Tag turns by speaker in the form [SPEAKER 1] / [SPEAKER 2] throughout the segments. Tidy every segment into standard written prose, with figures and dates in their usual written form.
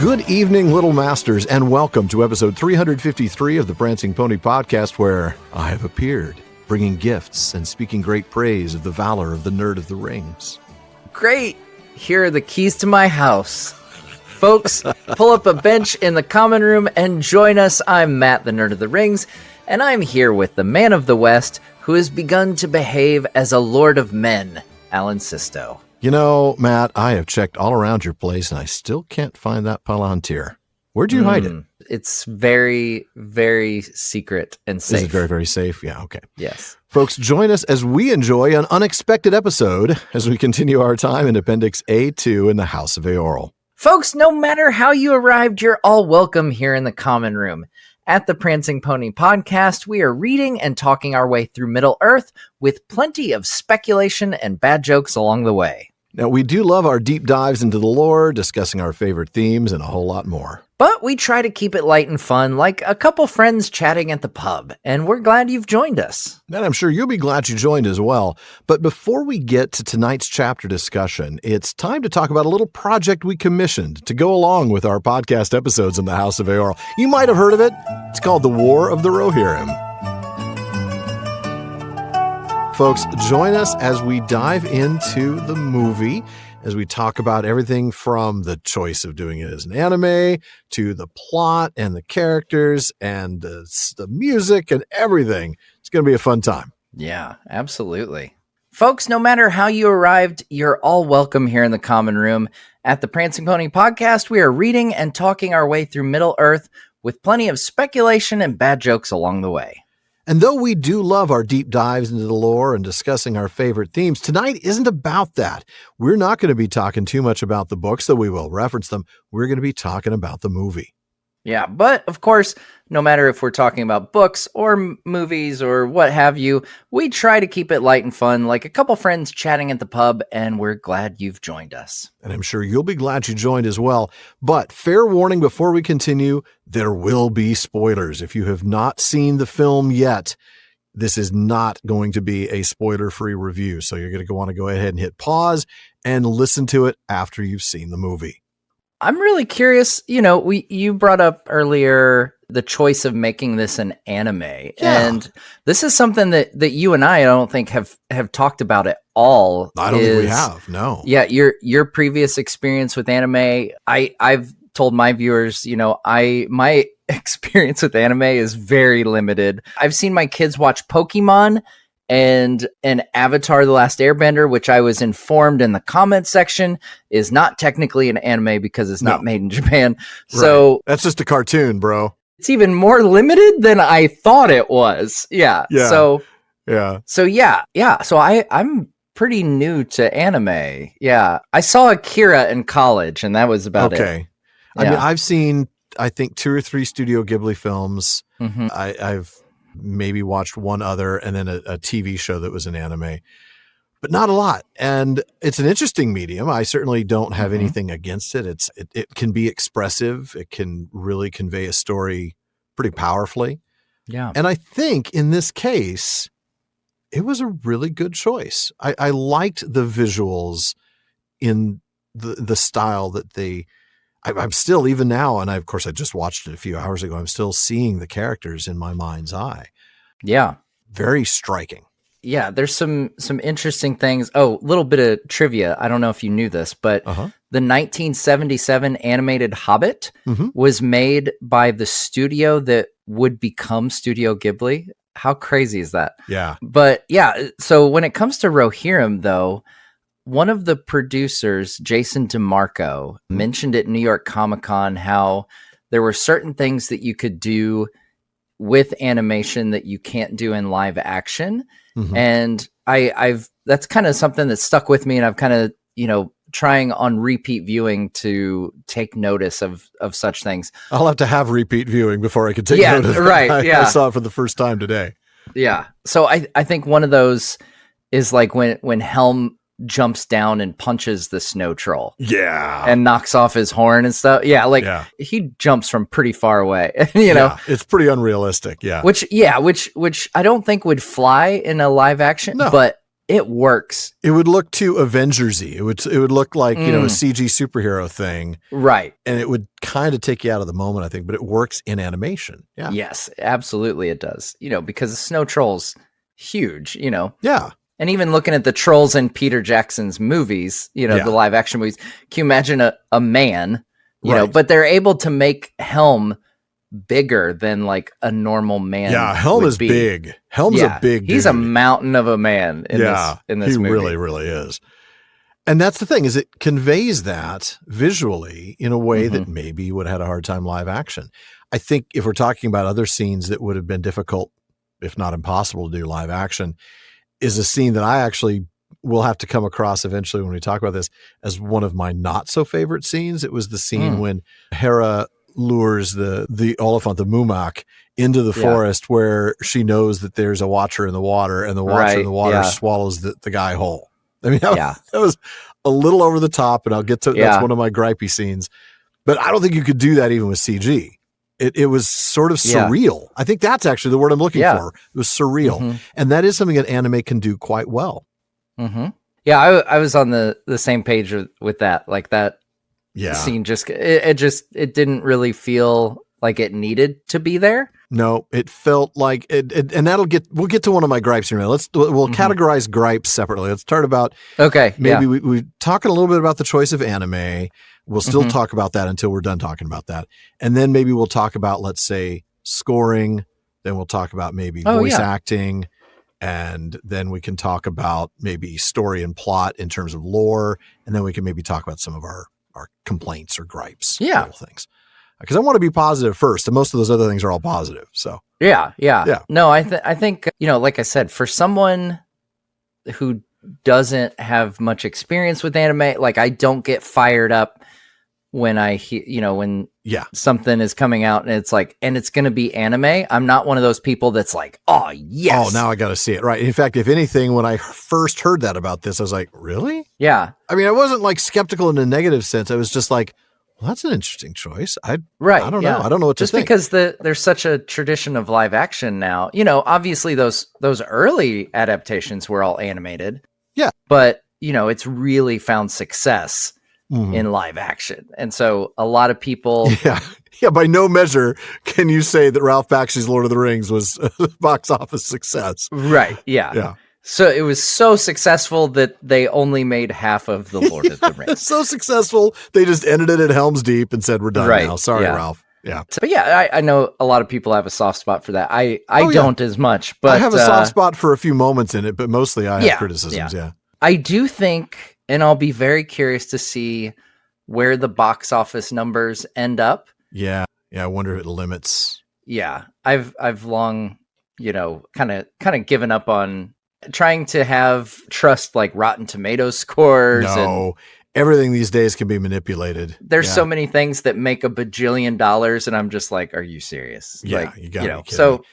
[SPEAKER 1] Good evening, Little Masters, and welcome to episode 353 of the Prancing Pony Podcast, where I have appeared, bringing gifts and speaking great praise of the valor of the Nerd of the Rings.
[SPEAKER 2] Great! Here are the keys to my house. Folks, pull up a bench in the common room and join us. I'm Matt, the Nerd of the Rings, and I'm here with the man of the West, who has begun to behave as a Lord of Men, Alan Sisto.
[SPEAKER 1] You know, Matt, I have checked all around your place, and I still can't find that Palantir. Where'd you hide it?
[SPEAKER 2] It's very, very secret and safe.
[SPEAKER 1] Is it very, very safe? Yeah, okay.
[SPEAKER 2] Yes.
[SPEAKER 1] Folks, join us as we enjoy an unexpected episode as we continue our time in Appendix A2 in the House of Eorl.
[SPEAKER 2] Folks, no matter how you arrived, you're all welcome here in the common room. At the Prancing Pony Podcast, we are reading and talking our way through Middle-earth with plenty of speculation and bad jokes along the way.
[SPEAKER 1] Now, we do love our deep dives into the lore, discussing our favorite themes, and a whole lot more.
[SPEAKER 2] But we try to keep it light and fun, like a couple friends chatting at the pub, and we're glad you've joined us.
[SPEAKER 1] And I'm sure you'll be glad you joined as well. But before we get to tonight's chapter discussion, it's time to talk about a little project we commissioned to go along with our podcast episodes in the House of Eorl. You might have heard of it. It's called The War of the Rohirrim. Folks, join us as we dive into the movie, as we talk about everything from the choice of doing it as an anime to the plot and the characters and the music and everything. It's going to be a fun time.
[SPEAKER 2] Yeah, absolutely. Folks, no matter how you arrived, you're all welcome here in the common room. At the Prancing Pony Podcast, we are reading and talking our way through Middle-earth with plenty of speculation and bad jokes along the way.
[SPEAKER 1] And though we do love our deep dives into the lore and discussing our favorite themes, tonight isn't about that. We're not going to be talking too much about the books, though we will reference them. We're going to be talking about the movie.
[SPEAKER 2] Yeah, but of course, no matter if we're talking about books or movies or what have you, we try to keep it light and fun, like a couple friends chatting at the pub, and we're glad you've joined us.
[SPEAKER 1] And I'm sure you'll be glad you joined as well. But fair warning before we continue, there will be spoilers. If you have not seen the film yet, this is not going to be a spoiler-free review. So you're going to want to go ahead and hit pause and listen to it after you've seen the movie.
[SPEAKER 2] I'm really curious, you brought up earlier the choice of making this an anime. Yeah. And this is something that you and I don't think have talked about at all.
[SPEAKER 1] I don't think we have, no.
[SPEAKER 2] Yeah, your previous experience with anime, I've told my viewers, my experience with anime is very limited. I've seen my kids watch Pokemon and an Avatar The Last Airbender, which I was informed in the comments section is not technically an anime because it's not made in Japan. So
[SPEAKER 1] right. That's just a cartoon, bro.
[SPEAKER 2] It's even more limited than I thought it was. Yeah. So I'm pretty new to anime. Yeah. I saw Akira in college, and that was about it.
[SPEAKER 1] Okay. I mean, I've seen, I think, 2 or 3 Studio Ghibli films. Mm-hmm. I've maybe watched one other, and then a TV show that was an anime, but not a lot. And it's an interesting medium. I certainly don't have anything against it. It can be expressive. It can really convey a story pretty powerfully. Yeah. And I think in this case, it was a really good choice. I liked the visuals in the style that I'm still, even now, and of course I just watched it a few hours ago, I'm still seeing the characters in my mind's eye.
[SPEAKER 2] Yeah.
[SPEAKER 1] Very striking.
[SPEAKER 2] Yeah, there's some interesting things. Oh, a little bit of trivia. I don't know if you knew this, but the 1977 animated Hobbit was made by the studio that would become Studio Ghibli. How crazy is that?
[SPEAKER 1] Yeah.
[SPEAKER 2] But yeah, so when it comes to Rohirrim, though, one of the producers, Jason DeMarco, mentioned at New York Comic Con how there were certain things that you could do with animation that you can't do in live action. And I've that's kind of something that stuck with me, and I've kind of, trying on repeat viewing to take notice of such things.
[SPEAKER 1] I'll have to have repeat viewing before I can take notice.
[SPEAKER 2] Right.
[SPEAKER 1] I saw it for the first time today.
[SPEAKER 2] Yeah. So I think one of those is like when Helm jumps down and punches the snow troll.
[SPEAKER 1] Yeah.
[SPEAKER 2] And knocks off his horn and stuff. Yeah, he jumps from pretty far away, know.
[SPEAKER 1] It's pretty unrealistic, yeah.
[SPEAKER 2] Which I don't think would fly in a live action, but it works.
[SPEAKER 1] It would look too Avengers-y. It would look like, a CG superhero thing.
[SPEAKER 2] Right.
[SPEAKER 1] And it would kind of take you out of the moment, I think, but it works in animation. Yeah.
[SPEAKER 2] Yes, absolutely it does. Because the snow troll's huge,
[SPEAKER 1] Yeah.
[SPEAKER 2] And even looking at the trolls in Peter Jackson's movies, the live action movies, can you imagine a man, but they're able to make Helm bigger than like a normal man.
[SPEAKER 1] Yeah, Helm is big. Helm's a big dude.
[SPEAKER 2] He's a mountain of a man in this movie. He
[SPEAKER 1] really, really is. And that's the thing, is it conveys that visually in a way that maybe you would have had a hard time live action. I think if we're talking about other scenes that would have been difficult, if not impossible to do live action, is a scene that I actually will have to come across eventually when we talk about this as one of my not so favorite scenes. It was the scene when Hera lures the Oliphant, the Mumak, into the forest where she knows that there's a watcher in the water, and the watcher in the water swallows the guy whole. I mean, that was a little over the top, and I'll get to that's one of my gripey scenes. But I don't think you could do that even with CG. It was sort of surreal. I think that's actually the word I'm looking for. It was surreal. And that is something that anime can do quite well.
[SPEAKER 2] Yeah, I was on the same page with that. Like that scene it didn't really feel like it needed to be there.
[SPEAKER 1] No, it felt like it, and we'll get to one of my gripes here in a minute. We'll categorize gripes separately. Let's start about maybe we talking a little bit about the choice of anime. We'll still talk about that until we're done talking about that. And then maybe we'll talk about, let's say, scoring. Then we'll talk about maybe voice acting. And then we can talk about maybe story and plot in terms of lore. And then we can maybe talk about some of our complaints or gripes. Little things. Because I want to be positive first. And most of those other things are all positive. So
[SPEAKER 2] Yeah. No, I think, like I said, for someone who doesn't have much experience with anime, like I don't get fired up when I hear, when something is coming out and it's like, and it's going to be anime. I'm not one of those people that's like, oh yes.
[SPEAKER 1] Oh, now I got to see it. Right. In fact, if anything, when I first heard that about this, I was like, really?
[SPEAKER 2] Yeah.
[SPEAKER 1] I mean, I wasn't like skeptical in a negative sense. I was just like, well, that's an interesting choice. I don't know. I don't know what to think.
[SPEAKER 2] Just because there's such a tradition of live action now, obviously those early adaptations were all animated.
[SPEAKER 1] Yeah.
[SPEAKER 2] But, it's really found success in live action. And so a lot of people.
[SPEAKER 1] Yeah. By no measure can you say that Ralph Bakshi's Lord of the Rings was a box office success.
[SPEAKER 2] Right. Yeah.
[SPEAKER 1] Yeah.
[SPEAKER 2] So it was so successful that they only made half of the Lord of the Rings.
[SPEAKER 1] So successful, they just ended it at Helm's Deep and said, we're done now. Sorry, Ralph. Yeah.
[SPEAKER 2] So, but I know a lot of people have a soft spot for that. I don't as much, but
[SPEAKER 1] I have a soft spot for a few moments in it, but mostly I have criticisms. Yeah.
[SPEAKER 2] I do think, and I'll be very curious to see where the box office numbers end up.
[SPEAKER 1] Yeah. Yeah. I wonder if it limits.
[SPEAKER 2] Yeah. I've long, kind of given up on trying to have trust like Rotten Tomatoes scores.
[SPEAKER 1] No, everything these days can be manipulated.
[SPEAKER 2] There's so many things that make $1 bajillion, and I'm just like, are you serious?
[SPEAKER 1] Yeah,
[SPEAKER 2] like,
[SPEAKER 1] you got to be kidding
[SPEAKER 2] so
[SPEAKER 1] me.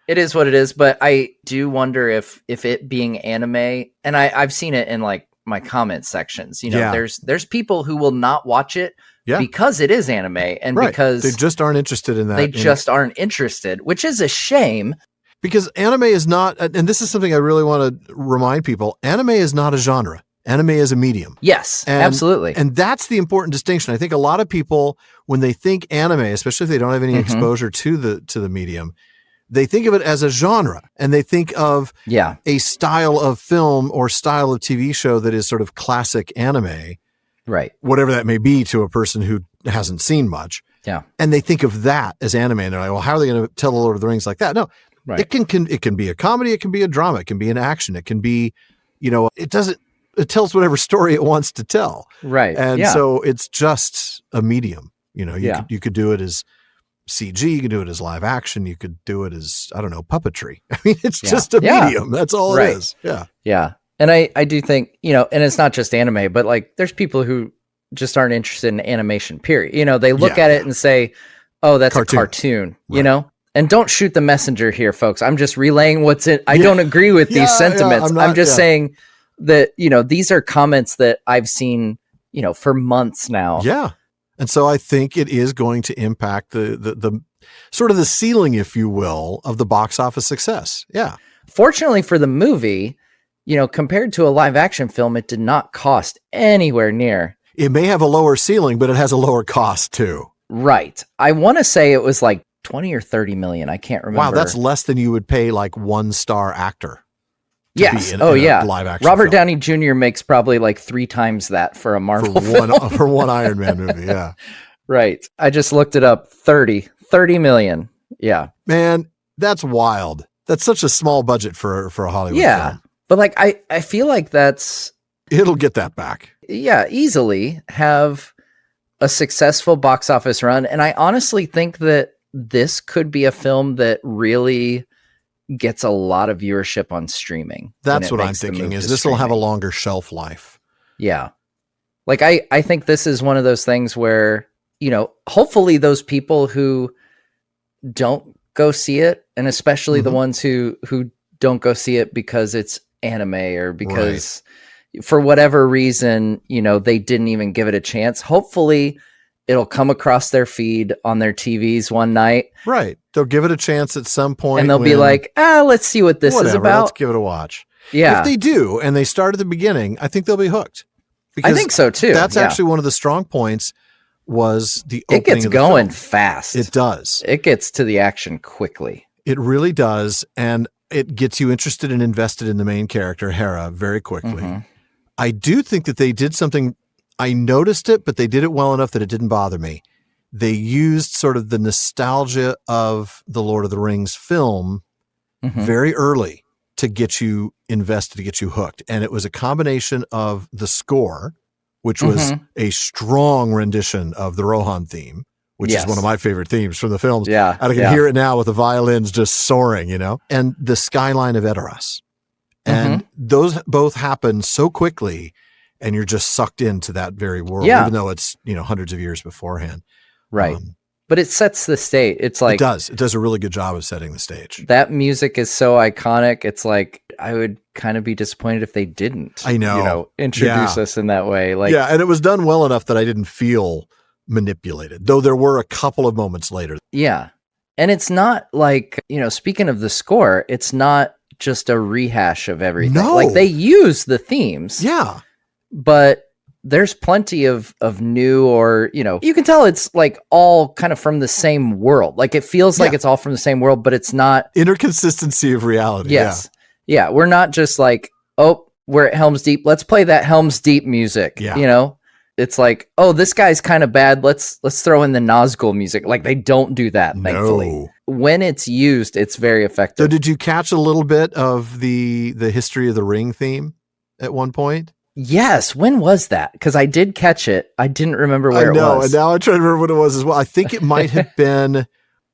[SPEAKER 2] It is what it is, but I do wonder if it being anime, and I've seen it in like my comment sections, there's people who will not watch it because it is anime and because
[SPEAKER 1] they just aren't interested in that.
[SPEAKER 2] They just aren't interested, which is a shame.
[SPEAKER 1] Because anime is not, and this is something I really want to remind people, anime is not a genre. Anime is a medium.
[SPEAKER 2] Yes, absolutely.
[SPEAKER 1] And that's the important distinction. I think a lot of people, when they think anime, especially if they don't have any exposure to the medium, they think of it as a genre, and they think of a style of film or style of TV show that is sort of classic anime,
[SPEAKER 2] right?
[SPEAKER 1] Whatever that may be to a person who hasn't seen much.
[SPEAKER 2] Yeah.
[SPEAKER 1] And they think of that as anime, and they're like, well, how are they going to tell the Lord of the Rings like that? No. Right. It can be a comedy, it can be a drama, it can be an action, it can be, it tells whatever story it wants to tell.
[SPEAKER 2] Right.
[SPEAKER 1] And so it's just a medium. You could do it as CG, you could do it as live action, you could do it as, I don't know, puppetry. I mean, it's just a medium. That's all it is. Yeah.
[SPEAKER 2] Yeah. And I do think, and it's not just anime, but like there's people who just aren't interested in animation, period. They look at it and say, oh, that's a cartoon,
[SPEAKER 1] right.
[SPEAKER 2] And don't shoot the messenger here, folks. I'm just relaying what's in. I don't agree with these sentiments. I'm just saying that, these are comments that I've seen, for months now.
[SPEAKER 1] Yeah. And so I think it is going to impact the sort of the ceiling, if you will, of the box office success. Yeah.
[SPEAKER 2] Fortunately for the movie, compared to a live action film, it did not cost anywhere near.
[SPEAKER 1] It may have a lower ceiling, but it has a lower cost too.
[SPEAKER 2] Right. I want to say it was like 20 or 30 million. I can't remember.
[SPEAKER 1] Wow, that's less than you would pay like 1-star actor.
[SPEAKER 2] Yes.
[SPEAKER 1] In a live action
[SPEAKER 2] Robert
[SPEAKER 1] film.
[SPEAKER 2] Downey Jr. makes probably like 3 times that for a Marvel film.
[SPEAKER 1] For one Iron Man movie, yeah.
[SPEAKER 2] Right. I just looked it up. 30 million. Yeah.
[SPEAKER 1] Man, that's wild. That's such a small budget for a Hollywood film.
[SPEAKER 2] But like I feel like
[SPEAKER 1] it'll get that back.
[SPEAKER 2] Yeah, easily have a successful box office run. And I honestly think that this could be a film that really gets a lot of viewership on streaming.
[SPEAKER 1] That's what I'm thinking, is this will have a longer shelf life.
[SPEAKER 2] Yeah. Like I think this is one of those things where, hopefully those people who don't go see it, and especially the ones who don't go see it because it's anime or because for whatever reason, they didn't even give it a chance. Hopefully it'll come across their feed on their TVs one night.
[SPEAKER 1] Right. They'll give it a chance at some point.
[SPEAKER 2] And they'll be like, let's see what this is about.
[SPEAKER 1] Let's give it a watch.
[SPEAKER 2] Yeah.
[SPEAKER 1] If they do, and they start at the beginning, I think they'll be hooked.
[SPEAKER 2] I think so too.
[SPEAKER 1] That's actually one of the strong points was the opening.
[SPEAKER 2] It gets going fast.
[SPEAKER 1] It does.
[SPEAKER 2] It gets to the action quickly.
[SPEAKER 1] It really does. And it gets you interested and invested in the main character, Hera, very quickly. Mm-hmm. I do think that they did something. I noticed it, but they did it well enough that it didn't bother me. They used sort of the nostalgia of the Lord of the Rings film very early to get you invested, to get you hooked. And it was a combination of the score, which was a strong rendition of the Rohan theme, which is one of my favorite themes from the films.
[SPEAKER 2] Yeah.
[SPEAKER 1] And I can hear it now with the violins just soaring, and the skyline of Edoras. And those both happen so quickly, and you're just sucked into that very world, even though it's, hundreds of years beforehand.
[SPEAKER 2] Right. But it sets the stage. It's like,
[SPEAKER 1] it does. It does a really good job of setting the stage.
[SPEAKER 2] That music is so iconic. It's like, I would kind of be disappointed if they didn't,
[SPEAKER 1] I know,
[SPEAKER 2] introduce us in that way. Like,
[SPEAKER 1] and it was done well enough that I didn't feel manipulated, though there were a couple of moments later.
[SPEAKER 2] Yeah. And it's not like, speaking of the score, it's not just a rehash of everything.
[SPEAKER 1] No.
[SPEAKER 2] Like they use the themes.
[SPEAKER 1] Yeah.
[SPEAKER 2] But there's plenty of new, or, you can tell it's like all kind of from the same world. Like it feels like it's all from the same world, but it's not.
[SPEAKER 1] Interconsistency of reality.
[SPEAKER 2] Yes. Yeah. We're not just like, we're at Helm's Deep. Let's play that Helm's Deep music.
[SPEAKER 1] Yeah.
[SPEAKER 2] It's like, this guy's kind of bad. Let's throw in the Nazgul music. Like they don't do that, thankfully. When it's used, it's very effective.
[SPEAKER 1] So did you catch a little bit of the History of the Ring theme at one point?
[SPEAKER 2] Yes. When was that? Because I did catch it. I didn't remember where it was.
[SPEAKER 1] And now I'm trying to remember what it was as well. I think it might have been,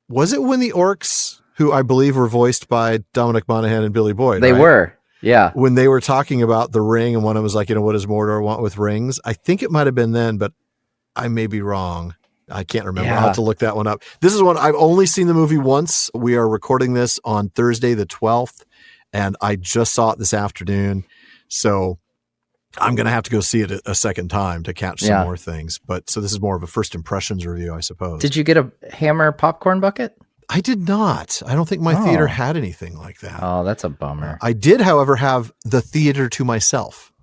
[SPEAKER 1] was it when the orcs, who I believe were voiced by Dominic Monaghan and Billy Boyd?
[SPEAKER 2] They were. Yeah.
[SPEAKER 1] When they were talking about the ring, and one of them was like, what does Mordor want with rings? I think it might have been then, but I may be wrong. I can't remember. I'll have to look that one up. This is one I've only seen the movie once. We are recording this on Thursday, the 12th, and I just saw it this afternoon. So I'm going to have to go see it a second time to catch some more things. But so this is more of a first impressions review, I suppose.
[SPEAKER 2] Did you get a Hammer popcorn bucket?
[SPEAKER 1] I did not. I don't think my theater had anything like that.
[SPEAKER 2] Oh, that's a bummer.
[SPEAKER 1] I did, however, have the theater to myself,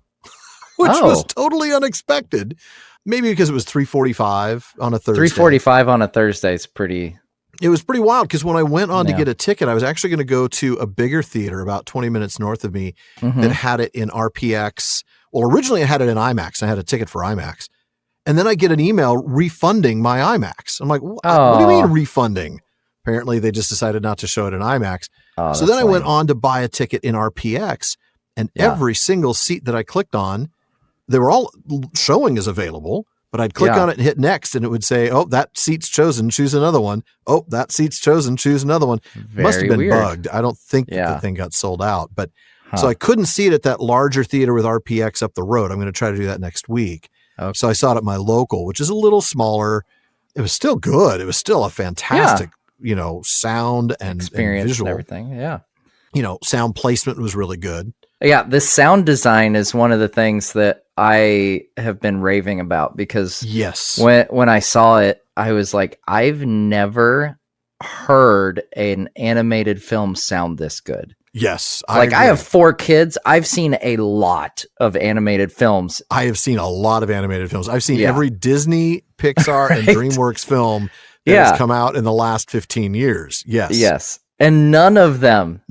[SPEAKER 1] which was totally unexpected. Maybe because it was 3:45 on a Thursday.
[SPEAKER 2] 3:45 on a Thursday is pretty.
[SPEAKER 1] It was pretty wild because when I went on to get a ticket, I was actually going to go to a bigger theater about 20 minutes north of me that had it in RPX. Well, originally I had it in IMAX. I had a ticket for IMAX. And then I get an email refunding my IMAX. I'm like, what do you mean refunding? Apparently they just decided not to show it in IMAX. So then I went on to buy a ticket in RPX, and every single seat that I clicked on, they were all showing as available, but I'd click on it and hit next, and it would say, that seat's chosen, choose another one. That seat's chosen, choose another one. Must have been bugged. I don't think the thing got sold out, but so I couldn't see it at that larger theater with RPX up the road. I'm going to try to do that next week. Okay. So I saw it at my local, which is a little smaller. It was still good. It was still a fantastic, sound and
[SPEAKER 2] experience and visual.
[SPEAKER 1] And
[SPEAKER 2] everything. Yeah.
[SPEAKER 1] Sound placement was really good.
[SPEAKER 2] Yeah. The sound design is one of the things that I have been raving about because when I saw it, I was like, I've never heard an animated film sound this good.
[SPEAKER 1] Yes.
[SPEAKER 2] I have 4 kids. I've seen a lot of animated films.
[SPEAKER 1] I have seen a lot of animated films. I've seen every Disney, Pixar, and DreamWorks film that has come out in the last 15 years. Yes.
[SPEAKER 2] Yes. And none of them,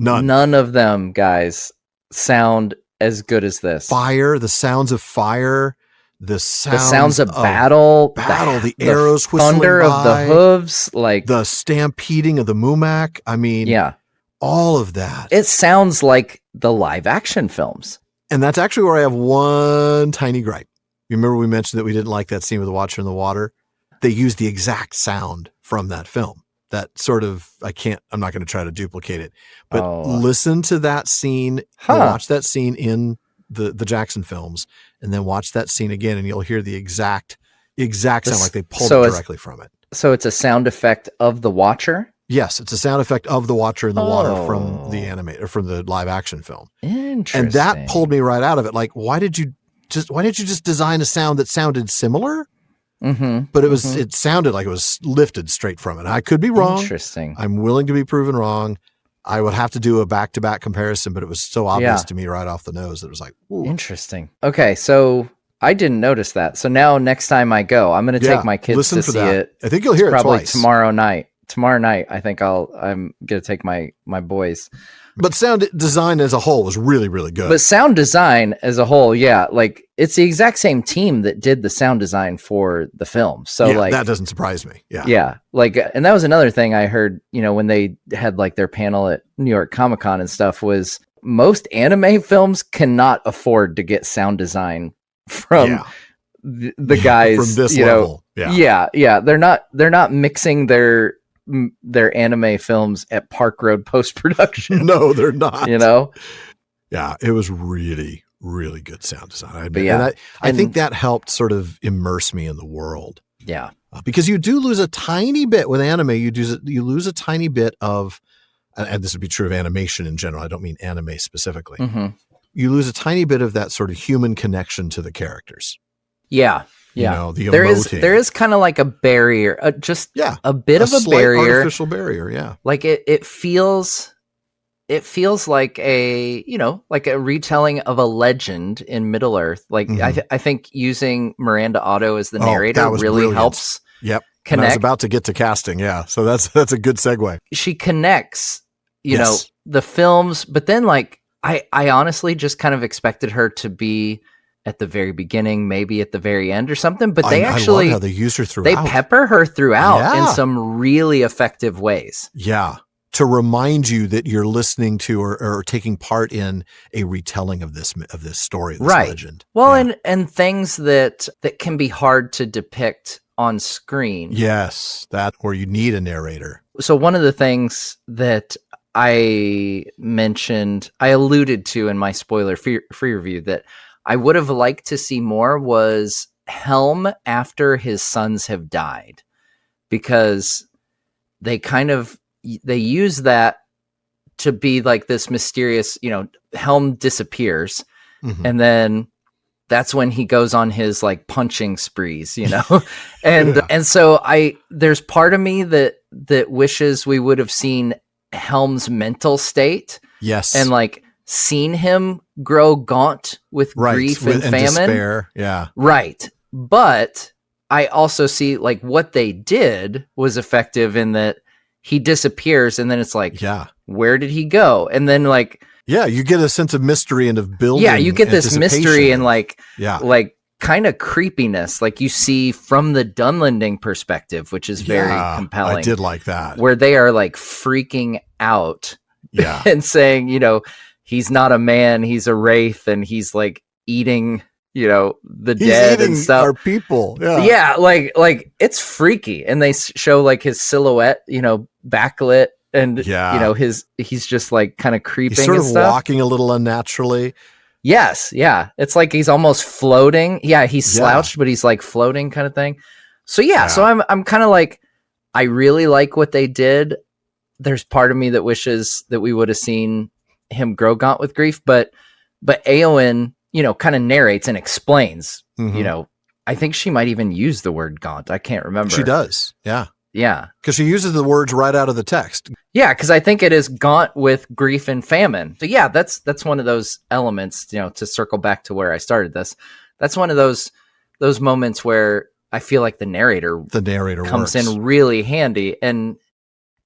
[SPEAKER 2] guys, sound as good as this.
[SPEAKER 1] Fire, the sounds of fire, the
[SPEAKER 2] sounds of battle,
[SPEAKER 1] the arrows,
[SPEAKER 2] the thunder
[SPEAKER 1] whistling by,
[SPEAKER 2] of the hooves, like
[SPEAKER 1] the stampeding of the Mumak. I mean, all of that.
[SPEAKER 2] It sounds like the live action films.
[SPEAKER 1] And that's actually where I have one tiny gripe. You remember we mentioned that we didn't like that scene with the Watcher in the water? They used the exact sound from that film. That sort of, I'm not going to try to duplicate it, but listen to that scene, watch that scene in the Jackson films, and then watch that scene again, and you'll hear the exact sound, like they pulled it directly from it.
[SPEAKER 2] So it's a sound effect of the Watcher?
[SPEAKER 1] Yes, it's a sound effect of the Watcher in the water from the from the live action film.
[SPEAKER 2] Interesting.
[SPEAKER 1] And that pulled me right out of it. Like, why did you just design a sound that sounded similar?
[SPEAKER 2] Mm-hmm.
[SPEAKER 1] But it sounded like it was lifted straight from it. I could be wrong.
[SPEAKER 2] Interesting.
[SPEAKER 1] I'm willing to be proven wrong. I would have to do a back-to-back comparison, but it was so obvious to me right off the nose that it was like, ooh.
[SPEAKER 2] Interesting. Okay, so I didn't notice that. So now next time I go, I'm going to take my kids to see it.
[SPEAKER 1] I think you'll hear it
[SPEAKER 2] probably
[SPEAKER 1] twice.
[SPEAKER 2] Tomorrow night, I think I'm going to take my boys.
[SPEAKER 1] But sound design as a whole was really, really good.
[SPEAKER 2] But sound design as a whole, like it's the exact same team that did the sound design for the film. So
[SPEAKER 1] that doesn't surprise me.
[SPEAKER 2] Yeah. And that was another thing I heard, when they had like their panel at New York Comic Con and stuff, was most anime films cannot afford to get sound design from the guys
[SPEAKER 1] from this level.
[SPEAKER 2] Yeah. They're not mixing their anime films at Park Road post-production.
[SPEAKER 1] No, they're not.
[SPEAKER 2] Yeah,
[SPEAKER 1] it was really, really good sound design. I admit. And I think that helped sort of immerse me in the world.
[SPEAKER 2] Yeah.
[SPEAKER 1] Because you do lose a tiny bit with anime. You lose a tiny bit of, and this would be true of animation in general. I don't mean anime specifically.
[SPEAKER 2] Mm-hmm.
[SPEAKER 1] You lose a tiny bit of that sort of human connection to the characters.
[SPEAKER 2] Yeah. Yeah,
[SPEAKER 1] the
[SPEAKER 2] there is kind of like a barrier, a bit of a barrier,
[SPEAKER 1] artificial barrier. Yeah,
[SPEAKER 2] like it feels like a like a retelling of a legend in Middle Earth. Like I think using Miranda Otto as the narrator really helps.
[SPEAKER 1] Yep,
[SPEAKER 2] connect.
[SPEAKER 1] And I was about to get to casting. Yeah, so that's a good segue.
[SPEAKER 2] She connects, the films, but then like I honestly just kind of expected her to be at the very beginning, maybe at the very end or something, but they I love
[SPEAKER 1] how they use her throughout.
[SPEAKER 2] They pepper her throughout in some really effective ways.
[SPEAKER 1] Yeah. To remind you that you're listening to or taking part in a retelling of this story, this legend.
[SPEAKER 2] Well, and things that can be hard to depict on screen.
[SPEAKER 1] Yes. That where you need a narrator.
[SPEAKER 2] So one of the things that I alluded to in my spoiler free review that I would have liked to see more was Helm after his sons have died, because they use that to be like this mysterious, Helm disappears and then that's when he goes on his like punching sprees, and so there's part of me that wishes we would have seen Helm's mental state.
[SPEAKER 1] Yes.
[SPEAKER 2] And like seen him grow gaunt with grief and famine.
[SPEAKER 1] Despair. Yeah.
[SPEAKER 2] Right. But I also see like what they did was effective in that he disappears and then it's like, where did he go? And then like,
[SPEAKER 1] you get a sense of mystery and of building.
[SPEAKER 2] Yeah, you get this mystery and like kind of creepiness, like you see from the Dunlending perspective, which is very compelling.
[SPEAKER 1] I did like that.
[SPEAKER 2] Where they are like freaking out and saying, he's not a man, he's a wraith, and he's like eating, the dead and stuff.
[SPEAKER 1] Our people. Yeah.
[SPEAKER 2] Yeah. Like it's freaky. And they show like his silhouette, backlit and, he's just like kind of creeping.
[SPEAKER 1] He's sort of
[SPEAKER 2] stuff.
[SPEAKER 1] walking a little unnaturally.
[SPEAKER 2] Yes. Yeah. It's like he's almost floating. Yeah. He's slouched, but he's like floating kind of thing. So so I'm kind of like, I really like what they did. There's part of me that wishes that we would have seen him grow gaunt with grief, but Éowyn, kind of narrates and explains, I think she might even use the word gaunt. I can't remember.
[SPEAKER 1] She does. Yeah.
[SPEAKER 2] Yeah.
[SPEAKER 1] Because she uses the words right out of the text.
[SPEAKER 2] Yeah, because I think it is gaunt with grief and famine. So yeah, that's one of those elements, to circle back to where I started this. That's one of those moments where I feel like the narrator comes
[SPEAKER 1] works
[SPEAKER 2] in really handy. And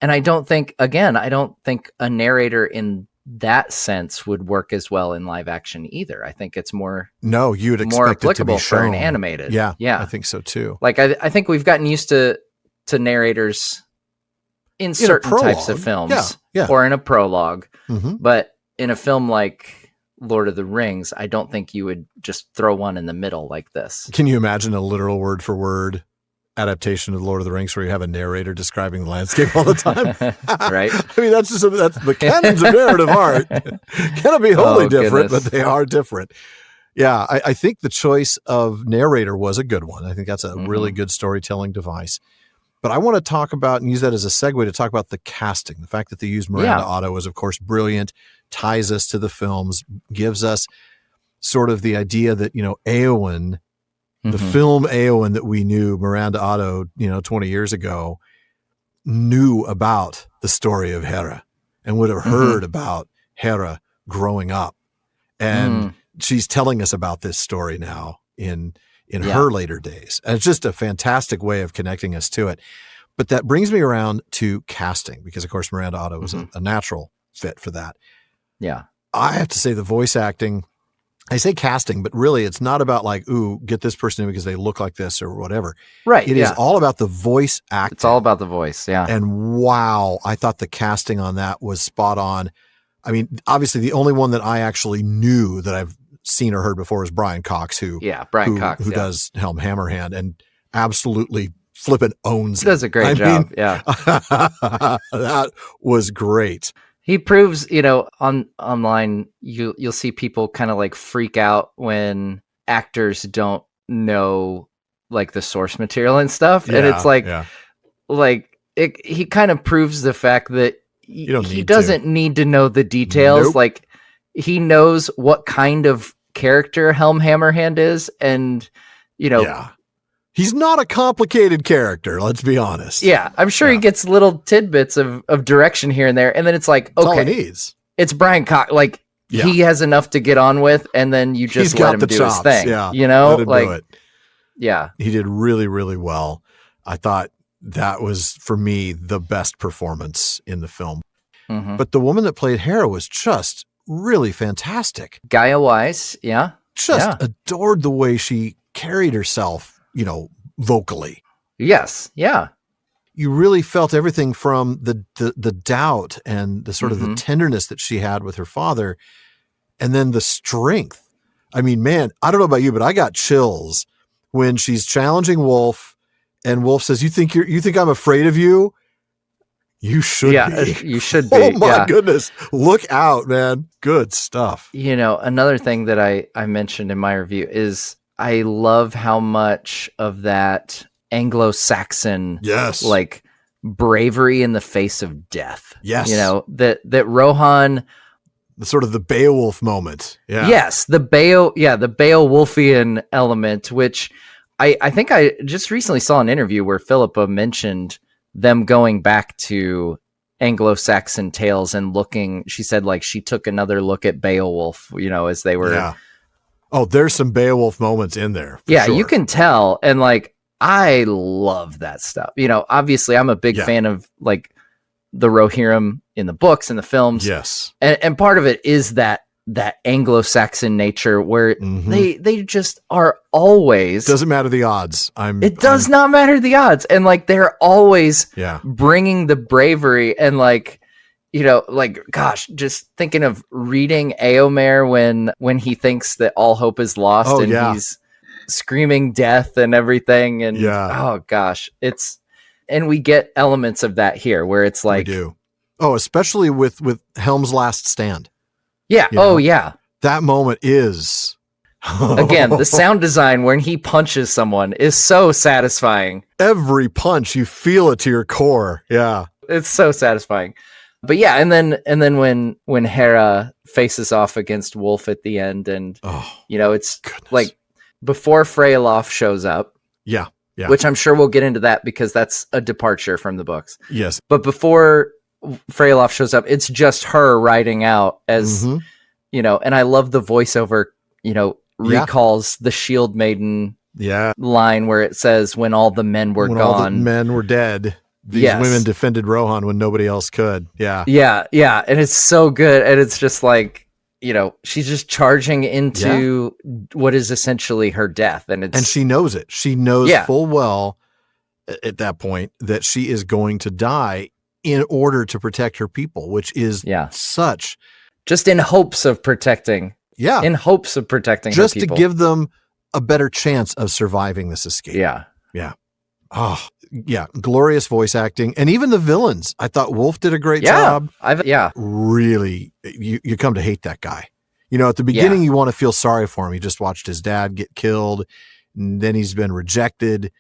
[SPEAKER 2] I don't think a narrator in that sense would work as well in live action either. I think it's more
[SPEAKER 1] you would expect it to be shown
[SPEAKER 2] for an animated.
[SPEAKER 1] Yeah, I think so too.
[SPEAKER 2] Like I think we've gotten used to narrators in certain types of films, or in a prologue. Mm-hmm. But in a film like Lord of the Rings, I don't think you would just throw one in the middle like this.
[SPEAKER 1] Can you imagine a literal word for word adaptation of Lord of the Rings where you have a narrator describing the landscape all the time?
[SPEAKER 2] Right.
[SPEAKER 1] I mean, that's the canons of narrative art. Cannot be wholly different,
[SPEAKER 2] goodness.
[SPEAKER 1] But they are different. Yeah, I think the choice of narrator was a good one. I think that's a really good storytelling device. But I want to talk about and use that as a segue to talk about the casting. The fact that they used Miranda Otto is, of course, brilliant, ties us to the films, gives us sort of the idea that, Éowyn, the film Éowyn that we knew, Miranda Otto, 20 years ago, knew about the story of Hera and would have heard about Hera growing up. And she's telling us about this story now in her later days. And it's just a fantastic way of connecting us to it. But that brings me around to casting, because, of course, Miranda Otto was a natural fit for that.
[SPEAKER 2] Yeah.
[SPEAKER 1] I have to say the voice acting, I say casting, but really it's not about like, ooh, get this person in because they look like this or whatever.
[SPEAKER 2] Right.
[SPEAKER 1] It is all about the voice acting.
[SPEAKER 2] It's all about the voice. Yeah.
[SPEAKER 1] And wow, I thought the casting on that was spot on. I mean, obviously the only one that I actually knew that I've seen or heard before is Brian Cox, who does Helm Hammerhand and absolutely flippin' owns it.
[SPEAKER 2] Does a great job. Yeah.
[SPEAKER 1] That was great.
[SPEAKER 2] He proves, online you'll see people kind of like freak out when actors don't know like the source material and stuff. And it's he kind of proves the fact that he doesn't need to know the details. Nope. Like he knows what kind of character Helm Hammerhand is. And,
[SPEAKER 1] he's not a complicated character. Let's be honest.
[SPEAKER 2] Yeah. I'm sure he gets little tidbits of direction here and there. And then it's like,
[SPEAKER 1] that's all he needs.
[SPEAKER 2] It's Brian Cox. Like he has enough to get on with. And then you just let him do his thing,
[SPEAKER 1] let him do it.
[SPEAKER 2] Yeah.
[SPEAKER 1] He did really, really well. I thought that was, for me, the best performance in the film. But the woman that played Hera was just really fantastic.
[SPEAKER 2] Gaia Weiss,
[SPEAKER 1] adored the way she carried herself, vocally.
[SPEAKER 2] Yes, yeah.
[SPEAKER 1] You really felt everything from the doubt and the sort of the tenderness that she had with her father, and then the strength. I mean, man, I don't know about you, but I got chills when she's challenging Wolf, and Wolf says, "You think I'm afraid of you? You should be.
[SPEAKER 2] You should be.
[SPEAKER 1] Oh my goodness. Look out, man. Good stuff."
[SPEAKER 2] Another thing that I mentioned in my review is I love how much of that Anglo-Saxon, like bravery in the face of death.
[SPEAKER 1] Yes.
[SPEAKER 2] That Rohan,
[SPEAKER 1] the sort of the Beowulf moment. Yeah.
[SPEAKER 2] Yes. The Beowulfian element, which I think I just recently saw an interview where Philippa mentioned them going back to Anglo-Saxon tales and looking, she said like she took another look at Beowulf, as they were.
[SPEAKER 1] Yeah. Oh, there's some Beowulf moments in there.
[SPEAKER 2] Yeah, sure. You can tell. And like, I love that stuff. Obviously I'm a big fan of like the Rohirrim in the books and the films.
[SPEAKER 1] Yes.
[SPEAKER 2] And part of it is that Anglo-Saxon nature where they just are always,
[SPEAKER 1] doesn't matter the odds.
[SPEAKER 2] It does not matter the odds. And like, they're always bringing the bravery and like, gosh, just thinking of reading Éomer when he thinks that all hope is lost he's screaming death and everything. And oh gosh, and we get elements of that here where it's like,
[SPEAKER 1] we do. Oh, especially with Helm's last stand.
[SPEAKER 2] Yeah. Yeah.
[SPEAKER 1] That moment is
[SPEAKER 2] again, the sound design when he punches someone is so satisfying.
[SPEAKER 1] Every punch, you feel it to your core. Yeah.
[SPEAKER 2] It's so satisfying. But yeah, and then when Hera faces off against Wolf at the end, and it's like before Freyalof shows up.
[SPEAKER 1] Yeah. Yeah.
[SPEAKER 2] which I'm sure we'll get into that because that's a departure from the books.
[SPEAKER 1] Yes.
[SPEAKER 2] But before Freylof shows up, it's just her riding out as, you know, and I love the voiceover, you know, recalls the Shield Maiden line where it says, when all the men were gone.
[SPEAKER 1] All the men were dead. These women defended Rohan when nobody else could. Yeah.
[SPEAKER 2] Yeah. Yeah. And it's so good. And it's just like, you know, she's just charging into what is essentially her death. And
[SPEAKER 1] she knows it. She knows full well at that point that she is going to die in order to protect her people, which is such.
[SPEAKER 2] Just in hopes of protecting. Yeah. In hopes of protecting
[SPEAKER 1] just
[SPEAKER 2] her people.
[SPEAKER 1] To give them a better chance of surviving this escape.
[SPEAKER 2] Yeah.
[SPEAKER 1] Yeah. Oh, yeah. Glorious voice acting. And even the villains. I thought Wolf did a great job. Really, you come to hate that guy. You know, at the beginning, you want to feel sorry for him. He just watched his dad get killed. And then he's been rejected.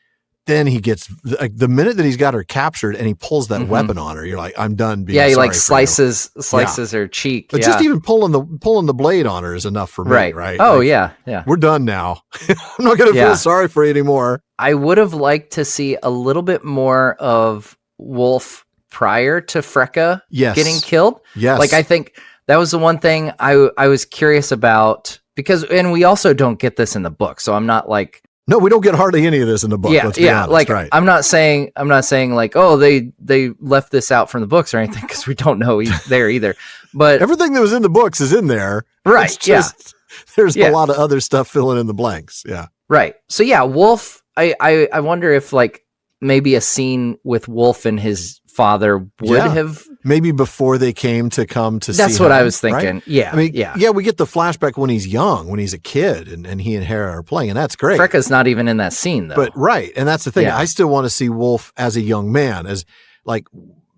[SPEAKER 1] Then he gets, like, the minute that he's got her captured and he pulls that weapon on her, you're like, I'm done being sorry.
[SPEAKER 2] He like slices her cheek.
[SPEAKER 1] But just even pulling the blade on her is enough for me, right?
[SPEAKER 2] Oh,
[SPEAKER 1] like,
[SPEAKER 2] yeah.
[SPEAKER 1] We're done now. I'm not going to feel sorry for you anymore.
[SPEAKER 2] I would have liked to see a little bit more of Wolf prior to Freka getting killed.
[SPEAKER 1] Yes.
[SPEAKER 2] Like, I think that was the one thing I was curious about, because, and we also don't get this in the book. So I'm not like,
[SPEAKER 1] no, we don't get hardly any of this in the book. Let's be honest,
[SPEAKER 2] like,
[SPEAKER 1] right.
[SPEAKER 2] I'm not saying like, oh, they left this out from the books or anything, because we don't know there either. But
[SPEAKER 1] everything that was in the books is in there.
[SPEAKER 2] Right.
[SPEAKER 1] There's a lot of other stuff filling in the blanks. Yeah.
[SPEAKER 2] Right. So Wolf, I wonder if like maybe a scene with Wolf and his father would have,
[SPEAKER 1] maybe before they came to see
[SPEAKER 2] that's what
[SPEAKER 1] him,
[SPEAKER 2] I was thinking. Right? Yeah.
[SPEAKER 1] I mean, we get the flashback when he's young, when he's a kid, and he and Hera are playing, and that's great.
[SPEAKER 2] Freka's not even in that scene though.
[SPEAKER 1] But right. And that's the thing. I still want to see Wolf as a young man, as like,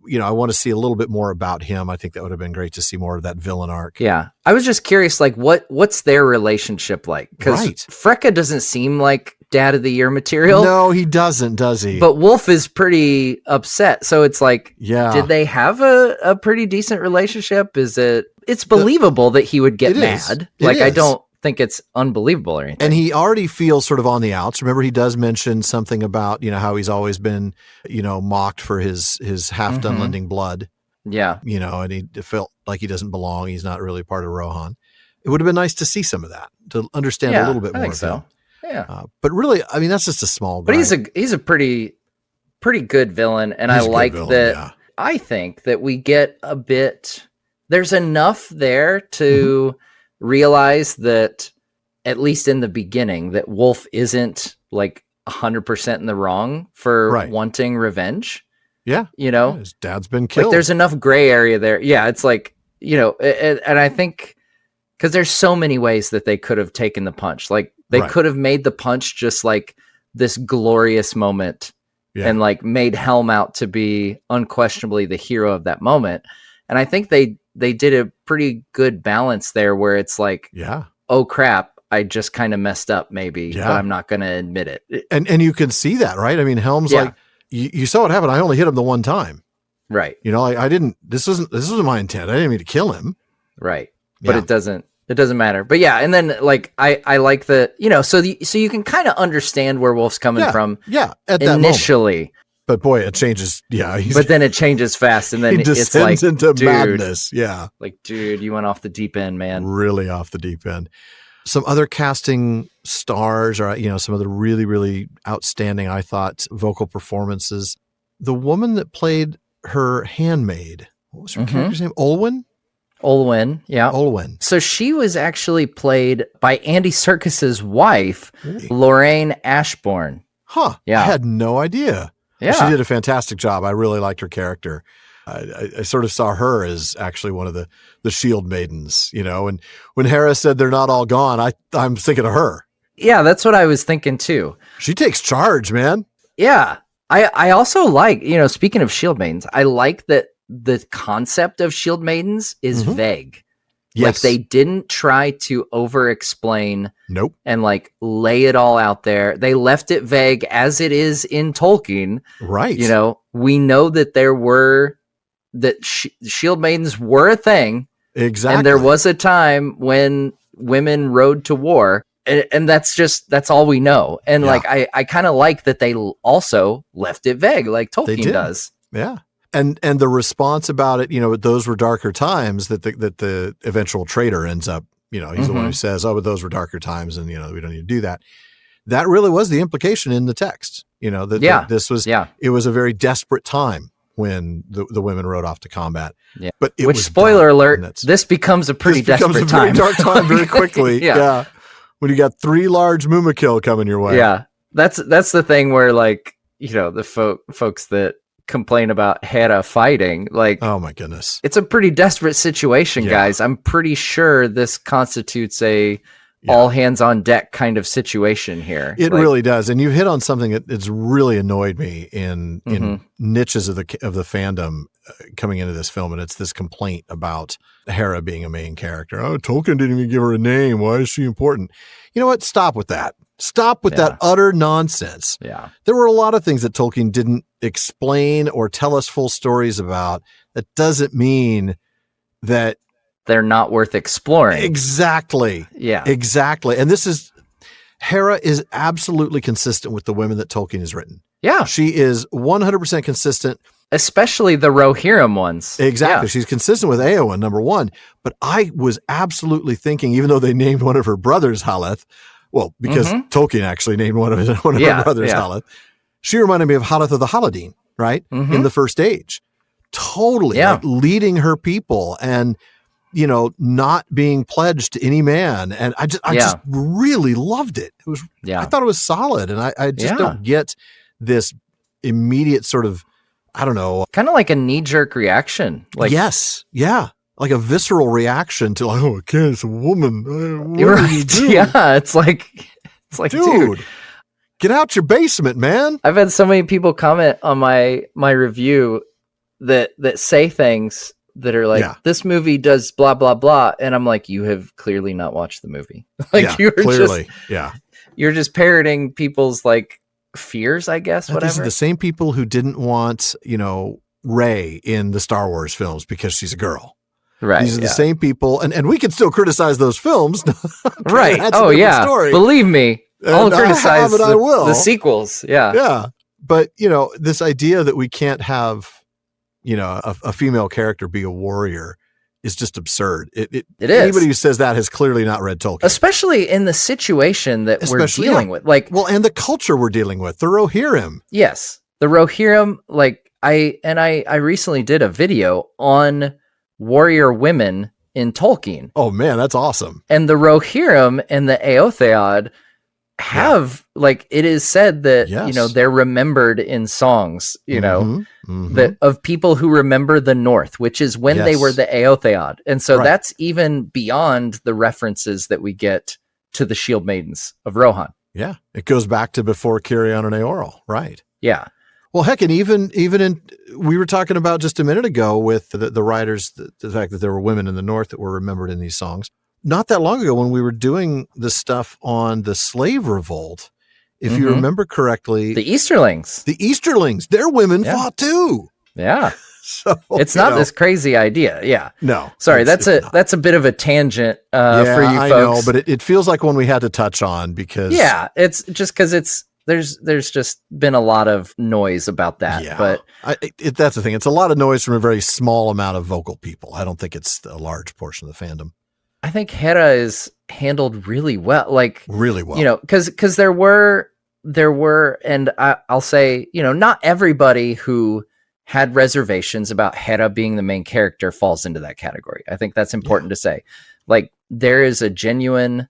[SPEAKER 1] you know, I want to see a little bit more about him. I think that would have been great to see more of that villain arc.
[SPEAKER 2] Yeah. I was just curious, like, what's their relationship like? Because Freka doesn't seem like Dad of the Year material.
[SPEAKER 1] No, he doesn't, does he?
[SPEAKER 2] But Wolf is pretty upset. So it's like, did they have a pretty decent relationship? It's believable that he would get mad. I don't think it's unbelievable or anything.
[SPEAKER 1] And he already feels sort of on the outs. Remember, he does mention something about, you know, how he's always been, you know, mocked for his half-done lending blood.
[SPEAKER 2] Yeah.
[SPEAKER 1] You know, and he felt like he doesn't belong. He's not really part of Rohan. It would have been nice to see some of that, to understand a little bit more.
[SPEAKER 2] I think so.
[SPEAKER 1] Yeah. But really, I mean, that's just a small guy.
[SPEAKER 2] But he's a pretty good villain. And I like that. Yeah. I think that we get a bit, there's enough there to realize that, at least in the beginning, that Wolf isn't like 100% in the wrong for wanting revenge.
[SPEAKER 1] Yeah.
[SPEAKER 2] You know,
[SPEAKER 1] his dad's been killed.
[SPEAKER 2] Like, there's enough gray area there. Yeah. It's like, you know, and I think because there's so many ways that they could have taken the punch. Like, they could have made the punch just like this glorious moment and like made Helm out to be unquestionably the hero of that moment. And I think they did a pretty good balance there where it's like, oh crap, I just kind of messed up maybe, but I'm not going to admit it.
[SPEAKER 1] And you can see that, right? I mean, Helm's like, you saw what happened. I only hit him the one time.
[SPEAKER 2] Right.
[SPEAKER 1] You know, I didn't, this wasn't my intent. I didn't mean to kill him.
[SPEAKER 2] Right. But it doesn't matter. But yeah. And then like, I like the, you know, so you can kind of understand where Wolf's coming from.
[SPEAKER 1] Yeah. At that
[SPEAKER 2] initially.
[SPEAKER 1] Moment. But boy, it changes. Yeah.
[SPEAKER 2] But then it changes fast. And then it's like,
[SPEAKER 1] into madness. Yeah.
[SPEAKER 2] Like, dude, you went off the deep end, man.
[SPEAKER 1] Really off the deep end. Some other casting stars, or, you know, some of the really, really outstanding, I thought, vocal performances. The woman that played her handmaid, what was her character's name?
[SPEAKER 2] Olwen, yeah.
[SPEAKER 1] Olwen.
[SPEAKER 2] So she was actually played by Andy Serkis's wife, Lorraine Ashbourne.
[SPEAKER 1] Huh. Yeah. I had no idea.
[SPEAKER 2] Yeah.
[SPEAKER 1] She did a fantastic job. I really liked her character. I sort of saw her as actually one of the Shield maidens, you know, and when Hera said they're not all gone, I'm thinking of her.
[SPEAKER 2] Yeah, that's what I was thinking too.
[SPEAKER 1] She takes charge, man.
[SPEAKER 2] Yeah. I also like, you know, speaking of Shield maidens, I like that the concept of Shield maidens is vague.
[SPEAKER 1] Yes.
[SPEAKER 2] Like, they didn't try to over explain and like lay it all out there. They left it vague as it is in Tolkien.
[SPEAKER 1] Right.
[SPEAKER 2] You know, we know that Shield maidens were a thing.
[SPEAKER 1] Exactly.
[SPEAKER 2] And there was a time when women rode to war. And that's all we know. And like, I kind of like that they also left it vague, like Tolkien does.
[SPEAKER 1] Yeah. And the response about it, those were darker times, that the eventual traitor ends up, he's the one who says, oh, but those were darker times, and we don't need to do that. That really was the implication in the text, that this was, it was a very desperate time when the women rode off to combat. Yeah. But
[SPEAKER 2] which, spoiler alert, this becomes a pretty desperate time.
[SPEAKER 1] Very dark time very quickly. Yeah. When you got 3 large Mumakil coming your way.
[SPEAKER 2] Yeah. That's the thing where, like, the folks that complain about Hera fighting, like,
[SPEAKER 1] oh my goodness,
[SPEAKER 2] it's a pretty desperate situation, guys. I'm pretty sure this constitutes a all hands on deck kind of situation here.
[SPEAKER 1] It really does. And you've hit on something that's really annoyed me in niches of the fandom coming into this film. And it's this complaint about Hera being a main character. Oh, Tolkien didn't even give her a name. Why is she important? You know what? Stop with that. Stop with that utter nonsense.
[SPEAKER 2] Yeah.
[SPEAKER 1] There were a lot of things that Tolkien didn't explain or tell us full stories about. That doesn't mean that
[SPEAKER 2] they're not worth exploring.
[SPEAKER 1] Exactly.
[SPEAKER 2] Yeah.
[SPEAKER 1] Exactly. And Hera is absolutely consistent with the women that Tolkien has written.
[SPEAKER 2] Yeah.
[SPEAKER 1] She is 100% consistent.
[SPEAKER 2] Especially the Rohirrim ones.
[SPEAKER 1] Exactly. Yeah. She's consistent with Eowyn, number one. But I was absolutely thinking, even though they named one of her brothers Haleth, well, because Tolkien actually named one of her brothers Haleth, she reminded me of Haleth of the Haladin, right? In the First Age. Totally.
[SPEAKER 2] Yeah.
[SPEAKER 1] Like leading her people and, not being pledged to any man. And I just really loved it. It was, I thought it was solid. And I just don't get this immediate sort of, I don't know.
[SPEAKER 2] Kind of like a knee-jerk reaction. Like,
[SPEAKER 1] yes. Yeah. Like a visceral reaction to, like, oh, okay, it's a woman.
[SPEAKER 2] Right. Yeah. It's like, dude,
[SPEAKER 1] get out your basement, man.
[SPEAKER 2] I've had so many people comment on my review that say things that are like, this movie does blah, blah, blah. And I'm like, you have clearly not watched the movie. Like, you're just parroting people's, like, fears, I guess, whatever.
[SPEAKER 1] These are the same people who didn't want, Rey in the Star Wars films because she's a girl.
[SPEAKER 2] Right.
[SPEAKER 1] These are the same people. And we can still criticize those films.
[SPEAKER 2] Right.
[SPEAKER 1] That's a different story.
[SPEAKER 2] Believe me. I'll criticize the sequels. Yeah.
[SPEAKER 1] Yeah. But, this idea that we can't have, a female character be a warrior is just absurd. It is. Anybody who says that has clearly not read Tolkien.
[SPEAKER 2] Especially in the situation that we're dealing with. Like,
[SPEAKER 1] well, and the culture we're dealing with, the Rohirrim.
[SPEAKER 2] Yes. The Rohirrim, like, I recently did a video on warrior women in Tolkien.
[SPEAKER 1] Oh man, that's awesome.
[SPEAKER 2] And the Rohirrim and the Eotheod have, like, it is said that, they're remembered in songs, that of people who remember the North, which is when they were the Eotheod. And so that's even beyond the references that we get to the Shield Maidens of Rohan.
[SPEAKER 1] Yeah. It goes back to before Cirion and Eorl. Right.
[SPEAKER 2] Yeah.
[SPEAKER 1] Well, heck, and even in, we were talking about just a minute ago with the writers, the fact that there were women in the North that were remembered in these songs. Not that long ago when we were doing the stuff on the slave revolt, if you remember correctly.
[SPEAKER 2] The Easterlings,
[SPEAKER 1] their women fought too.
[SPEAKER 2] Yeah.
[SPEAKER 1] So
[SPEAKER 2] it's not this crazy idea. Yeah.
[SPEAKER 1] No.
[SPEAKER 2] Sorry, that's a bit of a tangent for you folks. I know,
[SPEAKER 1] but it feels like one we had to touch on because.
[SPEAKER 2] Yeah, it's just because there's just been a lot of noise about that. Yeah. But
[SPEAKER 1] that's the thing. It's a lot of noise from a very small amount of vocal people. I don't think it's a large portion of the fandom.
[SPEAKER 2] I think Hera is handled really well. Like,
[SPEAKER 1] really well.
[SPEAKER 2] Because there were, and I'll say, not everybody who had reservations about Hera being the main character falls into that category. I think that's important to say. Like, there is a genuine,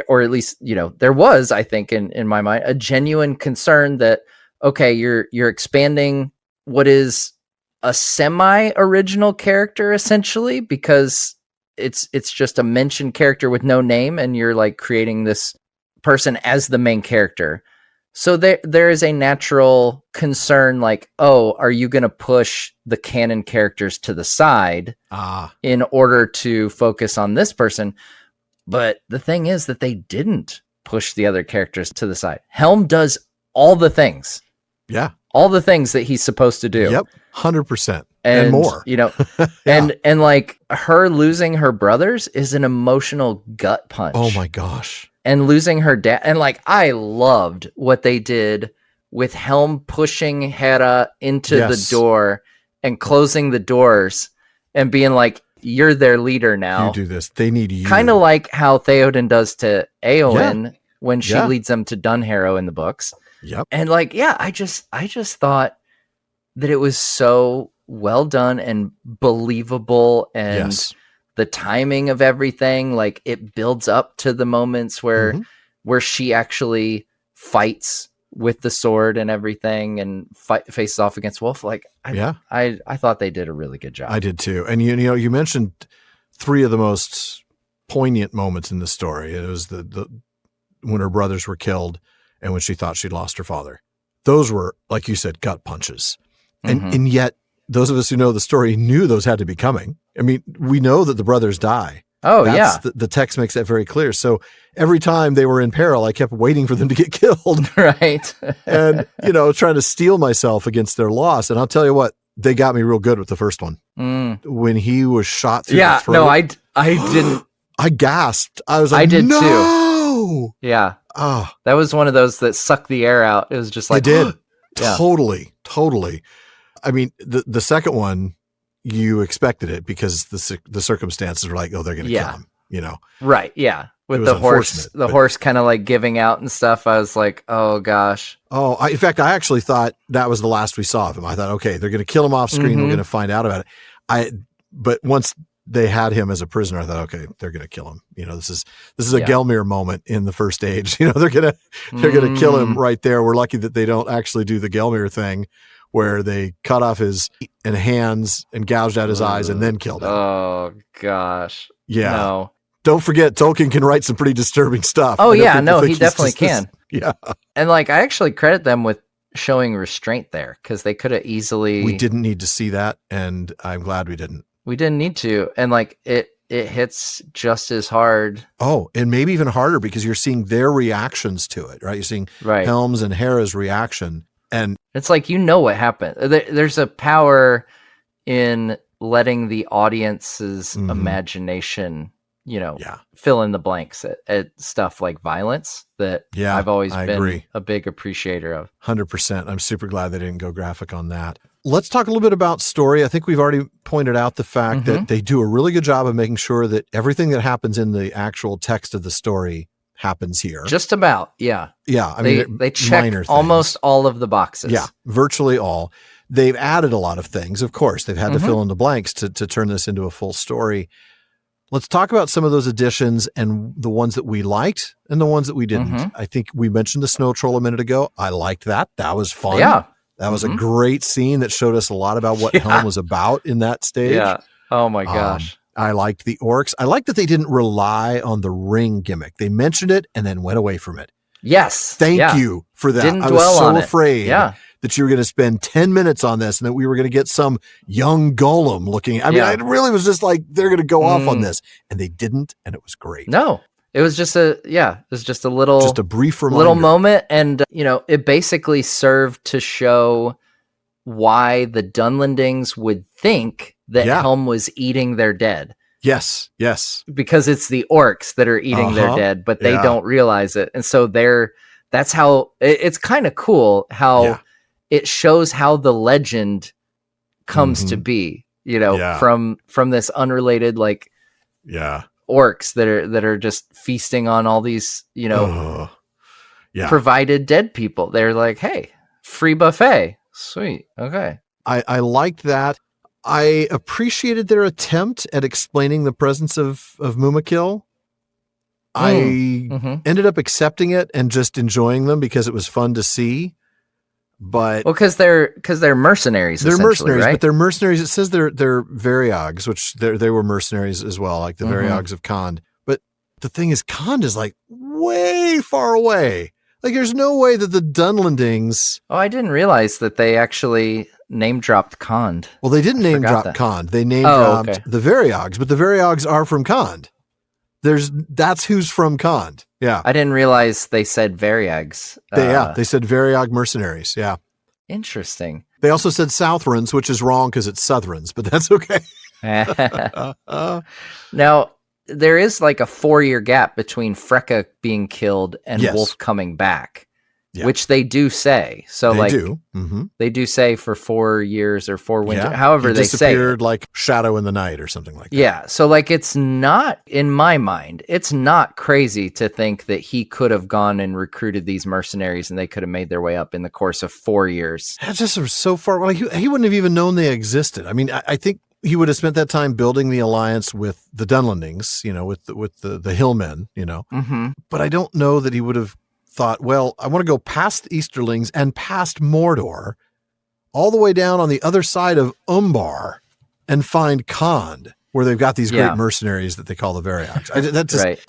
[SPEAKER 2] or at least, there was, I think, in my mind, a genuine concern that, okay, you're expanding what is a semi-original character, essentially, because it's just a mentioned character with no name, and you're, like, creating this person as the main character. So there is a natural concern, like, oh, are you going to push the canon characters to the side in order to focus on this person? But the thing is that they didn't push the other characters to the side. Helm does all the things.
[SPEAKER 1] Yeah.
[SPEAKER 2] All the things that he's supposed to do.
[SPEAKER 1] Yep. 100%. And more.
[SPEAKER 2] and like, her losing her brothers is an emotional gut punch.
[SPEAKER 1] Oh my gosh.
[SPEAKER 2] and losing her dad. And like, I loved what they did with Helm pushing Hera into the door and closing the doors and being like, you're their leader now.
[SPEAKER 1] You do this. They need you.
[SPEAKER 2] Kind of like how Theoden does to Éowyn when she leads them to Dunharrow in the books.
[SPEAKER 1] Yep.
[SPEAKER 2] And like, I just thought that it was so well done and believable, and the timing of everything, like it builds up to the moments where she actually fights with the sword and everything and faces off against Wolf. Like, I thought they did a really good job.
[SPEAKER 1] I did too. And you mentioned three of the most poignant moments in the story. It was the when her brothers were killed and when she thought she'd lost her father. Those were, like you said, gut punches. And yet those of us who know the story knew those had to be coming. I mean, we know that the brothers die.
[SPEAKER 2] Oh,
[SPEAKER 1] The text makes that very clear. So every time they were in peril, I kept waiting for them to get killed.
[SPEAKER 2] Right.
[SPEAKER 1] And, trying to steel myself against their loss. And I'll tell you what, they got me real good with the first one. When he was shot through the throat.
[SPEAKER 2] No, I didn't.
[SPEAKER 1] I gasped. I was like,
[SPEAKER 2] I did
[SPEAKER 1] no!
[SPEAKER 2] too. Yeah.
[SPEAKER 1] Oh,
[SPEAKER 2] that was one of those that sucked the air out. It was just like,
[SPEAKER 1] it did. Totally. I mean, the second one, you expected it because the circumstances were like, oh, they're going to kill him,
[SPEAKER 2] Right. Yeah. With the horse kind of like giving out and stuff. I was like, oh gosh.
[SPEAKER 1] Oh, in fact, I actually thought that was the last we saw of him. I thought, okay, they're going to kill him off screen. We're going to find out about it. But once they had him as a prisoner, I thought, okay, they're going to kill him. This is a Gelmir moment in the First Age. They're going to kill him right there. We're lucky that they don't actually do the Gelmir thing, where they cut off his and hands and gouged out his eyes and then killed him.
[SPEAKER 2] Oh gosh.
[SPEAKER 1] Yeah.
[SPEAKER 2] No.
[SPEAKER 1] Don't forget, Tolkien can write some pretty disturbing stuff.
[SPEAKER 2] Oh yeah, no, he definitely can.
[SPEAKER 1] Yeah.
[SPEAKER 2] And like, I actually credit them with showing restraint there, because they could have easily.
[SPEAKER 1] We didn't need to see that, and I'm glad we didn't.
[SPEAKER 2] We didn't need to, and like it hits just as hard.
[SPEAKER 1] Oh, and maybe even harder, because you're seeing their reactions to it, right? You're seeing Helm's and Hera's reaction. And
[SPEAKER 2] it's like, what happened. There's a power in letting the audience's imagination, fill in the blanks at stuff like violence that I've always been a big appreciator of.
[SPEAKER 1] 100%. I'm super glad they didn't go graphic on that. Let's talk a little bit about story. I think we've already pointed out the fact that they do a really good job of making sure that everything that happens in the actual text of the story happens here.
[SPEAKER 2] Just about, yeah.
[SPEAKER 1] Yeah, I mean,
[SPEAKER 2] they check almost all of the boxes.
[SPEAKER 1] Yeah, virtually all. They've added a lot of things, of course. They've had to fill in the blanks to turn this into a full story. Let's talk about some of those additions and the ones that we liked and the ones that we didn't. I think we mentioned the snow troll a minute ago. I liked that. That was fun.
[SPEAKER 2] Yeah.
[SPEAKER 1] That was a great scene that showed us a lot about what Helm was about in that stage.
[SPEAKER 2] Yeah. Oh my gosh.
[SPEAKER 1] I liked the orcs. I liked that they didn't rely on the ring gimmick. They mentioned it and then went away from it.
[SPEAKER 2] Yes.
[SPEAKER 1] Thank you for that.
[SPEAKER 2] Didn't
[SPEAKER 1] I was
[SPEAKER 2] dwell
[SPEAKER 1] so
[SPEAKER 2] on it.
[SPEAKER 1] afraid that you were going to spend 10 minutes on this and that we were going to get some young golem looking. I mean, I really was just like, they're going to go off on this. And they didn't. And it was great.
[SPEAKER 2] No, it was just a
[SPEAKER 1] brief reminder.
[SPEAKER 2] Little moment. And, it basically served to show why the Dunlendings would think that Helm was eating their dead.
[SPEAKER 1] Yes.
[SPEAKER 2] Because it's the orcs that are eating their dead, but they don't realize it. And so that's how it's kind of cool how it shows how the legend comes to be, from this unrelated, orcs that are just feasting on all these, provided dead people. They're like, hey, free buffet. Sweet. Okay.
[SPEAKER 1] I liked that. I appreciated their attempt at explaining the presence of Mumakil. I ended up accepting it and just enjoying them because it was fun to see. But
[SPEAKER 2] because they're mercenaries.
[SPEAKER 1] They're mercenaries,
[SPEAKER 2] right?
[SPEAKER 1] But they're mercenaries. It says they're Variogs, which they were mercenaries as well, like the Variogs of Khand. But the thing is, Khand is like way far away. Like, there's no way that the Dunlendings.
[SPEAKER 2] Oh, I didn't realize that they actually name dropped Khand.
[SPEAKER 1] Well, they didn't name drop Khand. They name dropped the Variogs, but the Variogs are from Khand. That's who's from Khand. Yeah.
[SPEAKER 2] I didn't realize they said Variogs.
[SPEAKER 1] They said Variog mercenaries. Yeah.
[SPEAKER 2] Interesting.
[SPEAKER 1] They also said Southrons, which is wrong because it's Southrons, but that's okay.
[SPEAKER 2] Now, there is like a 4-year gap between Freka being killed and
[SPEAKER 1] Yes.
[SPEAKER 2] Wolf coming back,
[SPEAKER 1] Yeah.
[SPEAKER 2] which they do say. So
[SPEAKER 1] They
[SPEAKER 2] like
[SPEAKER 1] do. Mm-hmm.
[SPEAKER 2] they do say for 4 years or 4 winters,
[SPEAKER 1] Yeah.
[SPEAKER 2] however
[SPEAKER 1] He
[SPEAKER 2] they say it.
[SPEAKER 1] disappeared like shadow in the night or something like that.
[SPEAKER 2] Yeah. So like, it's not, in my mind, it's not crazy to think that he could have gone and recruited these mercenaries and they could have made their way up in the course of 4 years.
[SPEAKER 1] That's just so far. Like he wouldn't have even known they existed. I mean, I think he would have spent that time building the alliance with the Dunlendings, with the Hillmen,
[SPEAKER 2] Mm-hmm.
[SPEAKER 1] But I don't know that he would have thought, well, I want to go past the Easterlings and past Mordor, all the way down on the other side of Umbar and find Khand, where they've got these great mercenaries that they call the Variogs.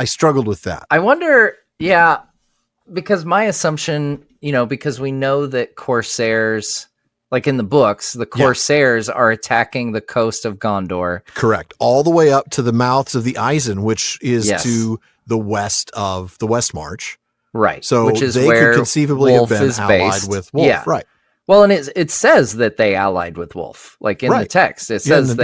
[SPEAKER 1] I struggled with that.
[SPEAKER 2] I wonder, because my assumption, because we know that Corsairs, like in the books, the Corsairs are attacking the coast of Gondor.
[SPEAKER 1] Correct. All the way up to the mouths of the Isen, which is to the west of the West March.
[SPEAKER 2] Right.
[SPEAKER 1] So
[SPEAKER 2] which is
[SPEAKER 1] they
[SPEAKER 2] where
[SPEAKER 1] could conceivably
[SPEAKER 2] Wolf
[SPEAKER 1] have been
[SPEAKER 2] is
[SPEAKER 1] allied
[SPEAKER 2] based.
[SPEAKER 1] with Wolf.
[SPEAKER 2] Yeah.
[SPEAKER 1] Right.
[SPEAKER 2] Well, and it says that they allied with Wolf, like in the text. It says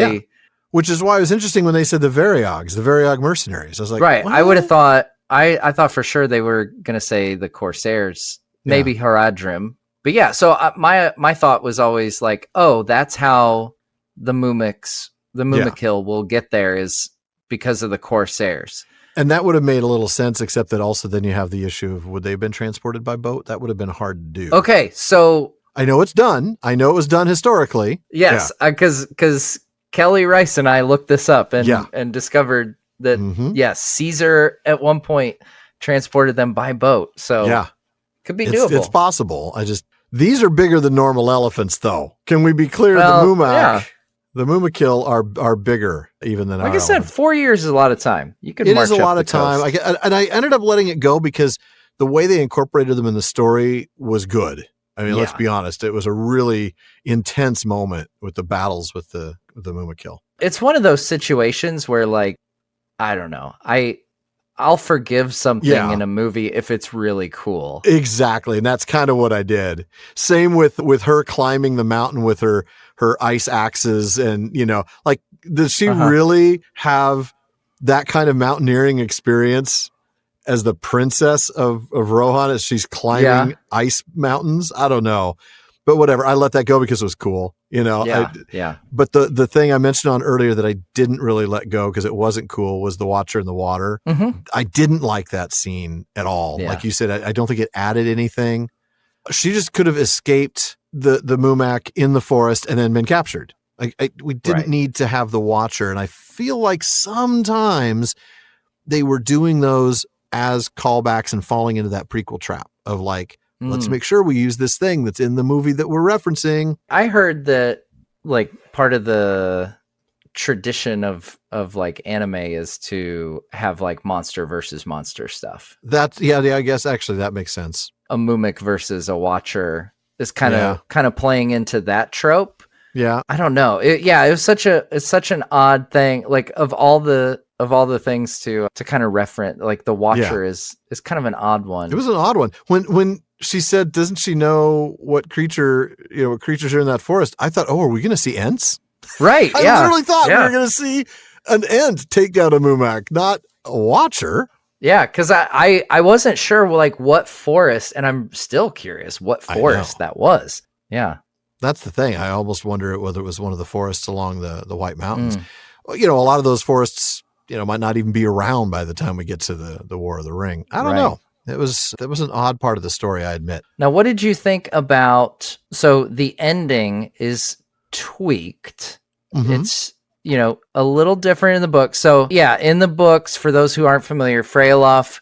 [SPEAKER 1] Which is why it was interesting when they said the Variog mercenaries. I was like,
[SPEAKER 2] right.
[SPEAKER 1] what?
[SPEAKER 2] I would have thought, I thought for sure they were going to say the Corsairs, maybe Haradrim. But yeah, so my thought was always like, oh, that's how the Mumakil will get there, is because of the Corsairs.
[SPEAKER 1] And that would have made a little sense, except that also then you have the issue of, would they have been transported by boat? That would have been hard to do.
[SPEAKER 2] Okay, so
[SPEAKER 1] I know it's done. I know it was done historically.
[SPEAKER 2] Yes, because Kelly Rice and I looked this up and discovered that, Caesar at one point transported them by boat. So could be doable.
[SPEAKER 1] It's possible. These are bigger than normal elephants, though. Can we be clear? The Mumakil are bigger even than
[SPEAKER 2] like
[SPEAKER 1] our
[SPEAKER 2] I said,
[SPEAKER 1] elephants.
[SPEAKER 2] 4 years is a lot of time. It
[SPEAKER 1] is a lot of time. I ended up letting it go because the way they incorporated them in the story was good. I mean, let's be honest. It was a really intense moment with the battles with the Mumakil.
[SPEAKER 2] It's one of those situations where, like, I don't know. I'll forgive something in a movie if it's really cool.
[SPEAKER 1] Exactly. And that's kind of what I did. Same with her climbing the mountain with her ice axes. And, does she really have that kind of mountaineering experience as the princess of Rohan as she's climbing ice mountains? I don't know. But whatever. I let that go because it was cool. But the thing I mentioned on earlier that I didn't really let go because it wasn't cool was the Watcher in the Water.
[SPEAKER 2] Mm-hmm.
[SPEAKER 1] I didn't like that scene at all.
[SPEAKER 2] Yeah.
[SPEAKER 1] Like you said, I don't think it added anything. She just could have escaped the Mumak in the forest and then been captured. We didn't need to have the Watcher. And I feel like sometimes they were doing those as callbacks and falling into that prequel trap of like, let's make sure we use this thing that's in the movie that we're referencing.
[SPEAKER 2] I heard that like part of the tradition of like anime is to have like monster versus monster stuff.
[SPEAKER 1] That's I guess actually that makes sense.
[SPEAKER 2] A Mumik versus a Watcher is kind of playing into that trope.
[SPEAKER 1] Yeah.
[SPEAKER 2] I don't know. It's such an odd thing. Like of all the things to kind of reference, like the Watcher is kind of an odd one.
[SPEAKER 1] It was an odd one. When she said, doesn't she know what creatures are in that forest? I thought, are we going to see Ents?
[SPEAKER 2] Right.
[SPEAKER 1] I literally thought we were going to see an Ent take down a Mumak, not a Watcher.
[SPEAKER 2] Yeah, because I wasn't sure like what forest, and I'm still curious what forest that was. Yeah.
[SPEAKER 1] That's the thing. I almost wonder whether it was one of the forests along the White Mountains. A lot of those forests, might not even be around by the time we get to the War of the Ring. I don't know. That was an odd part of the story, I admit.
[SPEAKER 2] Now, what did you think about, so the ending is tweaked. Mm-hmm. It's, a little different in the book. So yeah, in the books, for those who aren't familiar, Freylof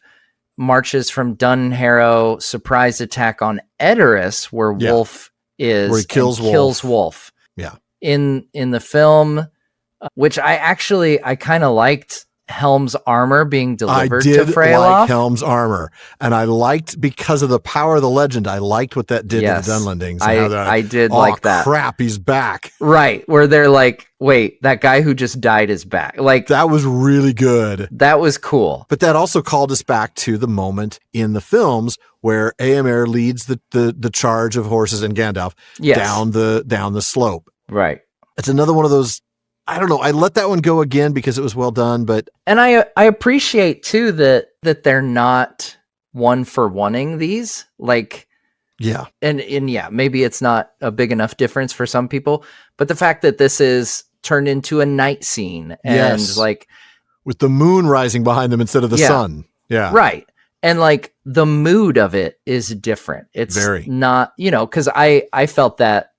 [SPEAKER 2] marches from Dunharrow, surprise attack on Edoras, where Wolf is,
[SPEAKER 1] where he kills
[SPEAKER 2] Wolf.
[SPEAKER 1] Yeah.
[SPEAKER 2] In the film, which I kind of liked Helm's armor being delivered to Freylof. I did like
[SPEAKER 1] Helm's armor, and I liked, because of the power of the legend, I liked what that did to the Dunlendings.
[SPEAKER 2] I did like that.
[SPEAKER 1] Crap, he's back.
[SPEAKER 2] Right, where they're like, wait, that guy who just died is back. Like,
[SPEAKER 1] that was really good.
[SPEAKER 2] That was cool.
[SPEAKER 1] But that also called us back to the moment in the films where Éomer leads the charge of horses and Gandalf down the slope.
[SPEAKER 2] Right.
[SPEAKER 1] It's another one of those I don't know. I let that one go again because it was well done, but
[SPEAKER 2] and I appreciate too that they're not one for wanting these, like,
[SPEAKER 1] yeah,
[SPEAKER 2] and yeah, maybe it's not a big enough difference for some people, but the fact that this is turned into a night scene and like
[SPEAKER 1] with the moon rising behind them instead of the sun. Yeah.
[SPEAKER 2] Right. And like the mood of it is different. It's not, you know, cause I felt that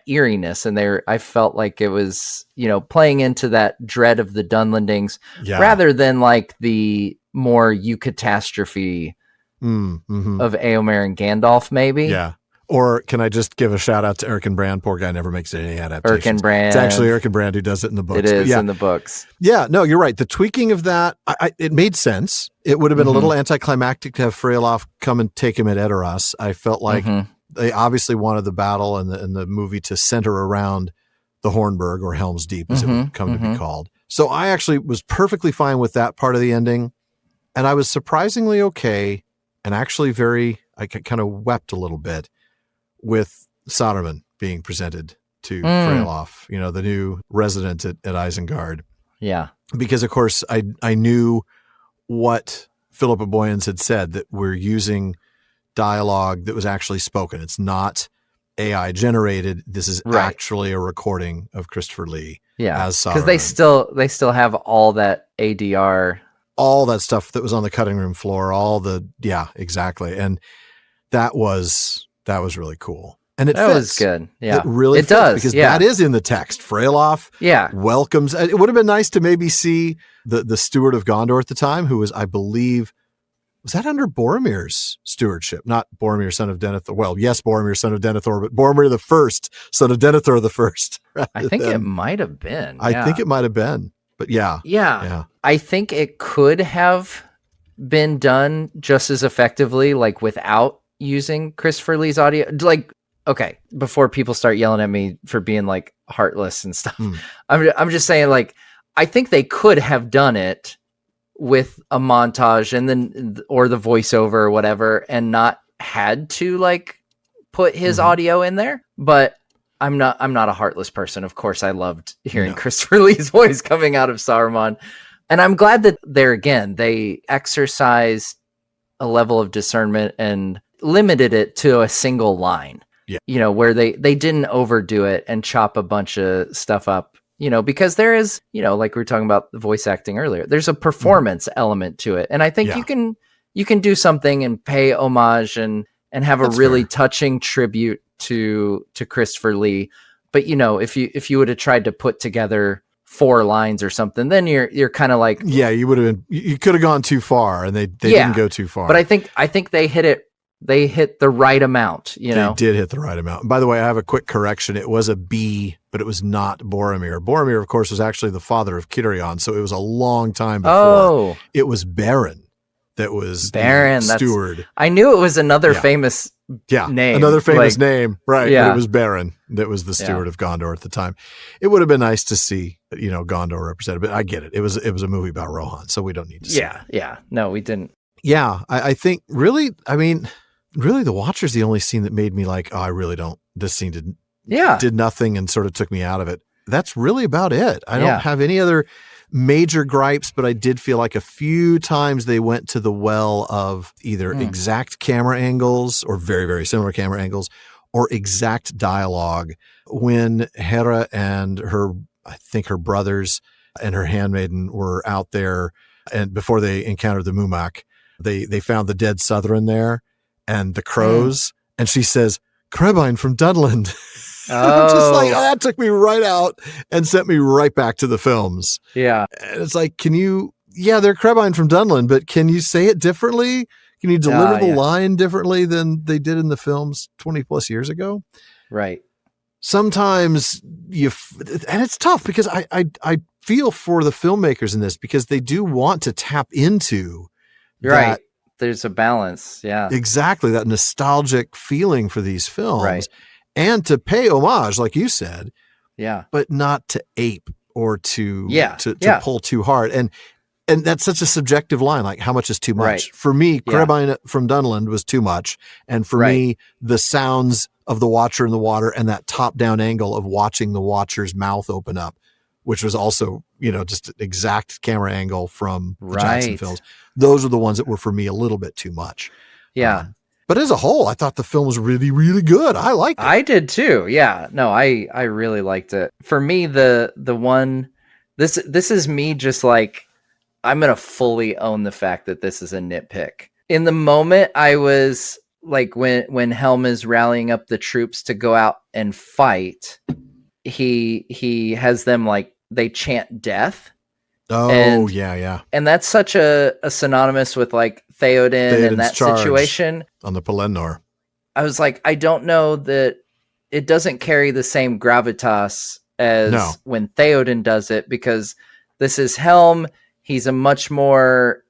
[SPEAKER 2] eeriness and I felt like it was, you know, playing into that dread of the Dunlendings rather than like the more eucatastrophe of Éomer and Gandalf, maybe.
[SPEAKER 1] Yeah. Or can I just give a shout out to Erkin Brand? Poor guy never makes any adaptations.
[SPEAKER 2] Erkin Brand.
[SPEAKER 1] It's actually Erkin Brand who does it in the books.
[SPEAKER 2] It is in the books.
[SPEAKER 1] Yeah, no, you're right. The tweaking of that, it made sense. It would have been a little anticlimactic to have Freyalaf come and take him at Edoras. I felt like they obviously wanted the battle and the movie to center around the Hornburg, or Helm's Deep, as it would come to be called. So I actually was perfectly fine with that part of the ending. And I was surprisingly okay, and actually I kind of wept a little bit with Saruman being presented to Freyalf, you know, the new resident at Isengard.
[SPEAKER 2] Yeah.
[SPEAKER 1] Because, of course, I knew what Philippa Boyens had said, that we're using dialogue that was actually spoken. It's not AI generated. This is actually a recording of Christopher Lee as Saruman.
[SPEAKER 2] Because they still have all that ADR.
[SPEAKER 1] All that stuff that was on the cutting room floor, exactly. And that was really cool. And that
[SPEAKER 2] was good. Yeah.
[SPEAKER 1] It really fits
[SPEAKER 2] does.
[SPEAKER 1] Because that is in the text. Freyalf welcomes. It would have been nice to maybe see the steward of Gondor at the time, who was, I believe, was that under Boromir's stewardship? Not Boromir, son of Denethor. Well, yes, Boromir, son of Denethor, but Boromir the First, son of Denethor the First.
[SPEAKER 2] I think it might have been.
[SPEAKER 1] I think it might have been. But yeah.
[SPEAKER 2] I think it could have been done just as effectively, like without using Christopher Lee's audio. Like, okay, before people start yelling at me for being like heartless and stuff, I'm just saying, like, I think they could have done it with a montage and then, or the voiceover or whatever, and not had to like put his audio in there. But I'm not a heartless person. Of course, I loved hearing Christopher Lee's voice coming out of Saruman. And I'm glad that they exercised a level of discernment and limited it to a single line. Yeah. You know, where they didn't overdo it and chop a bunch of stuff up, you know, because there is, you know, like we were talking about the voice acting earlier, there's a performance element to it. And I think you can do something and pay homage and have a really touching tribute to Christopher Lee. But, you know, if you would have tried to put together 4 lines or something, then you're kind of like,
[SPEAKER 1] you would have been, you could have gone too far, and they didn't go too far.
[SPEAKER 2] But I think they hit the right amount, you know.
[SPEAKER 1] They did hit the right amount. And by the way, I have a quick correction. It was a B, but it was not Boromir. Boromir, of course, was actually the father of Kirion, so it was a long time before.
[SPEAKER 2] Oh.
[SPEAKER 1] It was Baron that was the steward.
[SPEAKER 2] I knew it was another famous name.
[SPEAKER 1] Another famous name, right. Yeah. But it was Baron that was the steward of Gondor at the time. It would have been nice to see, you know, Gondor represented, but I get it. It was a movie about Rohan, so we don't need to see it.
[SPEAKER 2] Yeah. No, we didn't.
[SPEAKER 1] Yeah, I think really, The Watcher's the only scene that made me like, oh, I really don't. This scene did nothing and sort of took me out of it. That's really about it. I don't have any other major gripes, but I did feel like a few times they went to the well of either exact camera angles or very, very similar camera angles or exact dialogue when Hera and her brothers and her handmaiden were out there, and before they encountered the Mumak, they found the dead Southron there and the crows, and she says, Crebine from Dunland. I'm just like, that took me right out and sent me right back to the films. Yeah. And it's like, they're Crebine from Dunland, but can you say it differently? Can you deliver the line differently than they did in the films 20 plus years ago? Right. Sometimes and it's tough because I feel for the filmmakers in this, because they do want to tap into
[SPEAKER 2] right. There's a balance. Yeah,
[SPEAKER 1] exactly. That nostalgic feeling for these films, right. And to pay homage, like you said, but not to ape or to pull too hard. And that's such a subjective line. Like, how much is too much? Right. For me, Crebine from Dunland was too much. And for me, the sounds of the Watcher in the water and that top down angle of watching the Watcher's mouth open up which was also, just an exact camera angle from the
[SPEAKER 2] Right.
[SPEAKER 1] Jackson films. Those are the ones that were for me a little bit too much.
[SPEAKER 2] Yeah.
[SPEAKER 1] But as a whole, I thought the film was really, really good. I liked it.
[SPEAKER 2] I did too. Yeah. No, I really liked it. For me, the one, this is me just like, I'm going to fully own the fact that this is a nitpick. In the moment, I was like, when Helm is rallying up the troops to go out and fight, he has them like, they chant death.
[SPEAKER 1] Oh, yeah.
[SPEAKER 2] And that's such a synonymous with like Theoden and that situation.
[SPEAKER 1] On the Pelennor.
[SPEAKER 2] I was like, I don't know that it doesn't carry the same gravitas as when Theoden does it, because this is Helm. He's a much more,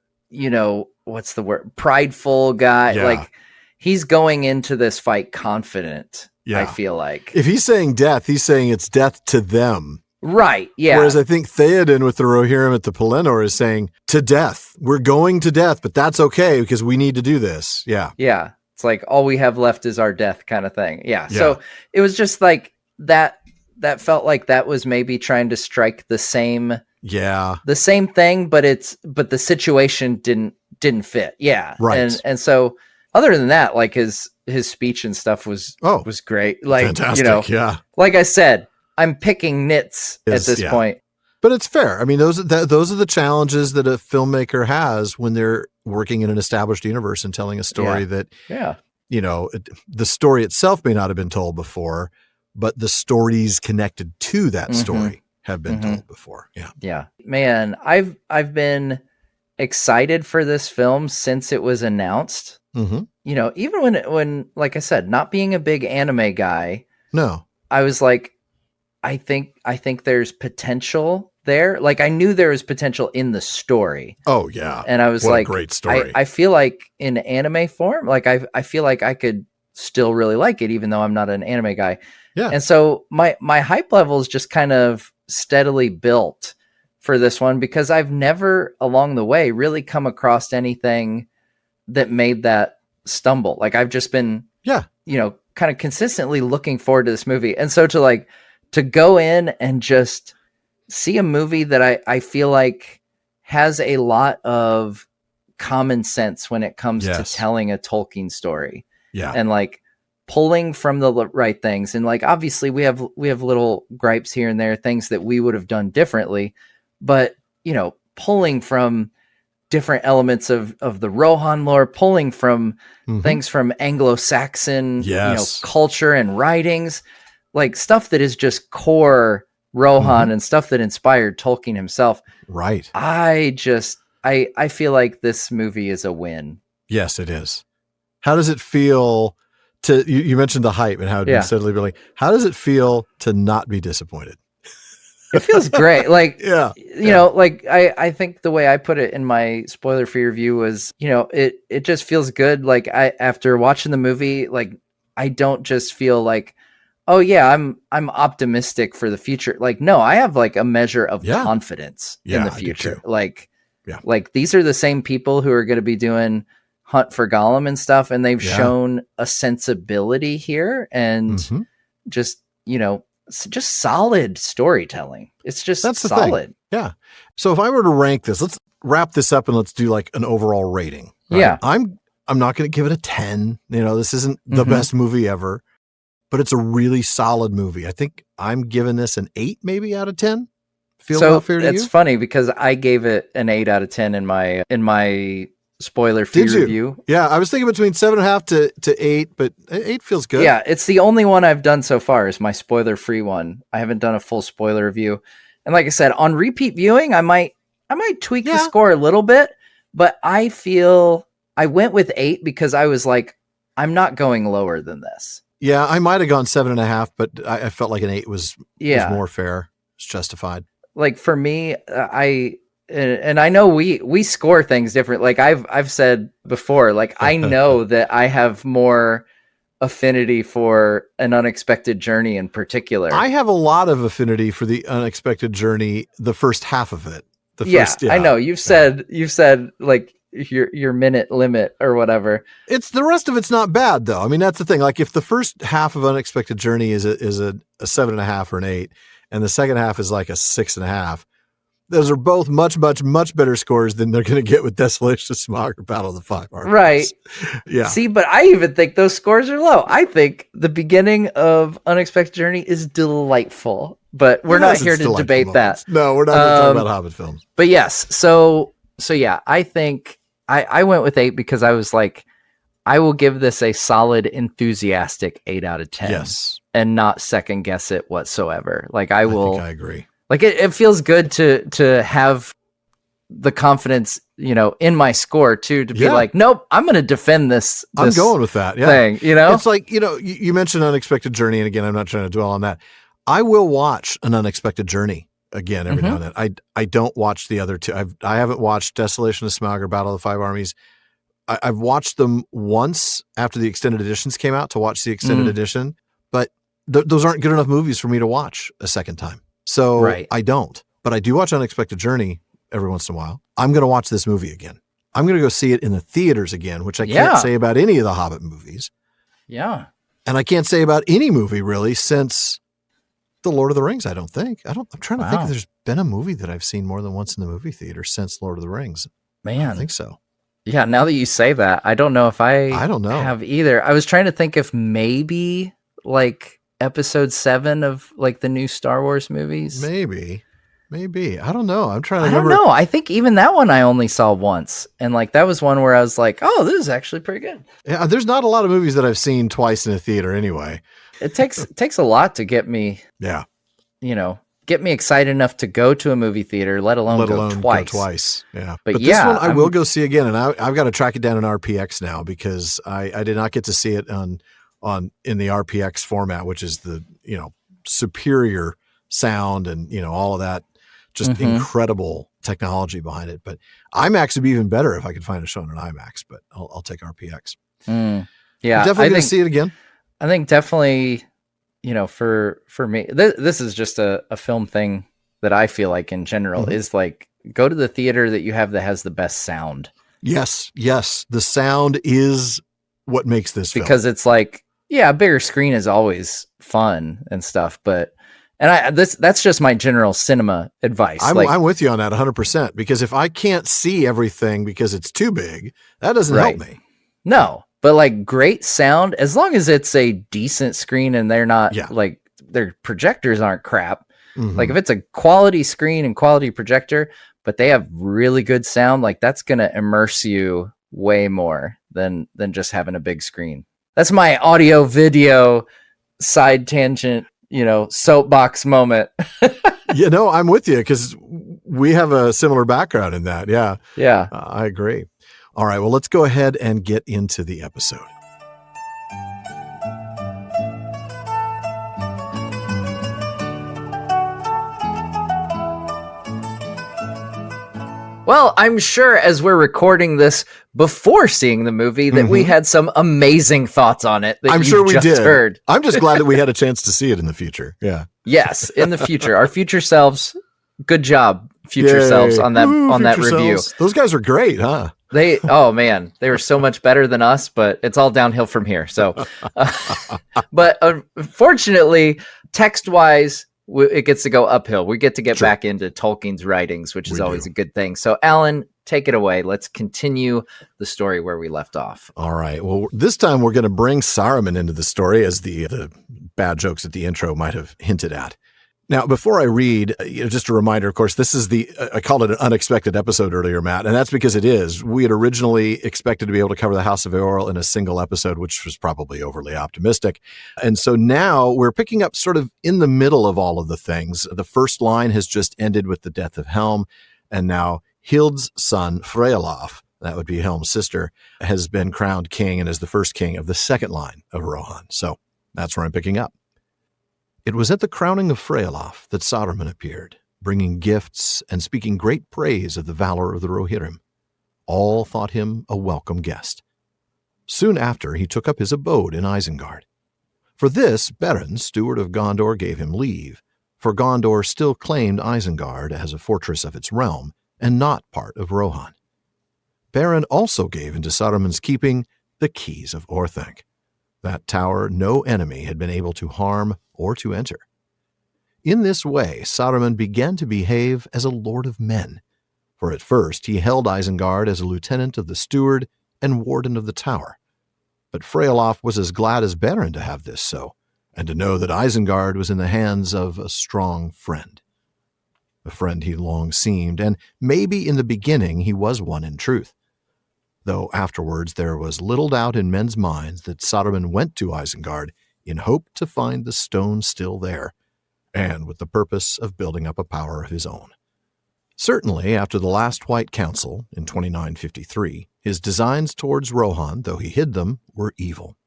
[SPEAKER 2] what's the word? Prideful guy.
[SPEAKER 1] Yeah.
[SPEAKER 2] Like he's going into this fight confident.
[SPEAKER 1] Yeah.
[SPEAKER 2] I feel like
[SPEAKER 1] if he's saying death, he's saying it's death to them.
[SPEAKER 2] Right. Yeah.
[SPEAKER 1] Whereas I think Theoden with the Rohirrim at the Pelennor is saying to death. We're going to death, but that's okay because we need to do this. Yeah.
[SPEAKER 2] Yeah. It's like all we have left is our death kind of thing. Yeah. So it was just like that felt like that was maybe trying to strike the same thing, but the situation didn't fit. Yeah.
[SPEAKER 1] Right.
[SPEAKER 2] And so other than that, like his speech and stuff was great. Like,
[SPEAKER 1] fantastic.
[SPEAKER 2] Like I said, I'm picking nits at this point.
[SPEAKER 1] But it's fair. I mean, those are the challenges that a filmmaker has when they're working in an established universe and telling a story that, the story itself may not have been told before, but the stories connected to that story have been told before. Yeah.
[SPEAKER 2] Yeah. Man, I've been excited for this film since it was announced.
[SPEAKER 1] Mm-hmm.
[SPEAKER 2] Even when, like I said, not being a big anime guy, I was like, I think there's potential there. Like I knew there was potential in the story.
[SPEAKER 1] Oh yeah.
[SPEAKER 2] And I was
[SPEAKER 1] what
[SPEAKER 2] like,
[SPEAKER 1] a great story.
[SPEAKER 2] I feel like in anime form, like I feel like I could still really like it, even though I'm not an anime guy.
[SPEAKER 1] Yeah.
[SPEAKER 2] And so my hype levels just kind of steadily built for this one, because I've never along the way really come across anything that made that stumble. Like I've just been, kind of consistently looking forward to this movie. And so to go in and just see a movie that I feel like has a lot of common sense when it comes to telling a Tolkien story.
[SPEAKER 1] Yeah.
[SPEAKER 2] And like pulling from the right things. And like, obviously we have little gripes here and there, things that we would have done differently, but pulling from different elements of the Rohan lore, pulling from things from Anglo-Saxon, culture and writings, like stuff that is just core Rohan and stuff that inspired Tolkien himself.
[SPEAKER 1] Right.
[SPEAKER 2] I feel like this movie is a win.
[SPEAKER 1] Yes, it is. How does it feel you mentioned the hype and how it been steadily building. How does it feel to not be disappointed?
[SPEAKER 2] It feels great. Like,
[SPEAKER 1] like
[SPEAKER 2] I think the way I put it in my spoiler-free review was, it just feels good. Like after watching the movie, like I don't just feel like, oh yeah, I'm optimistic for the future. Like, no, I have like a measure of confidence in the future. Like these are the same people who are going to be doing Hunt for Gollum and stuff. And they've shown a sensibility here and just solid storytelling. It's just solid.
[SPEAKER 1] Thing. Yeah. So if I were to rank this, let's wrap this up and let's do like an overall rating. Right?
[SPEAKER 2] Yeah.
[SPEAKER 1] I'm not going to give it a 10. This isn't the best movie ever, but it's a really solid movie. I think I'm giving this an 8 maybe out of 10. Feel about fair to you?
[SPEAKER 2] It's funny because I gave it an 8 out of 10 in my spoiler-free review.
[SPEAKER 1] Yeah, I was thinking between 7.5 to 8, but 8 feels good.
[SPEAKER 2] Yeah, it's the only one I've done so far is my spoiler-free one. I haven't done a full spoiler review. And like I said, on repeat viewing, I might tweak the score a little bit, but I feel I went with 8 because I was like, I'm not going lower than this.
[SPEAKER 1] Yeah, I might have gone 7.5, but I felt like an 8 was more fair. It's justified.
[SPEAKER 2] Like for me, and I know we score things different. Like I've said before, like I know that I have more affinity for An Unexpected Journey in particular.
[SPEAKER 1] I have a lot of affinity for The Unexpected Journey, the first half of it.
[SPEAKER 2] I know you've said like your minute limit or whatever.
[SPEAKER 1] It's the rest of it's not bad though. I mean, that's the thing. Like if the first half of Unexpected Journey is a 7.5 or an 8, and the second half is like a 6.5. Those are both much, much, much better scores than they're going to get with Desolation of Smaug or Battle of the Five Armies.
[SPEAKER 2] Right.
[SPEAKER 1] Yeah.
[SPEAKER 2] See, but I even think those scores are low. I think the beginning of Unexpected Journey is delightful, but we're not here to debate that.
[SPEAKER 1] No, we're not going to talk about Hobbit films.
[SPEAKER 2] But yes, so yeah, I think I went with 8 because I was like, I will give this a solid, enthusiastic 8 out of 10.
[SPEAKER 1] Yes.
[SPEAKER 2] And not second guess it whatsoever. Like I think
[SPEAKER 1] I agree.
[SPEAKER 2] Like it feels good to have the confidence, in my score too, to be like, nope, I'm going to defend this.
[SPEAKER 1] I'm going with that
[SPEAKER 2] thing.
[SPEAKER 1] It's like, you mentioned Unexpected Journey. And again, I'm not trying to dwell on that. I will watch an Unexpected Journey again every now and then. I don't watch the other two. I haven't watched Desolation of Smaug or Battle of the Five Armies. I've watched them once after the extended editions came out to watch the extended edition, but those aren't good enough movies for me to watch a second time. So I don't, but I do watch Unexpected Journey every once in a while. I'm going to watch this movie again. I'm going to go see it in the theaters again, which I can't say about any of the Hobbit movies.
[SPEAKER 2] Yeah.
[SPEAKER 1] And I can't say about any movie really since The Lord of the Rings. I'm trying to think if there's been a movie that I've seen more than once in the movie theater since Lord of the Rings.
[SPEAKER 2] Man.
[SPEAKER 1] I don't think so.
[SPEAKER 2] Yeah. Now that you say that, I don't know if I
[SPEAKER 1] don't know
[SPEAKER 2] have either. I was trying to think if maybe like episode 7 of like the new Star Wars movies.
[SPEAKER 1] Maybe. I don't know. I'm trying to remember.
[SPEAKER 2] I don't know. I think even that one I only saw once. And like, that was one where I was like, oh, this is actually pretty good.
[SPEAKER 1] Yeah. There's not a lot of movies that I've seen twice in a theater anyway.
[SPEAKER 2] It takes a lot to get me, get me excited enough to go to a movie theater, let alone go twice.
[SPEAKER 1] Yeah.
[SPEAKER 2] But
[SPEAKER 1] this one I will go see again. And I've got to track it down in RPX now because I did not get to see it in the RPX format, which is the, superior sound and, all of that, just incredible technology behind it. But IMAX would be even better if I could find a show on an IMAX, but I'll take RPX.
[SPEAKER 2] Yeah.
[SPEAKER 1] I'm definitely going to see it again.
[SPEAKER 2] I think definitely, for me, this is just a film thing that I feel like in general is like, go to the theater that you have that has the best sound.
[SPEAKER 1] Yes. The sound is what makes this film.
[SPEAKER 2] Because it's like, a bigger screen is always fun and stuff, but that's just my general cinema advice.
[SPEAKER 1] I'm with you on that 100% because if I can't see everything because it's too big, that doesn't help me.
[SPEAKER 2] No, but like great sound, as long as it's a decent screen and they're not like their projectors aren't crap. Like if it's a quality screen and quality projector, but they have really good sound, like that's going to immerse you way more than just having a big screen. That's my audio video side tangent, soapbox moment.
[SPEAKER 1] I'm with you because we have a similar background in that. Yeah.
[SPEAKER 2] Yeah.
[SPEAKER 1] I agree. All right. Well, let's go ahead and get into the episode.
[SPEAKER 2] Well, I'm sure as we're recording this before seeing the movie that we had some amazing thoughts on it that
[SPEAKER 1] I'm sure we did.
[SPEAKER 2] Heard.
[SPEAKER 1] I'm just glad that we had a chance to see it in the future. Yeah.
[SPEAKER 2] Yes, in the future. Our future selves. Good job, future selves, on that review.
[SPEAKER 1] Selves. Those guys are great, huh?
[SPEAKER 2] They were so much better than us, but it's all downhill from here. So, but unfortunately, text-wise, it gets to go uphill. We get to get back into Tolkien's writings, which is always a good thing. So, Alan, take it away. Let's continue the story where we left off.
[SPEAKER 1] All right. Well, this time we're going to bring Saruman into the story, as the bad jokes at the intro might have hinted at. Now, before I read, just a reminder, of course, this is I called it an unexpected episode earlier, Matt, and that's because it is. We had originally expected to be able to cover the House of Eorl in a single episode, which was probably overly optimistic. And so now we're picking up sort of in the middle of all of the things. The first line has just ended with the death of Helm, and now Hild's son, Freylaf, that would be Helm's sister, has been crowned king and is the first king of the second line of Rohan. So that's where I'm picking up. It was at the crowning of Freylaf that Saruman appeared, bringing gifts and speaking great praise of the valor of the Rohirrim. All thought him a welcome guest. Soon after, he took up his abode in Isengard. For this, Beren, steward of Gondor, gave him leave, for Gondor still claimed Isengard as a fortress of its realm and not part of Rohan. Beren also gave into Saruman's keeping the keys of Orthanc. That tower no enemy had been able to harm or to enter. In this way, Saruman began to behave as a lord of men. For at first he held Isengard as a lieutenant of the steward and warden of the tower. But Freyolf was as glad as Beren to have this so, and to know that Isengard was in the hands of a strong friend. A friend he long seemed, and maybe in the beginning he was one in truth. Though afterwards there was little doubt in men's minds that Saruman went to Isengard in hope to find the stone still there, and with the purpose of building up a power of his own. Certainly, after the last White Council in 2953, his designs towards Rohan, though he hid them, were evil.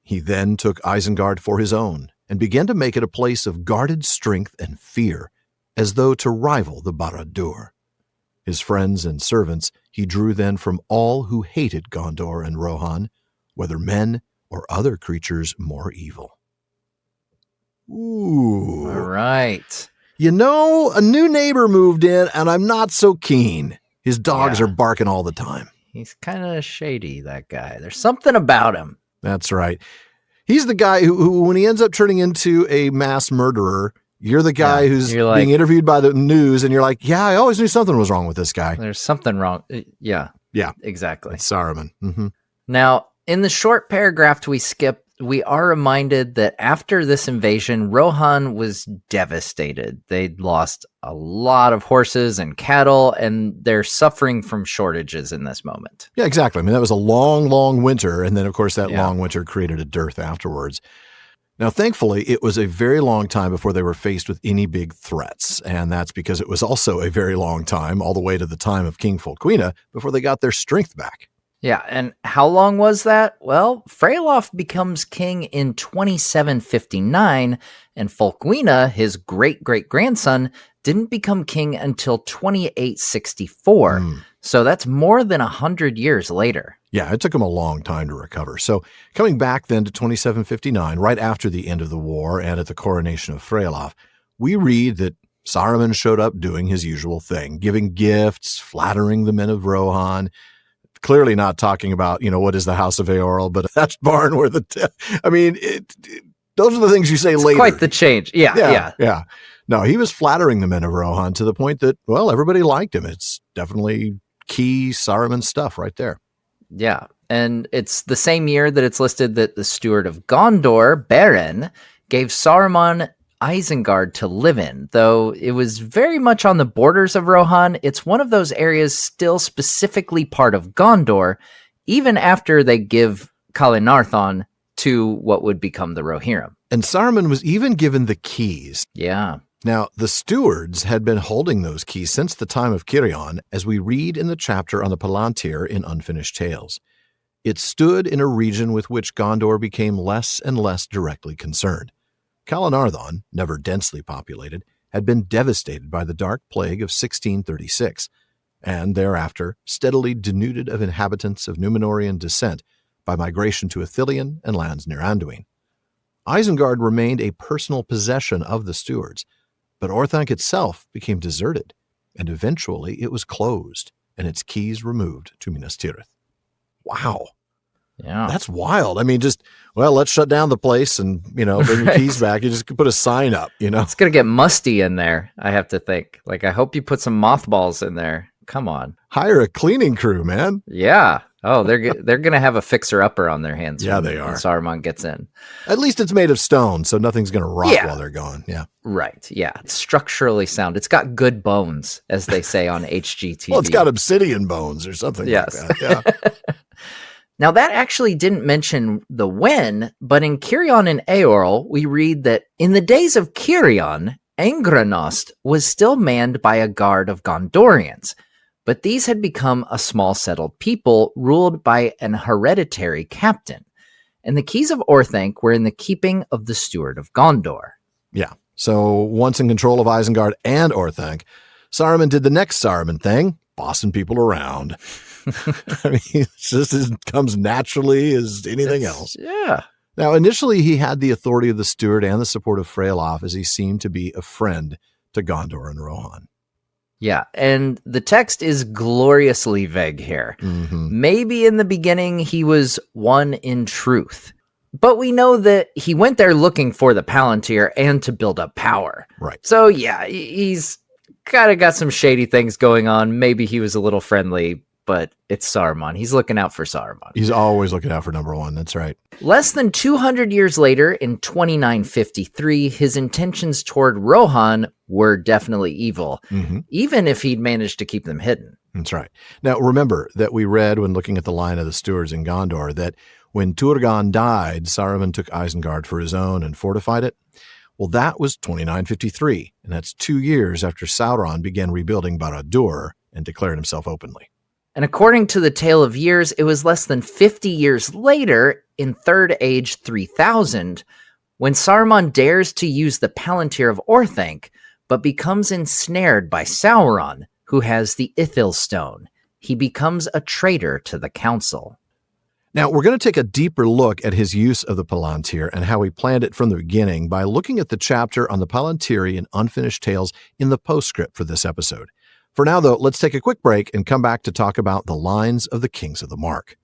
[SPEAKER 1] He then took Isengard for his own, and began to make it a place of guarded strength and fear, as though to rival the Barad-dûr. His friends and servants he drew then from all who hated Gondor and Rohan, whether men or other creatures more evil. Ooh.
[SPEAKER 2] All right.
[SPEAKER 1] You know, a new neighbor moved in, and I'm not so keen. His dogs are barking all the time.
[SPEAKER 2] He's kind of shady, that guy. There's something about him.
[SPEAKER 1] That's right. He's the guy who, when he ends up turning into a mass murderer, you're the guy who's being interviewed by the news, and you're like, yeah, I always knew something was wrong with this guy.
[SPEAKER 2] There's something wrong. Yeah.
[SPEAKER 1] Yeah.
[SPEAKER 2] Exactly.
[SPEAKER 1] It's Saruman. Mm-hmm.
[SPEAKER 2] Now, in the short paragraph we skip, we are reminded that after this invasion, Rohan was devastated. They'd lost a lot of horses and cattle, and they're suffering from shortages in this moment.
[SPEAKER 1] Yeah, exactly. I mean, that was a long, long winter, and then, of course, that long winter created a dearth afterwards. Now, thankfully, it was a very long time before they were faced with any big threats, and that's because it was also a very long time, all the way to the time of King Fulquina, before they got their strength back.
[SPEAKER 2] Yeah, and how long was that? Well, Freyolf becomes king in 2759, and Fulquina, his great-great-grandson, didn't become king until 2864. So that's more than 100 years later.
[SPEAKER 1] Yeah, it took him a long time to recover. So coming back then to 2759, right after the end of the war and at the coronation of Freyolf, we read that Saruman showed up doing his usual thing, giving gifts, flattering the men of Rohan, clearly not talking about, what is the House of Eorl, but that's barn where those are the things you say later.
[SPEAKER 2] Quite the change. Yeah.
[SPEAKER 1] No, he was flattering the men of Rohan to the point that, well, everybody liked him. It's definitely key Saruman stuff right there.
[SPEAKER 2] Yeah. And it's the same year that it's listed that the steward of Gondor, Beren, gave Saruman Isengard to live in. Though it was very much on the borders of Rohan, it's one of those areas still specifically part of Gondor, even after they give Calenarthon to what would become the Rohirrim.
[SPEAKER 1] And Saruman was even given the keys.
[SPEAKER 2] Yeah.
[SPEAKER 1] Now, the stewards had been holding those keys since the time of Cirion, as we read in the chapter on the Palantir in Unfinished Tales. It stood in a region with which Gondor became less and less directly concerned. Calenarthon, never densely populated, had been devastated by the Dark Plague of 1636, and thereafter steadily denuded of inhabitants of Númenorian descent by migration to Ithilien and lands near Anduin. Isengard remained a personal possession of the stewards, but Orthanc itself became deserted, and eventually it was closed and its keys removed to Minas Tirith. Wow.
[SPEAKER 2] Yeah.
[SPEAKER 1] That's wild. I mean, let's shut down the place and, bring the keys back. You just put a sign up,
[SPEAKER 2] It's going to get musty in there, I have to think. I hope you put some mothballs in there. Come on.
[SPEAKER 1] Hire a cleaning crew, man.
[SPEAKER 2] Yeah. Oh, they're going to have a fixer-upper on their hands.
[SPEAKER 1] Yeah, they are.
[SPEAKER 2] When Saruman gets in.
[SPEAKER 1] At least it's made of stone, so nothing's going to rot while they're gone. Yeah.
[SPEAKER 2] Right. Yeah. It's structurally sound. It's got good bones, as they say on HGTV.
[SPEAKER 1] Well, it's got obsidian bones or something like that. Yeah.
[SPEAKER 2] Now, that actually didn't mention the when, but in Cirion and Eorl, we read that in the days of Cirion, Angranost was still manned by a guard of Gondorians, but these had become a small settled people ruled by an hereditary captain, and the keys of Orthanc were in the keeping of the steward of Gondor.
[SPEAKER 1] Yeah, so once in control of Isengard and Orthanc, Saruman did the next Saruman thing, bossing people around. I mean, it's just as comes naturally as anything else.
[SPEAKER 2] Yeah.
[SPEAKER 1] Now, initially, he had the authority of the steward and the support of Freyolf, as he seemed to be a friend to Gondor and Rohan.
[SPEAKER 2] Yeah, and the text is gloriously vague here.
[SPEAKER 1] Mm-hmm.
[SPEAKER 2] Maybe in the beginning he was one in truth. But we know that he went there looking for the Palantir and to build up power.
[SPEAKER 1] Right.
[SPEAKER 2] So yeah, he's kind of got some shady things going on. Maybe he was a little friendly, but it's Saruman. He's looking out for Saruman.
[SPEAKER 1] He's always looking out for number one. That's right.
[SPEAKER 2] Less than 200 years later, in 2953, his intentions toward Rohan were definitely evil, even if he'd managed to keep them hidden.
[SPEAKER 1] That's right. Now, remember that we read when looking at the line of the stewards in Gondor that when Turgon died, Saruman took Isengard for his own and fortified it. Well, that was 2953, and that's 2 years after Sauron began rebuilding Barad-dûr and declared himself openly.
[SPEAKER 2] And according to the Tale of Years, it was less than 50 years later, in Third Age 3000, when Saruman dares to use the Palantir of Orthanc, but becomes ensnared by Sauron, who has the Ithil Stone. He becomes a traitor to the council.
[SPEAKER 1] Now, we're going to take a deeper look at his use of the Palantir and how he planned it from the beginning by looking at the chapter on the Palantiri and Unfinished Tales in the postscript for this episode. For now, though, let's take a quick break and come back to talk about the lines of the Kings of the Mark.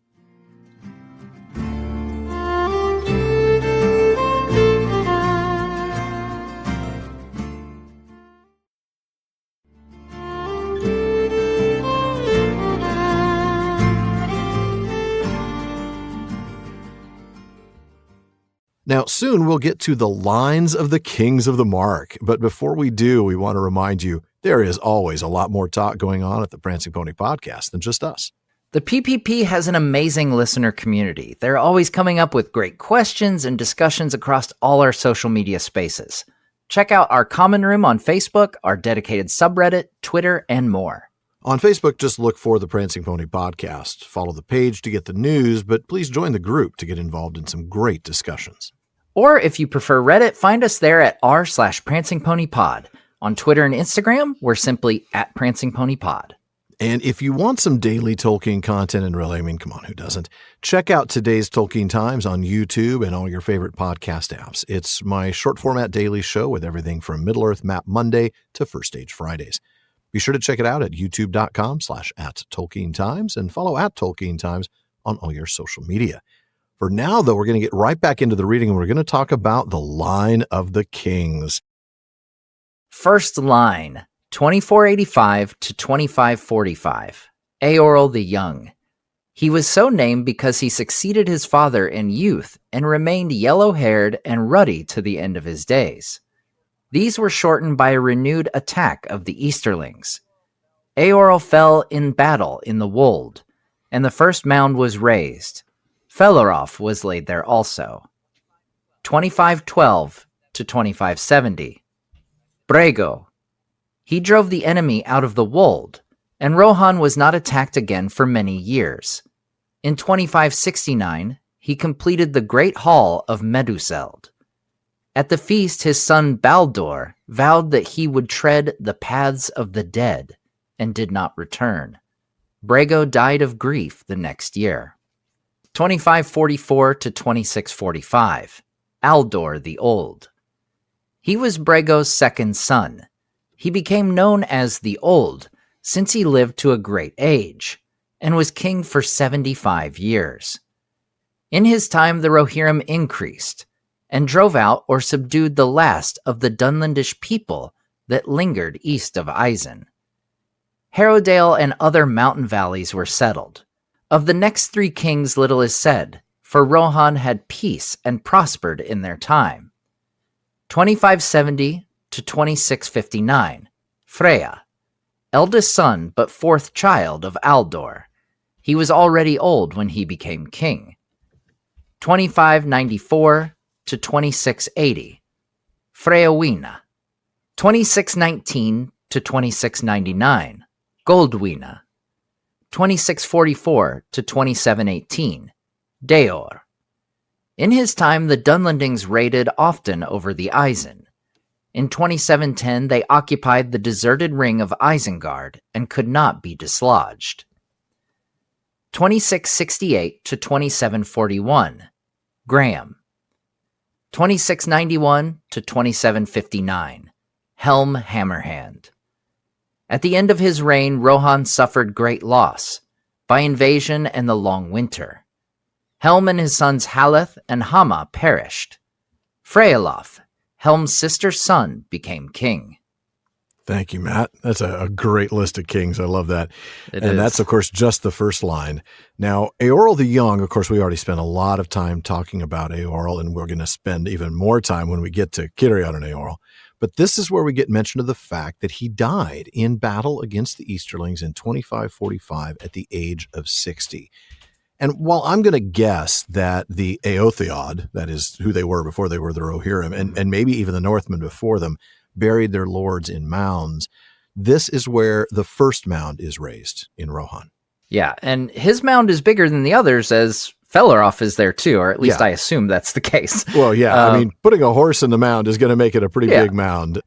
[SPEAKER 1] Now, soon we'll get to the lines of the Kings of the Mark, but before we do, we want to remind you there is always a lot more talk going on at the Prancing Pony Podcast than just us.
[SPEAKER 2] The PPP has an amazing listener community. They're always coming up with great questions and discussions across all our social media spaces. Check out our common room on Facebook, our dedicated subreddit, Twitter, and more.
[SPEAKER 1] On Facebook, just look for the Prancing Pony Podcast. Follow the page to get the news, but please join the group to get involved in some great discussions.
[SPEAKER 2] Or if you prefer Reddit, find us there at r/PrancingPonyPod. On Twitter and Instagram, we're simply at PrancingPonyPod.
[SPEAKER 1] And if you want some daily Tolkien content, and really, I mean, come on, who doesn't? Check out today's Tolkien Times on YouTube and all your favorite podcast apps. It's my short format daily show with everything from Middle-earth Map Monday to First Stage Fridays. Be sure to check it out at youtube.com/@TolkienTimes and follow @TolkienTimes on all your social media. For now, though, we're going to get right back into the reading, and we're going to talk about the line of the kings.
[SPEAKER 2] First line, 2485 to 2545. Eorl the Young. He was so named because he succeeded his father in youth and remained yellow-haired and ruddy to the end of his days. These were shortened by a renewed attack of the Easterlings. Eorl fell in battle in the Wold, and the first mound was raised. Felaroff was laid there also. 2512 to 2570. Brego. He drove the enemy out of the Wold, and Rohan was not attacked again for many years. In 2569, he completed the Great Hall of Meduseld. At the feast, his son Baldur vowed that he would tread the paths of the dead, and did not return. Brego died of grief the next year. 2544 to 2645. Aldor the Old. He was Brego's second son. He became known as the Old since he lived to a great age, and was king for 75 years. In his time, the Rohirrim increased, and drove out or subdued the last of the Dunlandish people that lingered east of Isen. Harrowdale and other mountain valleys were settled. Of the next three kings little is said, for Rohan had peace and prospered in their time. 2570 to 2659. Freya. Eldest son but fourth child of Aldor. He was already old when he became king. 2594 to 2680. Freywina. 2619 to 2699. Goldwina. 2644 to 2718. Deor. In his time, the Dunlandings raided often over the Isen. In 2710, they occupied the deserted ring of Isengard and could not be dislodged. 2668 to 2741. Graham. 2691 to 2759. Helm Hammerhand. At the end of his reign, Rohan suffered great loss by invasion and the long winter. Helm and his sons Haleth and Hama perished. Freyalof, Helm's sister's son, became king.
[SPEAKER 1] Thank you, Matt. That's a great list of kings. I love that.
[SPEAKER 2] And
[SPEAKER 1] that's, of course, just the first line. Now, Eorl the Young, of course, we already spent a lot of time talking about Eorl, and we're going to spend even more time when we get to Cirion and Eorl. But this is where we get mention of the fact that he died in battle against the Easterlings in 2545 at the age of 60. And while I'm going to guess that the Eotheod, that is who they were before they were the Rohirrim, and maybe even the Northmen before them, buried their lords in mounds, this is where the first mound is raised in Rohan.
[SPEAKER 2] Yeah, and his mound is bigger than the others, as Felaroff is there too, or at least I assume that's the case.
[SPEAKER 1] Well, yeah, I mean, putting a horse in the mound is going to make it a pretty big mound.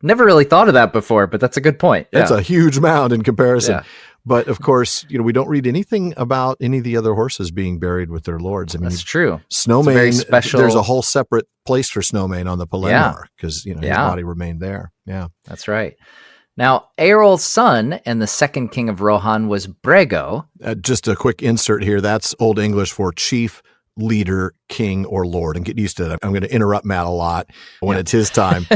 [SPEAKER 2] Never really thought of that before, but that's a good point.
[SPEAKER 1] It's a huge mound in comparison.
[SPEAKER 2] Yeah.
[SPEAKER 1] But of course, we don't read anything about any of the other horses being buried with their lords. I mean,
[SPEAKER 2] that's true.
[SPEAKER 1] Snowmane,
[SPEAKER 2] special...
[SPEAKER 1] there's a whole separate place for Snowmane on the Pelennor because his body remained there. Yeah,
[SPEAKER 2] that's right. Now, Eorl's son and the second king of Rohan was Brego.
[SPEAKER 1] Just a quick insert here. That's Old English for chief, leader, king, or lord. And get used to that. I'm going to interrupt Matt a lot when it's his time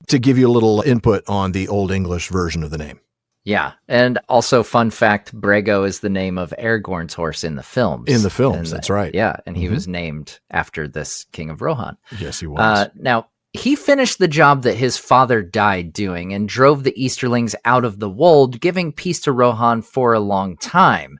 [SPEAKER 1] to give you a little input on the Old English version of the name.
[SPEAKER 2] Yeah, and also fun fact, Brego is the name of Aragorn's horse in the films.
[SPEAKER 1] In the films, that's right.
[SPEAKER 2] Yeah, and he was named after this king of Rohan.
[SPEAKER 1] Yes, he was.
[SPEAKER 2] Now, he finished the job that his father died doing and drove the Easterlings out of the wold, giving peace to Rohan for a long time.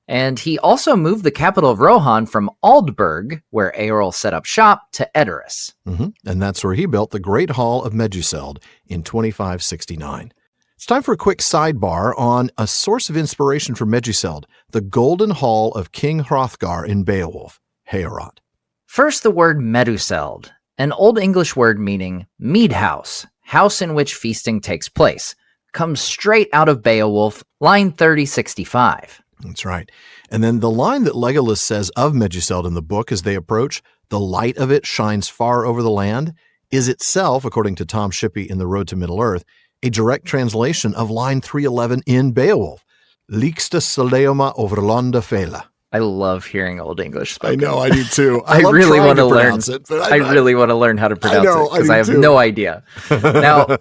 [SPEAKER 2] And he also moved the capital of Rohan from Aldburg, where Eorl set up shop, to Edoras.
[SPEAKER 1] And that's where he built the Great Hall of Meduseld in 2569. It's time for a quick sidebar on a source of inspiration for Meduseld, the Golden Hall of King Hrothgar in Beowulf, Heorot.
[SPEAKER 2] First, the word Meduseld, an Old English word meaning mead house, house in which feasting takes place, comes straight out of Beowulf, line 3065.
[SPEAKER 1] That's right. And then the line that Legolas says of Meduseld in the book as they approach, the light of it shines far over the land, is itself, according to Tom Shippey in The Road to Middle-earth, a direct translation of line 311 in Beowulf, Lixta Soleoma overlanda fela.
[SPEAKER 2] I love hearing Old English spoken.
[SPEAKER 1] I know, I do too.
[SPEAKER 2] I really want to learn it, but I really want to learn how to pronounce it because I have no idea. Now,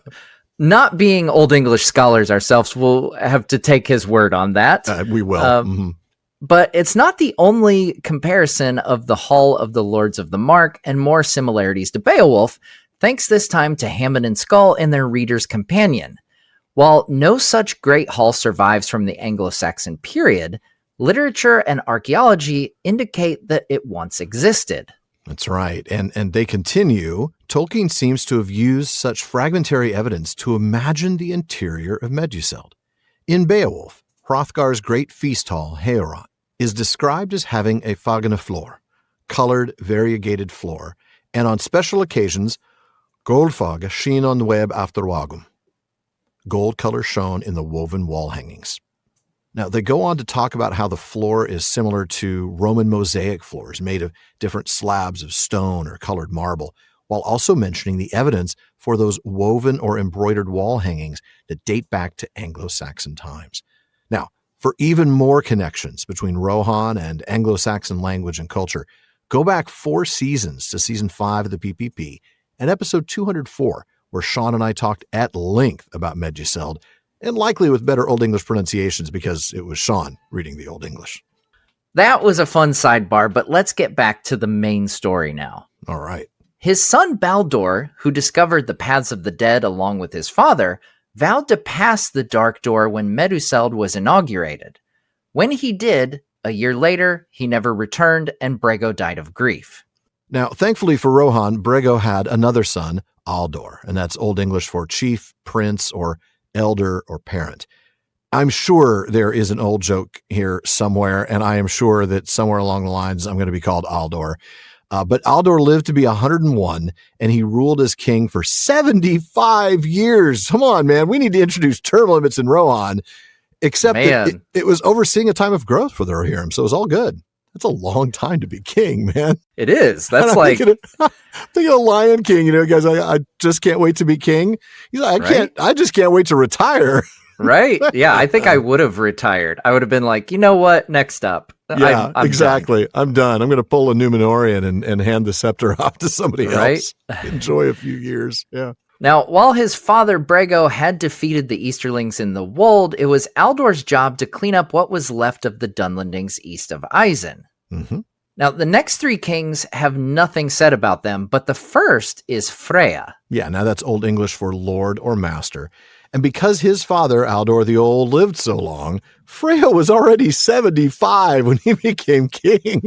[SPEAKER 2] not being Old English scholars ourselves, we'll have to take his word on that.
[SPEAKER 1] We will.
[SPEAKER 2] But it's not the only comparison of the Hall of the Lords of the Mark and more similarities to Beowulf, thanks this time to Hammond and Skull and their Reader's Companion. While no such great hall survives from the Anglo-Saxon period, literature and archaeology indicate that it once existed.
[SPEAKER 1] That's right. And they continue, Tolkien seems to have used such fragmentary evidence to imagine the interior of Meduseld. In Beowulf, Hrothgar's great feast hall, Heorot, is described as having a fagana floor, colored, variegated floor, and on special occasions, goldfag sheen on web after wagum. Gold color shown in the woven wall hangings. Now, they go on to talk about how the floor is similar to Roman mosaic floors made of different slabs of stone or colored marble, while also mentioning the evidence for those woven or embroidered wall hangings that date back to Anglo-Saxon times. Now, for even more connections between Rohan and Anglo-Saxon language and culture, go back 4 seasons to season 5 of the PPP and episode 204, where Sean and I talked at length about Meduseld, and likely with better Old English pronunciations because it was Sean reading the Old English.
[SPEAKER 2] That was a fun sidebar, but let's get back to the main story now.
[SPEAKER 1] All right.
[SPEAKER 2] His son Baldur, who discovered the paths of the dead along with his father, vowed to pass the Dark Door when Meduseld was inaugurated. When he did, a year later, he never returned and Brego died of grief.
[SPEAKER 1] Now, thankfully for Rohan, Brego had another son, Aldor, and that's Old English for chief, prince, or elder or parent. I'm sure there is an old joke here somewhere, and I am sure that somewhere along the lines I'm going to be called Aldor. But Aldor lived to be 101, and he ruled as king for 75 years. Come on, man. We need to introduce term limits in Rohan, except that it was overseeing a time of growth for the Rohirrim, so it was all good. That's a long time to be king, man.
[SPEAKER 2] It is. That's like
[SPEAKER 1] thinking of Lion King, guys. I just can't wait to be king. He's like, I just can't wait to retire.
[SPEAKER 2] Right? Yeah, I think I would have retired. I would have been like, you know what? Next up.
[SPEAKER 1] Yeah,
[SPEAKER 2] I'm
[SPEAKER 1] exactly.
[SPEAKER 2] done.
[SPEAKER 1] I'm done. I'm going to pull a Númenorian and hand the scepter off to somebody
[SPEAKER 2] Right?
[SPEAKER 1] else. Enjoy a few years. Yeah.
[SPEAKER 2] Now, while his father Brego had defeated the Easterlings in the Wold, it was Aldor's job to clean up what was left of the Dunlendings east of Isen.
[SPEAKER 1] Mm-hmm.
[SPEAKER 2] Now, the next three kings have nothing said about them, but the first is Freya.
[SPEAKER 1] Yeah, now that's Old English for lord or master. And because his father, Aldor the Old, lived so long, Freya was already 75 when he became king.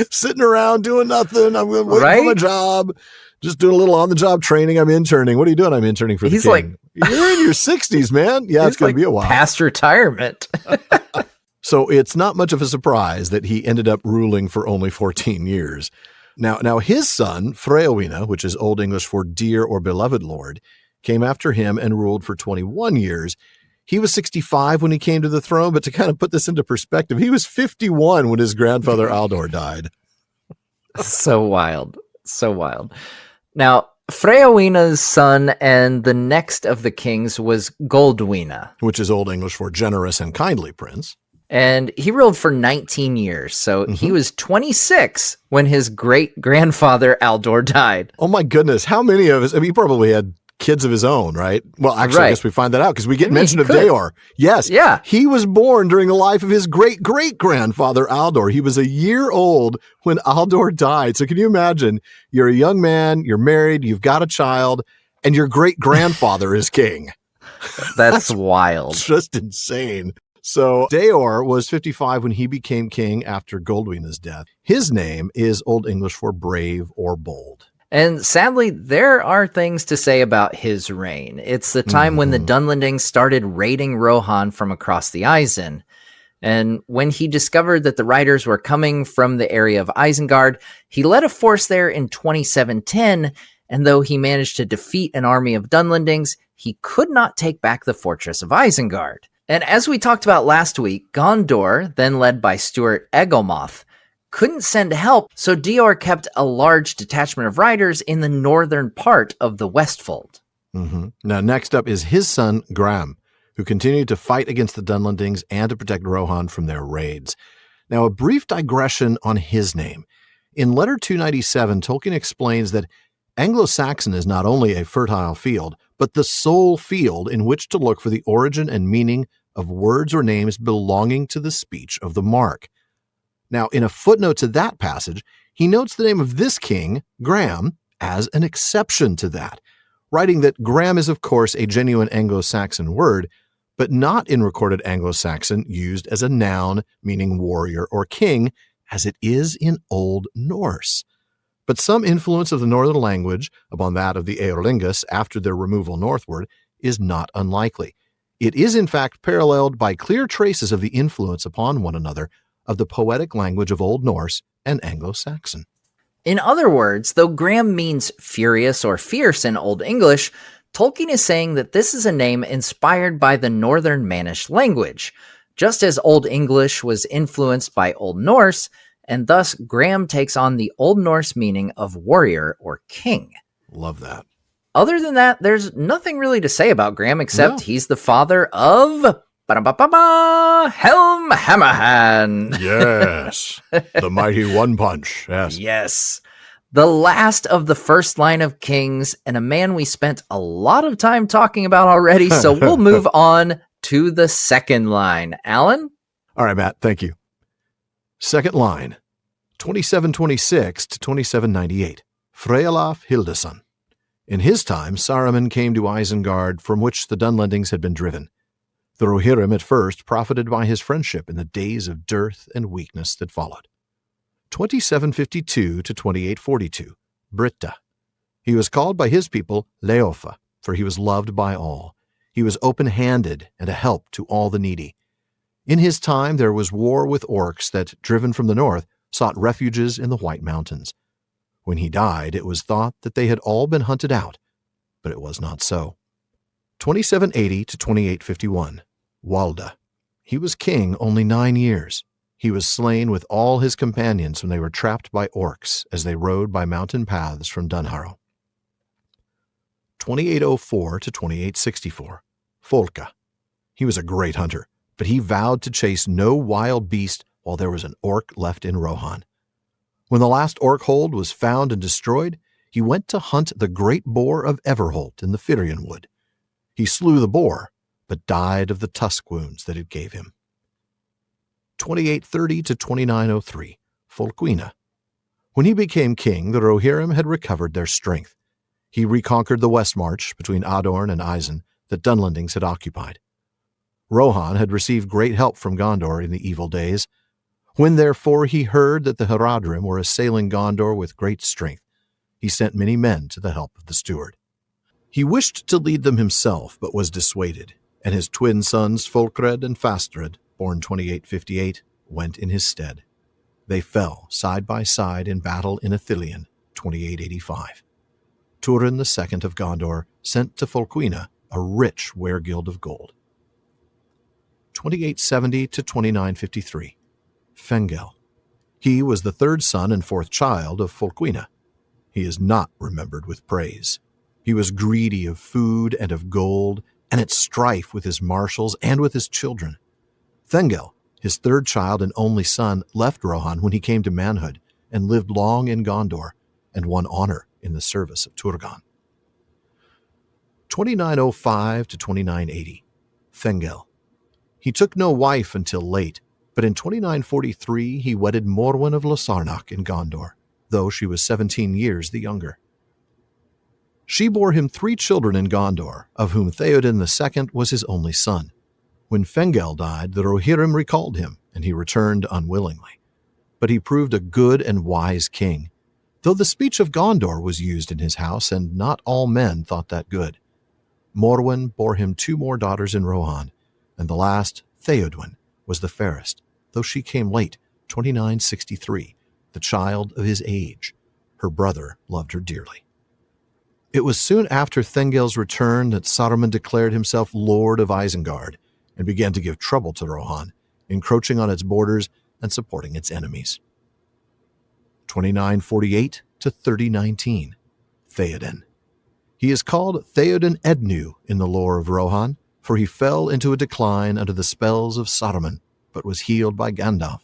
[SPEAKER 1] Sitting around doing nothing. I'm waiting for my job. Just doing a little on-the-job training. I'm interning. What are you doing? I'm interning for the king.
[SPEAKER 2] Like,
[SPEAKER 1] you're in your 60s, man. Yeah, it's going to be a while.
[SPEAKER 2] Past retirement.
[SPEAKER 1] So it's not much of a surprise that he ended up ruling for only 14 years. Now his son, Freowina, which is Old English for dear or beloved lord, came after him and ruled for 21 years. He was 65 when he came to the throne, but to kind of put this into perspective, he was 51 when his grandfather Aldor died.
[SPEAKER 2] So wild. So wild. Now, Freowina's son and the next of the kings was Goldwina,
[SPEAKER 1] which is Old English for generous and kindly prince.
[SPEAKER 2] And he ruled for 19 years. So he was 26 when his great-grandfather Aldor died.
[SPEAKER 1] Oh my goodness. How many of us? I mean, he probably had kids of his own, right? Well, actually, I guess we find that out because we get mention of Daor. Yes.
[SPEAKER 2] Yeah.
[SPEAKER 1] He was born during the life of his great-great-grandfather Aldor. He was a year old when Aldor died. So can you imagine? You're a young man, you're married, you've got a child, and your great-grandfather is king.
[SPEAKER 2] That's wild.
[SPEAKER 1] Just insane. So Daor was 55 when he became king after Goldwina's death. His name is Old English for brave or bold.
[SPEAKER 2] And sadly, there are things to say about his reign. It's the time when the Dunlendings started raiding Rohan from across the Isen. And when he discovered that the riders were coming from the area of Isengard, he led a force there in 2710, and though he managed to defeat an army of Dunlendings, he could not take back the fortress of Isengard. And as we talked about last week, Gondor, then led by Stuart Egelmoth, couldn't send help, so Daor kept a large detachment of riders in the northern part of the Westfold.
[SPEAKER 1] Now, next up is his son, Gram, who continued to fight against the Dunlendings and to protect Rohan from their raids. Now, a brief digression on his name. In letter 297, Tolkien explains that Anglo-Saxon is not only a fertile field, but the sole field in which to look for the origin and meaning of words or names belonging to the speech of the mark. Now, in a footnote to that passage, he notes the name of this king, Gram, as an exception to that, writing that Gram is, of course, a genuine Anglo-Saxon word, but not in recorded Anglo-Saxon used as a noun meaning warrior or king, as it is in Old Norse. But some influence of the northern language upon that of the Eorlingus after their removal northward is not unlikely. It is, in fact, paralleled by clear traces of the influence upon one another of the poetic language of Old Norse and Anglo-Saxon.
[SPEAKER 2] In other words, though Gram means furious or fierce in Old English, Tolkien is saying that this is a name inspired by the Northern Mannish language, just as Old English was influenced by Old Norse, and thus Gram takes on the Old Norse meaning of warrior or king.
[SPEAKER 1] Love that.
[SPEAKER 2] Other than that, there's nothing really to say about Gram except he's the father of Helm Hammerhand.
[SPEAKER 1] Yes. The mighty One Punch. Yes.
[SPEAKER 2] Yes. The last of the first line of kings, and a man we spent a lot of time talking about already, so we'll move on to the second line. Alan?
[SPEAKER 1] All right, Matt. Thank you. Second line, 2726 to 2798. Freolaf Hildason. In his time, Saruman came to Isengard, from which the Dunlendings had been driven. The Rohirrim at first profited by his friendship in the days of dearth and weakness that followed. 2752 to 2842. Britta. He was called by his people Leofa, for he was loved by all. He was open-handed and a help to all the needy. In his time there was war with orcs that, driven from the north, sought refuges in the White Mountains. When he died, it was thought that they had all been hunted out, but it was not so. 2780 to 2851. Walda. He was king only 9 years. He was slain with all his companions when they were trapped by orcs as they rode by mountain paths from Dunharrow. 2804 to 2864. Folka. He was a great hunter, but he vowed to chase no wild beast while there was an orc left in Rohan. When the last orc hold was found and destroyed, he went to hunt the great boar of Everholt in the Firion Wood. He slew the boar, but died of the tusk wounds that it gave him. 2830 to 2903. Folquina. When he became king, the Rohirrim had recovered their strength. He reconquered the West March between Adorn and Isen that Dunlendings had occupied. Rohan had received great help from Gondor in the evil days. When therefore he heard that the Haradrim were assailing Gondor with great strength, he sent many men to the help of the steward. He wished to lead them himself, but was dissuaded, and his twin sons Folkred and Fastred, born 2858, went in his stead. They fell side by side in battle in Ithilien, 2885. Turin II of Gondor sent to Folquina a rich weregild of gold. 2870 to 2953. Fengel. He was the third son and fourth child of Folquina. He is not remembered with praise. He was greedy of food and of gold, and at strife with his marshals and with his children. Fengel, his third child and only son, left Rohan when he came to manhood, and lived long in Gondor, and won honor in the service of Turgon. 2905 to 2980. Fengel. He took no wife until late, but in 2943 he wedded Morwen of Lossarnoch in Gondor, though she was 17 years the younger. She bore him 3 children in Gondor, of whom Theoden II was his only son. When Fengel died, the Rohirrim recalled him, and he returned unwillingly. But he proved a good and wise king, though the speech of Gondor was used in his house, and not all men thought that good. Morwen bore him 2 more daughters in Rohan, and the last, Theodwyn, was the fairest, though she came late, 2963, the child of his age. Her brother loved her dearly. It was soon after Thengel's return that Saruman declared himself Lord of Isengard and began to give trouble to Rohan, encroaching on its borders and supporting its enemies. 2948 to 3019. Theoden. He is called Theoden Ednu in the lore of Rohan, for he fell into a decline under the spells of Saruman, but was healed by Gandalf,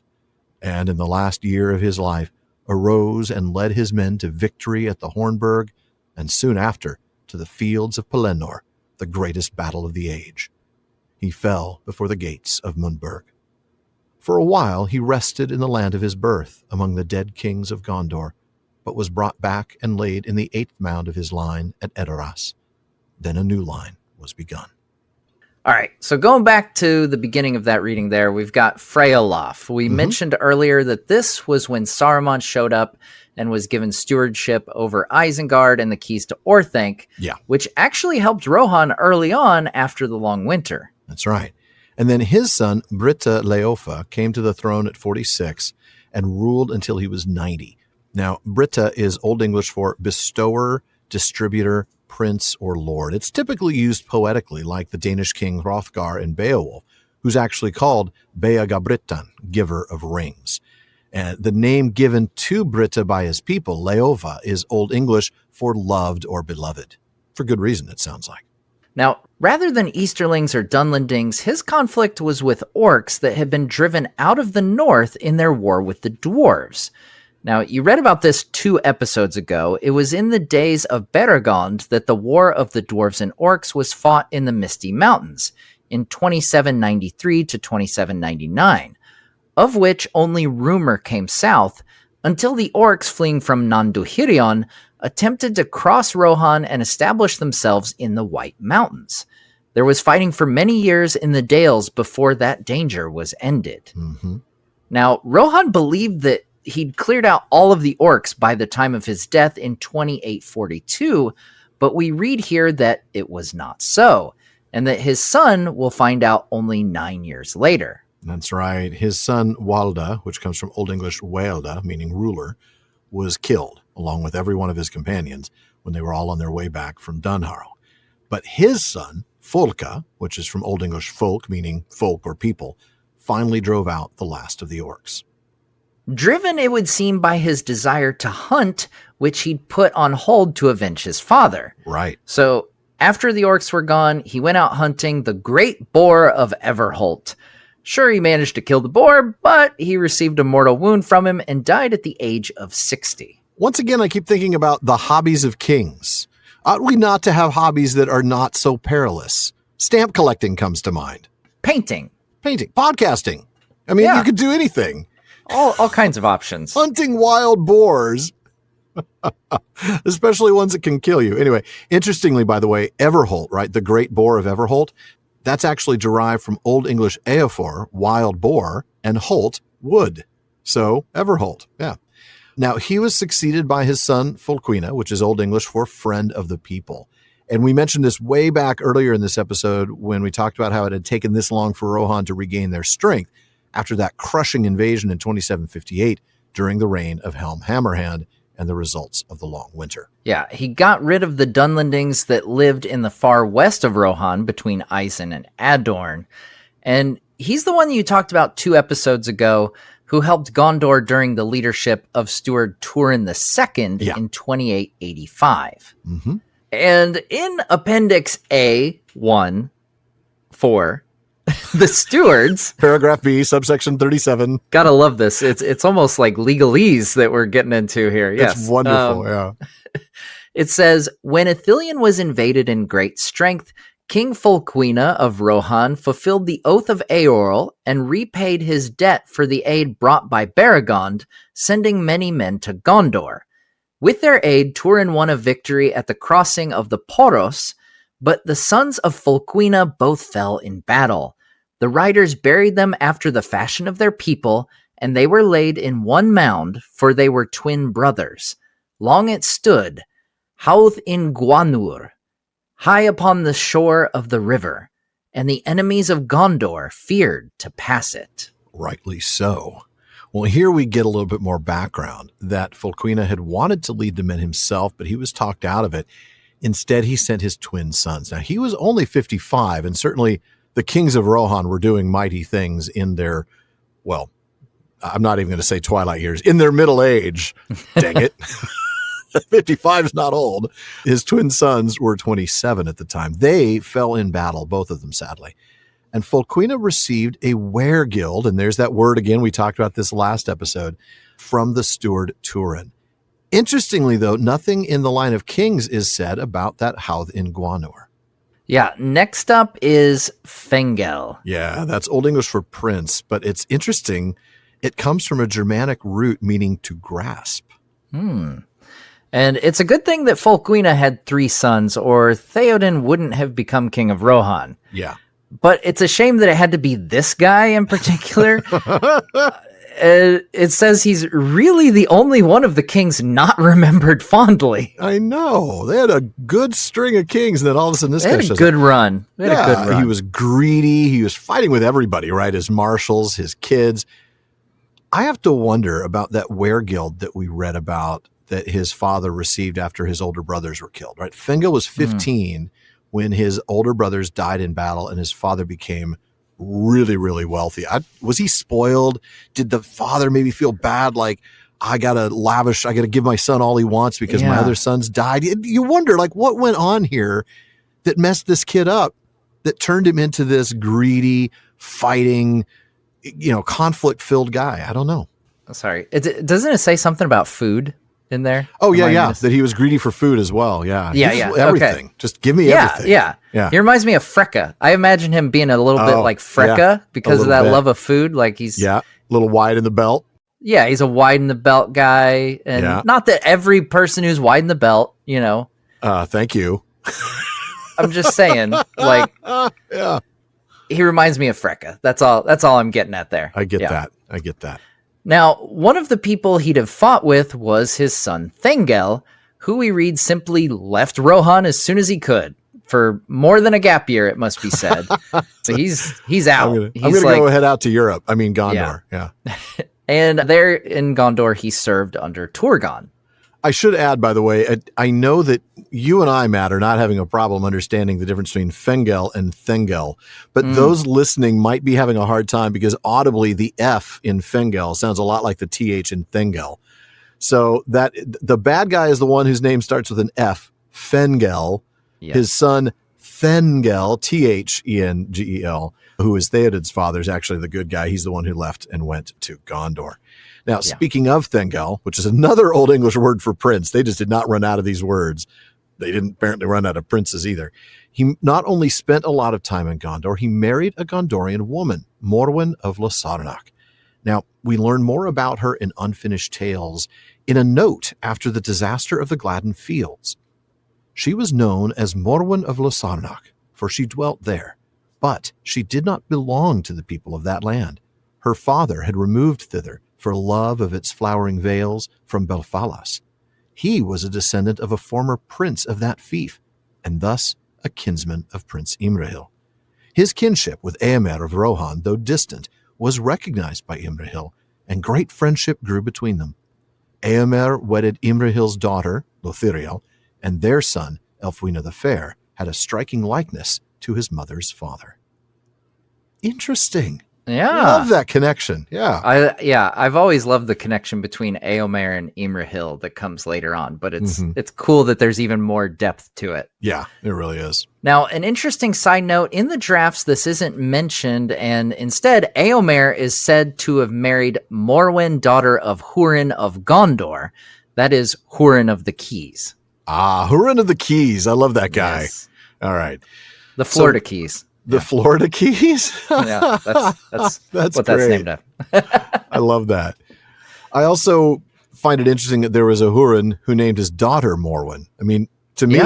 [SPEAKER 1] and in the last year of his life arose and led his men to victory at the Hornburg, and soon after to the fields of Pelennor, the greatest battle of the age. He fell before the gates of Mundburg. For a while he rested in the land of his birth among the dead kings of Gondor, but was brought back and laid in the 8th mound of his line at Edoras. Then a new line was begun.
[SPEAKER 2] All right, so going back to the beginning of that reading there, we've got Freyolaf. We mentioned earlier that this was when Saruman showed up and was given stewardship over Isengard and the keys to Orthanc, which actually helped Rohan early on after the long winter.
[SPEAKER 1] That's right. And then his son, Britta Leofa, came to the throne at 46 and ruled until he was 90. Now, Britta is Old English for bestower, distributor, prince, or lord. It's typically used poetically, like the Danish king Hrothgar in Beowulf, who's actually called Beagabrittan, giver of rings. And the name given to Britta by his people, Leova, is Old English for loved or beloved. For good reason, it sounds like.
[SPEAKER 2] Now, rather than Easterlings or Dunlendings, his conflict was with orcs that had been driven out of the north in their war with the dwarves. Now, you read about this 2 episodes ago. It was in the days of Beregond that the War of the Dwarves and Orcs was fought in the Misty Mountains in 2793 to 2799, of which only rumor came south until the orcs fleeing from Nanduhirion attempted to cross Rohan and establish themselves in the White Mountains. There was fighting for many years in the Dales before that danger was ended. Now, Rohan believed that he'd cleared out all of the orcs by the time of his death in 2842, but we read here that it was not so, and that his son will find out only 9 years later.
[SPEAKER 1] That's right. His son, Walda, which comes from Old English Walda, meaning ruler, was killed, along with every one of his companions, when they were all on their way back from Dunharrow. But his son, Folka, which is from Old English folk, meaning folk or people, finally drove out the last of the orcs.
[SPEAKER 2] driven, it would seem, by his desire to hunt, which he'd put on hold to avenge his father.
[SPEAKER 1] Right.
[SPEAKER 2] So after the orcs were gone, he went out hunting the great boar of Everholt. Sure, he managed to kill the boar, but he received a mortal wound from him and died at the age of 60.
[SPEAKER 1] Once again, I keep thinking about the hobbies of kings. Ought we not to have hobbies that are not so perilous? Stamp collecting comes to mind.
[SPEAKER 2] Painting.
[SPEAKER 1] Podcasting. I mean, you could do anything.
[SPEAKER 2] All kinds of options.
[SPEAKER 1] Hunting wild boars. Especially ones that can kill you. Anyway, interestingly, by the way, Everholt, right? The great boar of Everholt, that's actually derived from Old English eofor, wild boar, and holt, wood. So, Everholt, yeah. Now, he was succeeded by his son, Fulquina, which is Old English for friend of the people. And we mentioned this way back earlier in this episode when we talked about how it had taken this long for Rohan to regain their strength after that crushing invasion in 2758 during the reign of Helm Hammerhand and the results of the long winter.
[SPEAKER 2] Yeah, he got rid of the Dunlendings that lived in the far west of Rohan between Isen and Adorn. And he's the one you talked about 2 episodes ago who helped Gondor during the leadership of Steward Turin II in 2885.
[SPEAKER 1] Mm-hmm.
[SPEAKER 2] And in Appendix A1, 4, the stewards...
[SPEAKER 1] Paragraph B, subsection 37.
[SPEAKER 2] Gotta love this. It's almost like legalese that we're getting into here. Yes.
[SPEAKER 1] It's wonderful, yeah.
[SPEAKER 2] It says, when Ithilien was invaded in great strength, King Fulquina of Rohan fulfilled the oath of Eorl and repaid his debt for the aid brought by Baragond, sending many men to Gondor. With their aid, Turin won a victory at the crossing of the Poros, but the sons of Fulquina both fell in battle. The riders buried them after the fashion of their people, and they were laid in one mound, for they were twin brothers. Long it stood, Hauth in Gwanur, high upon the shore of the river, and the enemies of Gondor feared to pass it.
[SPEAKER 1] Rightly so. Well, here we get a little bit more background that Fulquina had wanted to lead the men himself, but he was talked out of it. Instead, he sent his twin sons. Now, he was only 55, and certainly the Kings of Rohan were doing mighty things in their, well, I'm not even going to say twilight years, in their middle age. Dang it. 55 is not old. His twin sons were 27 at the time. They fell in battle, both of them, sadly. And Fulquina received a weregild, and there's that word again, we talked about this last episode, from the steward Turin. Interestingly, though, nothing in the line of kings is said about that Hauth in Gwanur.
[SPEAKER 2] Yeah, next up is Fengel.
[SPEAKER 1] Yeah, that's Old English for prince, but it's interesting. It comes from a Germanic root meaning to grasp.
[SPEAKER 2] And it's a good thing that Fulquina had 3 sons, or Theoden wouldn't have become king of Rohan.
[SPEAKER 1] Yeah.
[SPEAKER 2] But it's a shame that it had to be this guy in particular. It says he's really the only one of the kings not remembered fondly.
[SPEAKER 1] I know. They had a good string of kings, and then all of a sudden this guy
[SPEAKER 2] had a good run.
[SPEAKER 1] He was greedy. He was fighting with everybody, right? His marshals, his kids. I have to wonder about that weregild that we read about that his father received after his older brothers were killed, right? Fengel was 15 when his older brothers died in battle and his father became really, really wealthy. Was he spoiled? Did the father maybe feel bad? Like, I got to give my son all he wants because my other sons died. You wonder, like, what went on here that messed this kid up, that turned him into this greedy, fighting, conflict-filled guy? I don't know.
[SPEAKER 2] Sorry. Doesn't it say something about food in there?
[SPEAKER 1] Oh, yeah. That he was greedy for food as well. Yeah. Everything. Okay. Just give me everything.
[SPEAKER 2] Yeah. He reminds me of Freka. I imagine him being a little bit like Freka because of that love of food. Like he's
[SPEAKER 1] a little wide in the belt.
[SPEAKER 2] Yeah, he's a wide in the belt guy. And not that every person who's wide in the belt,
[SPEAKER 1] Thank you.
[SPEAKER 2] I'm just saying, like, he reminds me of Freka. That's all I'm getting at there.
[SPEAKER 1] I get that.
[SPEAKER 2] Now, one of the people he'd have fought with was his son Fengel, who we read simply left Rohan as soon as he could. For more than a gap year, it must be said. So he's out.
[SPEAKER 1] I'm gonna head out to Europe. Gondor. Yeah.
[SPEAKER 2] And there in Gondor, he served under Turgon.
[SPEAKER 1] I should add, by the way, I know that you and I, Matt, are not having a problem understanding the difference between Fengel and Thengel, but those listening might be having a hard time because audibly the F in Fengel sounds a lot like the TH in Thengel. So that the bad guy is the one whose name starts with an F, Fengel. Yes. His son, Thengel, Thengel, who is Theoden's father, is actually the good guy. He's the one who left and went to Gondor. Now, speaking of Thengel, which is another Old English word for prince, they just did not run out of these words. They didn't apparently run out of princes either. He not only spent a lot of time in Gondor, he married a Gondorian woman, Morwen of Lossarnoch. Now, we learn more about her in Unfinished Tales in a note after the disaster of the Gladden Fields. She was known as Morwen of Lossarnoch, for she dwelt there, but she did not belong to the people of that land. Her father had removed thither for love of its flowering vales from Belfalas. He was a descendant of a former prince of that fief, and thus a kinsman of Prince Imrahil. His kinship with Eomer of Rohan, though distant, was recognized by Imrahil, and great friendship grew between them. Eomer wedded Imrahil's daughter, Lothiriel, and their son, Elfwine the Fair, had a striking likeness to his mother's father. Interesting.
[SPEAKER 2] Yeah.
[SPEAKER 1] I love that connection. Yeah.
[SPEAKER 2] I've always loved the connection between Eomer and Imrahil that comes later on, but it's cool that there's even more depth to it.
[SPEAKER 1] Yeah, it really is.
[SPEAKER 2] Now, an interesting side note, in the drafts, this isn't mentioned, and instead, Eomer is said to have married Morwen, daughter of Hurin of Gondor. That is Hurin of the Keys.
[SPEAKER 1] Ah, Hurin of the Keys. I love that guy.
[SPEAKER 2] Yes.
[SPEAKER 1] All right.
[SPEAKER 2] The Florida Keys.
[SPEAKER 1] The Florida Keys?
[SPEAKER 2] Yeah, that's what
[SPEAKER 1] great.
[SPEAKER 2] that's named after.
[SPEAKER 1] I love that. I also find it interesting that there was a Hurin who named his daughter Morwen. I mean, to me,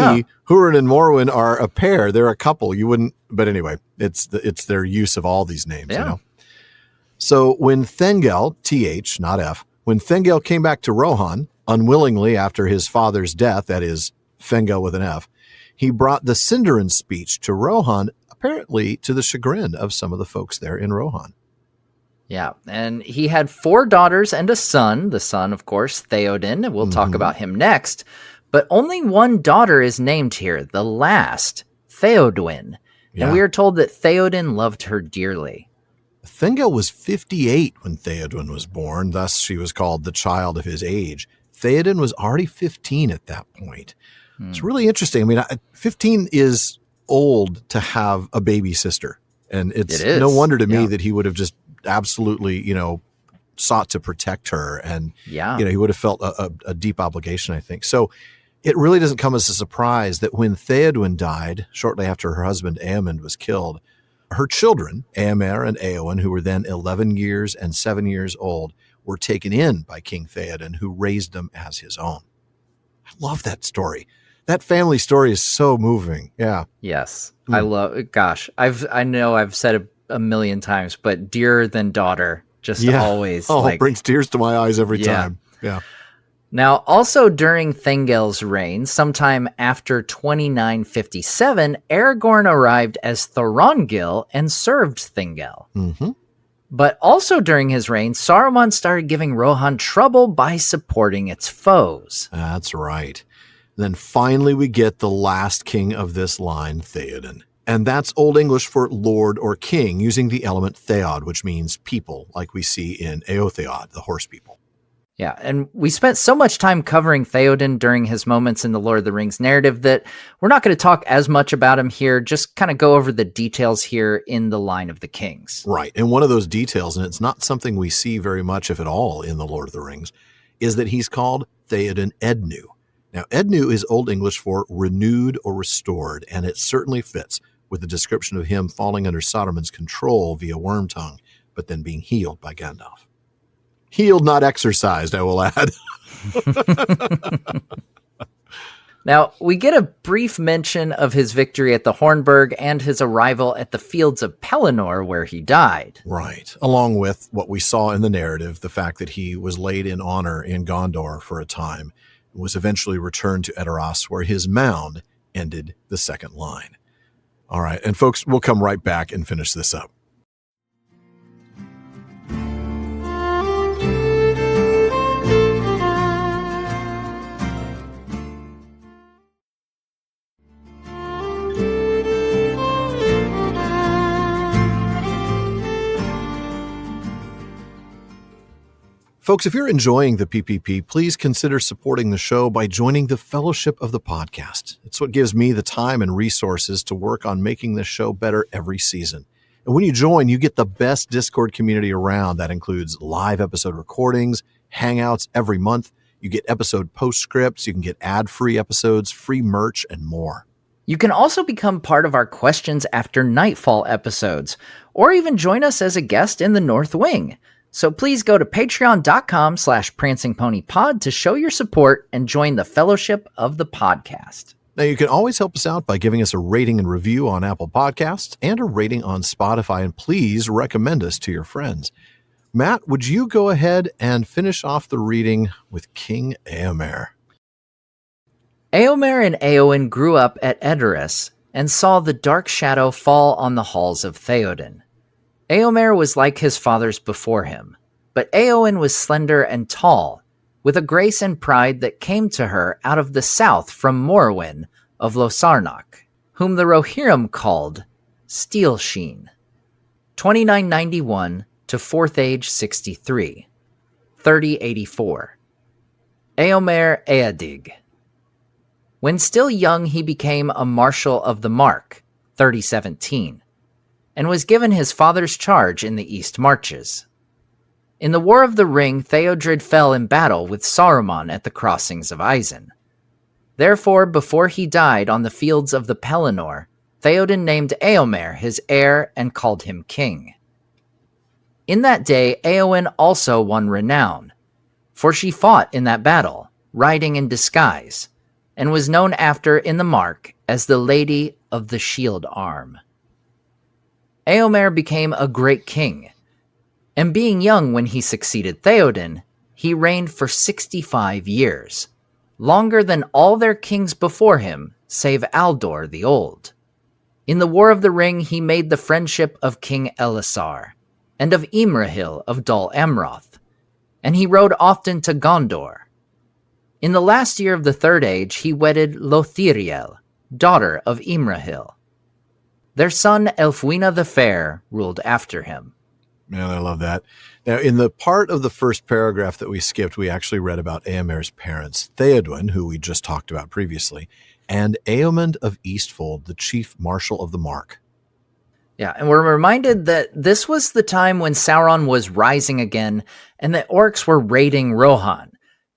[SPEAKER 1] Hurin and Morwen are a pair. They're a couple. You wouldn't, but anyway, it's their use of all these names, you know? So when Thengel, TH, not F, when Thengel came back to Rohan, unwillingly after his father's death, that is Fengel with an F, he brought the Sindarin speech to Rohan, apparently to the chagrin of some of the folks there in Rohan.
[SPEAKER 2] Yeah, and he had 4 daughters and a son. The son, of course, Theoden, and we'll talk about him next. But only one daughter is named here, the last, Theodwyn. Yeah. And we are told that Theoden loved her dearly.
[SPEAKER 1] Thengel was 58 when Theodwyn was born, thus she was called the child of his age. Theoden was already 15 at that point. It's really interesting. I mean, 15 is old to have a baby sister. And it's no wonder to me that he would have just absolutely, sought to protect her. And, he would have felt a deep obligation, I think. So it really doesn't come as a surprise that when Theodwyn died, shortly after her husband Eamund was killed, her children, Eomer and Eowyn, who were then 11 years and 7 years old, were taken in by King Theoden, who raised them as his own. I love that story. That family story is so moving. Yeah.
[SPEAKER 2] Yes. I love it. Gosh, I know I've said it a million times, but dearer than daughter just always
[SPEAKER 1] it brings tears to my eyes every time. Yeah.
[SPEAKER 2] Now, also during Thengel's reign, sometime after 2957, Aragorn arrived as Thorongil and served Thengel. Mm-hmm. But also during his reign, Saruman started giving Rohan trouble by supporting its foes.
[SPEAKER 1] That's right. Then finally we get the last king of this line, Theoden. And that's Old English for lord or king, using the element theod, which means people, like we see in Eotheod, the horse people.
[SPEAKER 2] Yeah, and we spent so much time covering Theoden during his moments in the Lord of the Rings narrative that we're not going to talk as much about him here, just kind of go over the details here in the Line of the Kings.
[SPEAKER 1] Right, and one of those details, and it's not something we see very much, if at all, in the Lord of the Rings, is that he's called Theoden Ednu. Now, Ednu is Old English for renewed or restored, and it certainly fits with the description of him falling under Saruman's control via Wormtongue, but then being healed by Gandalf. Healed, not exercised, I will add.
[SPEAKER 2] Now, we get a brief mention of his victory at the Hornburg and his arrival at the fields of Pelennor, where he died.
[SPEAKER 1] Right, along with what we saw in the narrative, the fact that he was laid in honor in Gondor for a time, was eventually returned to Edoras, where his mound ended the second line. All right, and folks, we'll come right back and finish this up. Folks, if you're enjoying the PPP, please consider supporting the show by joining the Fellowship of the Podcast. It's what gives me the time and resources to work on making this show better every season. And when you join, you get the best Discord community around. That includes live episode recordings, hangouts every month. You get episode postscripts. You can get ad-free episodes, free merch, and more.
[SPEAKER 2] You can also become part of our Questions After Nightfall episodes, or even join us as a guest in the North Wing. So please go to patreon.com/prancingponypod to show your support and join the Fellowship of the Podcast.
[SPEAKER 1] Now, you can always help us out by giving us a rating and review on Apple Podcasts and a rating on Spotify, and please recommend us to your friends. Matt, would you go ahead and finish off the reading with King Éomer?
[SPEAKER 2] Éomer and Éowyn grew up at Edoras and saw the dark shadow fall on the halls of Theoden. Éomer was like his fathers before him, but Éowyn was slender and tall, with a grace and pride that came to her out of the south from Morwen of Losarnoch, whom the Rohirrim called Steel Sheen. 2991 to 4th Age 63, 3084. Éomer Eadig. When still young, he became a Marshal of the Mark, 3017, and was given his father's charge in the East Marches. In the War of the Ring, Theodred fell in battle with Saruman at the crossings of Isen. Therefore, before he died on the fields of the Pelennor, Theoden named Éomer his heir and called him king. In that day, Éowyn also won renown, for she fought in that battle, riding in disguise, and was known after in the Mark as the Lady of the Shield Arm. Éomer became a great king, and being young when he succeeded Theoden, he reigned for 65 years, longer than all their kings before him, save Aldor the Old. In the War of the Ring, he made the friendship of King Elisar, and of Imrahil of Dol Amroth, and he rode often to Gondor. In the last year of the Third Age, he wedded Lothiriel, daughter of Imrahil. Their son Elfwine the Fair ruled after him.
[SPEAKER 1] Man, I love that. Now, in the part of the first paragraph that we skipped, we actually read about Éomer's parents, Theoden, who we just talked about previously, and Éomund of Eastfold, the chief marshal of the Mark.
[SPEAKER 2] Yeah, and we're reminded that this was the time when Sauron was rising again, and the orcs were raiding Rohan,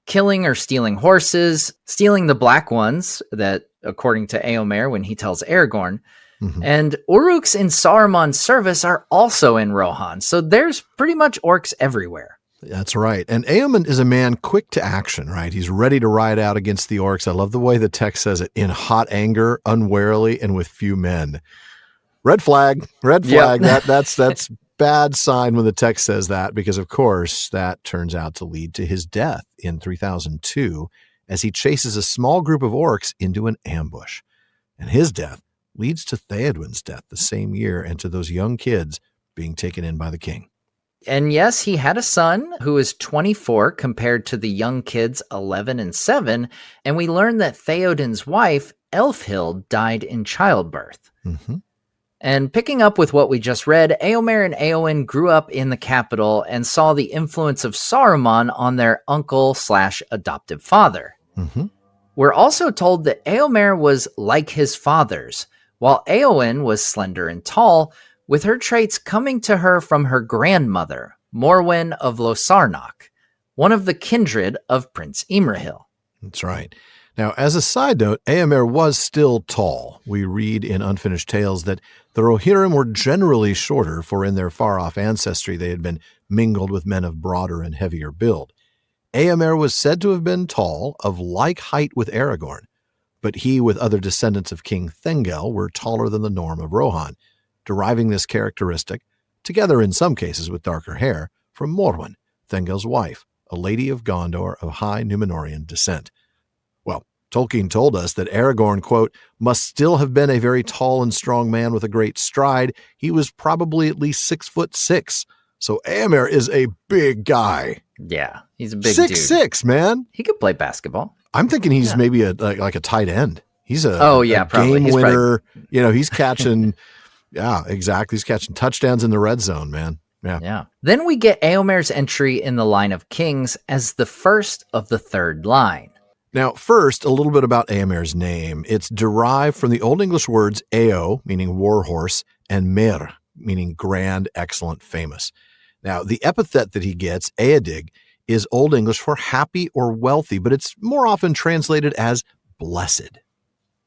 [SPEAKER 2] killing or stealing horses, stealing the black ones that, according to Éomer when he tells Aragorn, and Uruks in Saruman's service are also in Rohan, so there's pretty much orcs everywhere.
[SPEAKER 1] That's right. And Éomer is a man quick to action, right? He's ready to ride out against the orcs. I love the way the text says it, in hot anger, unwarily, and with few men. Red flag. Yep. That's bad sign when the text says that, because of course that turns out to lead to his death in 3002 as he chases a small group of orcs into an ambush. And his death leads to Theoden's death the same year and to those young kids being taken in by the king.
[SPEAKER 2] And yes, he had a son who was 24 compared to the young kids 11 and 7, and we learn that Theoden's wife, Elfhild, died in childbirth. And picking up with what we just read, Éomer and Éowyn grew up in the capital and saw the influence of Saruman on their uncle/adoptive father. We're also told that Éomer was like his fathers, while Éowyn was slender and tall, with her traits coming to her from her grandmother, Morwen of Losarnoch, one of the kindred of Prince Imrahil.
[SPEAKER 1] That's right. Now, as a side note, Éomer was still tall. We read in Unfinished Tales that the Rohirrim were generally shorter, for in their far-off ancestry they had been mingled with men of broader and heavier build. Éomer was said to have been tall, of like height with Aragorn, but he with other descendants of King Fengel were taller than the norm of Rohan, deriving this characteristic, together in some cases with darker hair, from Morwen, Fengel's wife, a lady of Gondor of high Númenorian descent. Well, Tolkien told us that Aragorn, quote, must still have been a very tall and strong man with a great stride. He was probably at least 6'6". So Éomer is a big guy.
[SPEAKER 2] Yeah, he's a big dude.
[SPEAKER 1] 6'6", man.
[SPEAKER 2] He could play basketball.
[SPEAKER 1] I'm thinking he's maybe like a tight end. He's a
[SPEAKER 2] probably.
[SPEAKER 1] Game winner. He's catching, yeah, exactly. He's catching touchdowns in the red zone, man.
[SPEAKER 2] Yeah. Then we get Éomer's entry in the line of kings as the first of the third line.
[SPEAKER 1] Now, first, a little bit about Éomer's name. It's derived from the Old English words Eo, meaning war horse, and Mer, meaning grand, excellent, famous. Now, the epithet that he gets, Eodig, is Old English for happy or wealthy, but it's more often translated as blessed.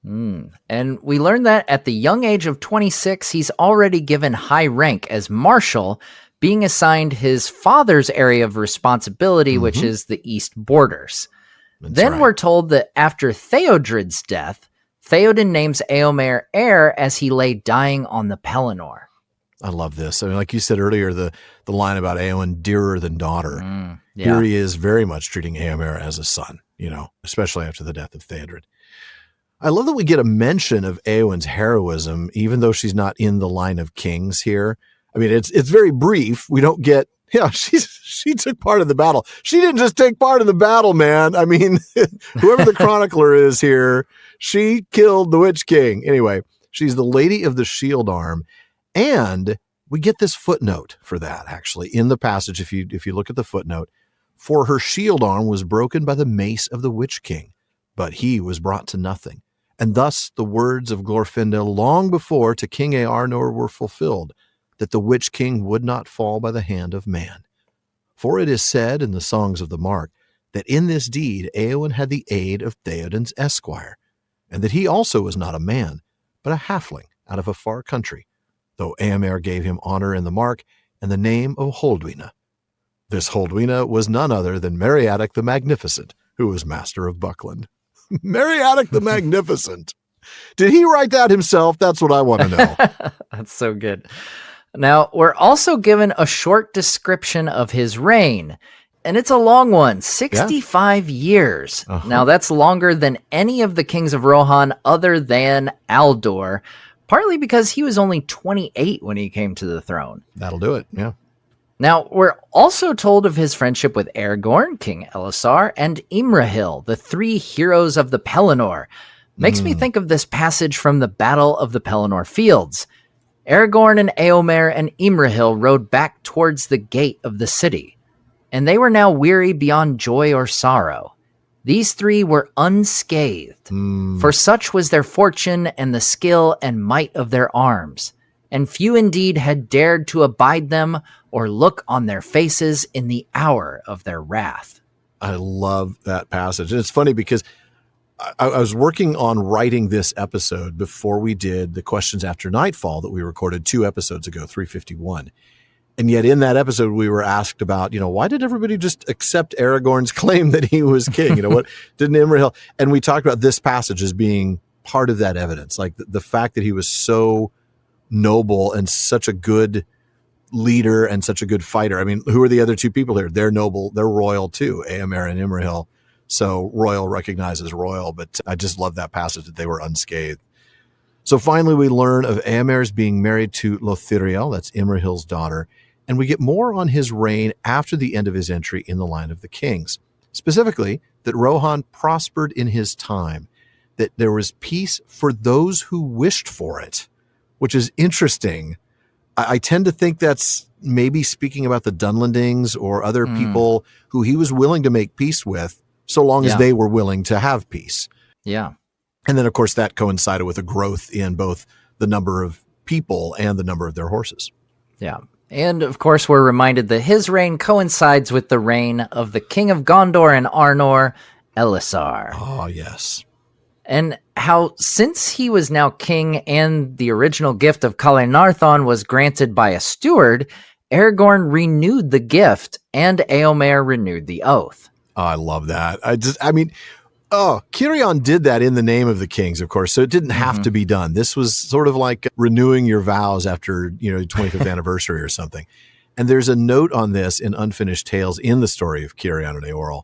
[SPEAKER 2] And we learn that at the young age of 26, he's already given high rank as marshal, being assigned his father's area of responsibility, which is the east borders. Then we're told that after Theodred's death, Theoden names Éomer heir as he lay dying on the Pelennor.
[SPEAKER 1] I love this. I mean, like you said earlier, the line about Éowyn, dearer than daughter. Here he is very much treating Éomer as a son, especially after the death of Theodred. I love that we get a mention of Éowyn's heroism, even though she's not in the line of kings here. I mean, it's very brief. We don't get, she took part in the battle. She didn't just take part in the battle, man. I mean, whoever the chronicler is here, she killed the Witch King. Anyway, she's the Lady of the Shield Arm. And we get this footnote for that, actually, in the passage. If you look at the footnote, for her shield arm was broken by the mace of the Witch King, but he was brought to nothing. And thus the words of Glorfindel long before to King Eärnur were fulfilled, that the Witch King would not fall by the hand of man. For it is said in the Songs of the Mark that in this deed Éowyn had the aid of Theoden's esquire, and that he also was not a man, but a halfling out of a far country, though Éomer gave him honor in the Mark and the name of Holdwina. This Holdwina was none other than Meriadoc the Magnificent, who was master of Buckland. Meriadoc the Magnificent. Did he write that himself? That's what I want to know.
[SPEAKER 2] That's so good. Now, we're also given a short description of his reign, and it's a long one, 65 years. Now, that's longer than any of the kings of Rohan other than Aldor, partly because he was only 28 when he came to the throne.
[SPEAKER 1] That'll do it, yeah.
[SPEAKER 2] Now, we're also told of his friendship with Aragorn, King Elisar, and Imrahil, the three heroes of the Pelennor. Makes me think of this passage from the Battle of the Pelennor Fields. Aragorn and Éomer and Imrahil rode back towards the gate of the city, and they were now weary beyond joy or sorrow. These three were unscathed, for such was their fortune and the skill and might of their arms, and few indeed had dared to abide them or look on their faces in the hour of their wrath.
[SPEAKER 1] I love that passage. And it's funny because I was working on writing this episode before we did the Questions After Nightfall that we recorded 2 episodes ago, 351. And yet in that episode, we were asked about, why did everybody just accept Aragorn's claim that he was king? What didn't Imrahil? And we talked about this passage as being part of that evidence, like the fact that he was so noble and such a good leader and such a good fighter. I mean, who are the other 2 people here? They're noble. They're royal too, Éomer and Imrahil. So royal recognizes royal, but I just love that passage that they were unscathed. So finally, we learn of Éomer's being married to Lothiriel, that's Imrahil's daughter, and we get more on his reign after the end of his entry in the line of the kings. Specifically, that Rohan prospered in his time, that there was peace for those who wished for it, which is interesting. I tend to think that's maybe speaking about the Dunlendings or other people who he was willing to make peace with, so long as they were willing to have peace.
[SPEAKER 2] Yeah.
[SPEAKER 1] And then, of course, that coincided with a growth in both the number of people and the number of their horses.
[SPEAKER 2] Yeah. And, of course, we're reminded that his reign coincides with the reign of the king of Gondor and Arnor, Elisar.
[SPEAKER 1] Oh, yes.
[SPEAKER 2] And how, since he was now king and the original gift of Calenarthon was granted by a steward, Aragorn renewed the gift and Éomer renewed the oath.
[SPEAKER 1] Oh, I love that. Cirion did that in the name of the kings, of course, so it didn't have to be done. This was sort of like renewing your vows after, the 25th anniversary or something. And there's a note on this in Unfinished Tales in the story of Cirion and Eorl.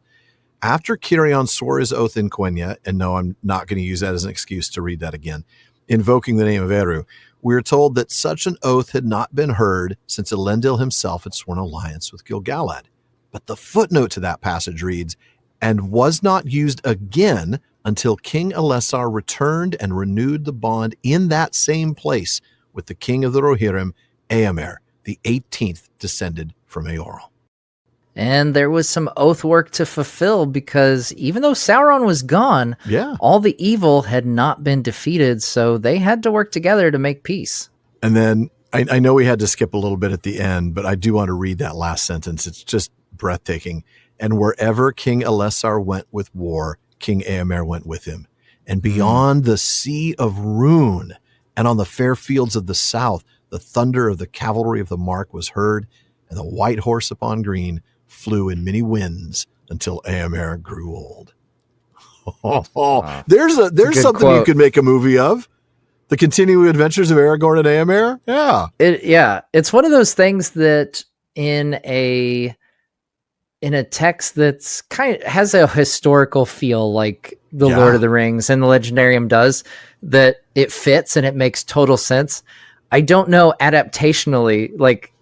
[SPEAKER 1] After Cirion swore his oath in Quenya, and no, I'm not going to use that as an excuse to read that again, invoking the name of Eru, we're told that such an oath had not been heard since Elendil himself had sworn alliance with Gil-galad. But the footnote to that passage reads, and was not used again until King Elisar returned and renewed the bond in that same place with the king of the Rohirrim, Éomer, the 18th descended from Eorl.
[SPEAKER 2] And there was some oath work to fulfill because even though Sauron was gone, all the evil had not been defeated, so they had to work together to make peace.
[SPEAKER 1] And then I know we had to skip a little bit at the end, but I do want to read that last sentence. It's just breathtaking. And wherever King Elessar went with war, King Eomer went with him. And beyond the Sea of Rhûn and on the fair fields of the south, the thunder of the cavalry of the Mark was heard, and the white horse upon green flew in many winds until Eomer grew old. There's something quote. You could make a movie of. The continuing adventures of Aragorn and Eomer. Yeah.
[SPEAKER 2] It's one of those things that in a text that's kind of has a historical feel like the Lord of the Rings and the Legendarium does, that it fits and it makes total sense. I don't know adaptationally, like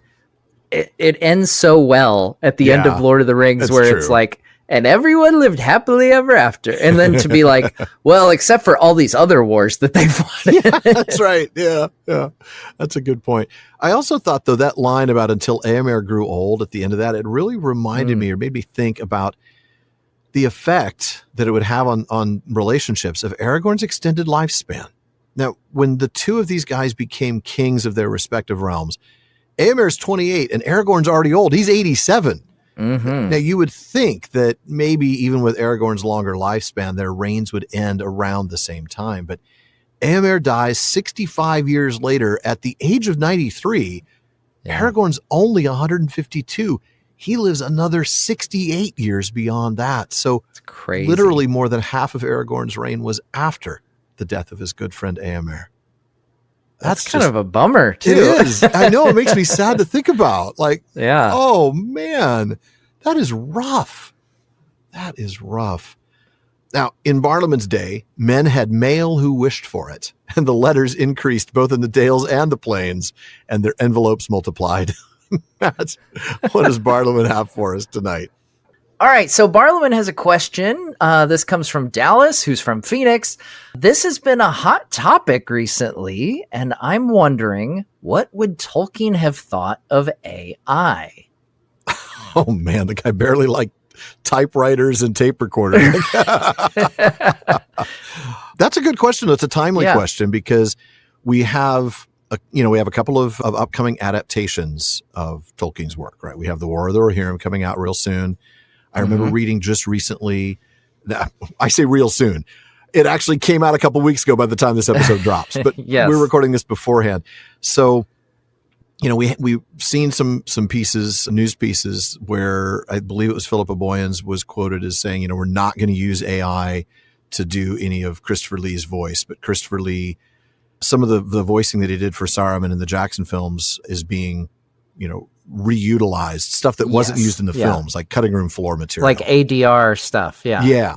[SPEAKER 2] it ends so well at the end of Lord of the Rings where it's like, and everyone lived happily ever after. And then to be like, well, except for all these other wars that they fought.
[SPEAKER 1] That's right. Yeah. That's a good point. I also thought, though, that line about until Eomer grew old at the end of that, it really reminded me or made me think about the effect that it would have on relationships of Aragorn's extended lifespan. Now, when the two of these guys became kings of their respective realms, Eomer's 28 and Aragorn's already old. He's 87. Now, you would think that maybe even with Aragorn's longer lifespan, their reigns would end around the same time. But Eomer dies 65 years later at the age of 93. Aragorn's only 152. He lives another 68 years beyond that. So
[SPEAKER 2] it's crazy.
[SPEAKER 1] Literally more than half of Aragorn's reign was after the death of his good friend Eomer.
[SPEAKER 2] That's kind of a bummer, too.
[SPEAKER 1] It is. I know. It makes me sad to think about. Like, oh, man, that is rough. That is rough. Now, in Barlaam's day, men had mail who wished for it, and the letters increased both in the dales and the plains, and their envelopes multiplied. Matt, what does Barlaam have for us tonight?
[SPEAKER 2] All right, so Barlaam has a question. This comes from Dallas, who's from Phoenix. This has been a hot topic recently, and I'm wondering, what would Tolkien have thought of AI?
[SPEAKER 1] Oh, man, the guy barely liked typewriters and tape recorders. That's a good question. It's a timely question because we have a couple of upcoming adaptations of Tolkien's work, right? We have The War of the Rohirrim coming out real soon. I remember reading just recently, I say real soon. It actually came out a couple weeks ago by the time this episode drops, but we're recording this beforehand. So, we've seen some pieces, news pieces where I believe it was Philippa Boyens was quoted as saying, we're not going to use AI to do any of Christopher Lee's voice, but Christopher Lee, some of the voicing that he did for Saruman in the Jackson films is being, reutilized, stuff that wasn't used in the films, like cutting room floor material.
[SPEAKER 2] Like ADR stuff,
[SPEAKER 1] Yeah.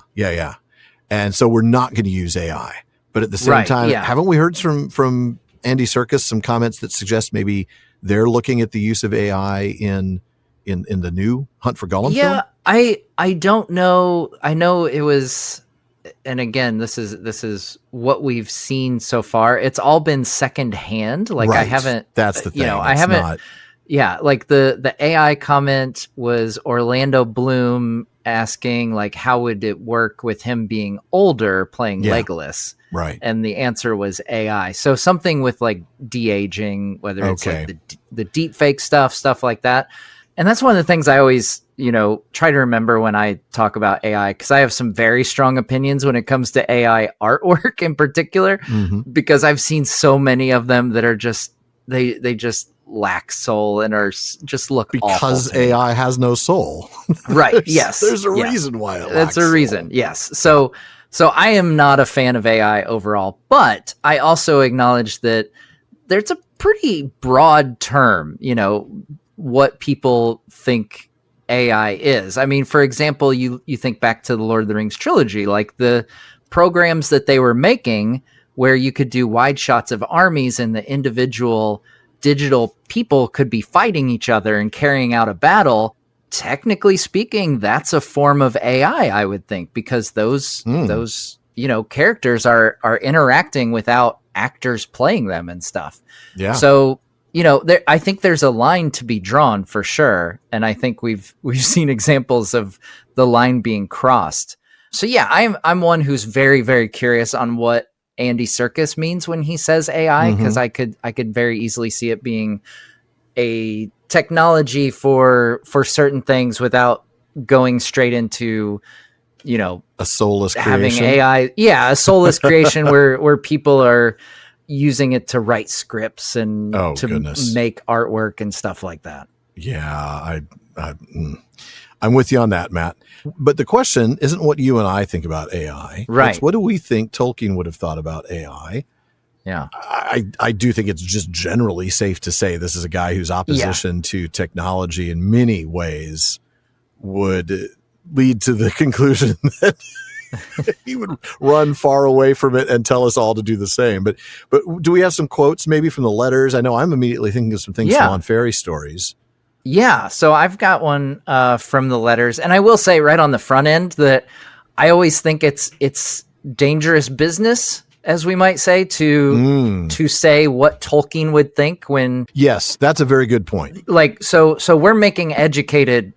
[SPEAKER 1] And so we're not going to use AI. But at the same time, haven't we heard from Andy Serkis some comments that suggest maybe they're looking at the use of AI in the new Hunt for Gollum film?
[SPEAKER 2] I don't know. I know it was, and again, this is what we've seen so far. It's all been secondhand. Like I haven't.
[SPEAKER 1] That's the thing.
[SPEAKER 2] I haven't. Like the AI comment was Orlando Bloom asking, like, how would it work with him being older playing Legolas?
[SPEAKER 1] Right. And
[SPEAKER 2] the answer was AI. So something with like de-aging, whether it's like the deep fake stuff like that. And that's one of the things I always, try to remember when I talk about AI, because I have some very strong opinions when it comes to AI artwork in particular, because I've seen so many of them that are just, they just lack soul and are just look
[SPEAKER 1] because
[SPEAKER 2] awful
[SPEAKER 1] AI has no soul.
[SPEAKER 2] Right.
[SPEAKER 1] There's a reason why it lacks
[SPEAKER 2] That's a reason.
[SPEAKER 1] Soul.
[SPEAKER 2] Yes. So I am not a fan of AI overall, but I also acknowledge that there's a pretty broad term, what people think AI is. I mean, for example, you think back to the Lord of the Rings trilogy, like the programs that they were making where you could do wide shots of armies and the individual digital people could be fighting each other and carrying out a battle. Technically speaking, that's a form of AI, I would think, because those characters are interacting without actors playing them and stuff.
[SPEAKER 1] Yeah.
[SPEAKER 2] So I think there's a line to be drawn for sure, and I think we've seen examples of the line being crossed. So yeah, I'm one who's very, very curious on what Andy Serkis means when he says AI, because I could very easily see it being a technology for certain things without going straight into
[SPEAKER 1] A soulless
[SPEAKER 2] having
[SPEAKER 1] creation.
[SPEAKER 2] AI. Yeah, a soulless creation where people are using it to write scripts and make artwork and stuff like that.
[SPEAKER 1] Yeah, I'm with you on that, Matt. But the question isn't what you and I think about AI.
[SPEAKER 2] Right.
[SPEAKER 1] It's what do we think Tolkien would have thought about AI?
[SPEAKER 2] Yeah.
[SPEAKER 1] I do think it's just generally safe to say this is a guy whose opposition to technology in many ways would lead to the conclusion that he would run far away from it and tell us all to do the same. But do we have some quotes maybe from the letters? I know I'm immediately thinking of some things from On Fairy Stories.
[SPEAKER 2] Yeah. So I've got one from the letters. And I will say right on the front end that I always think it's dangerous business, as we might say, to say what Tolkien would think when...
[SPEAKER 1] Yes, that's a very good point.
[SPEAKER 2] Like, so we're making educated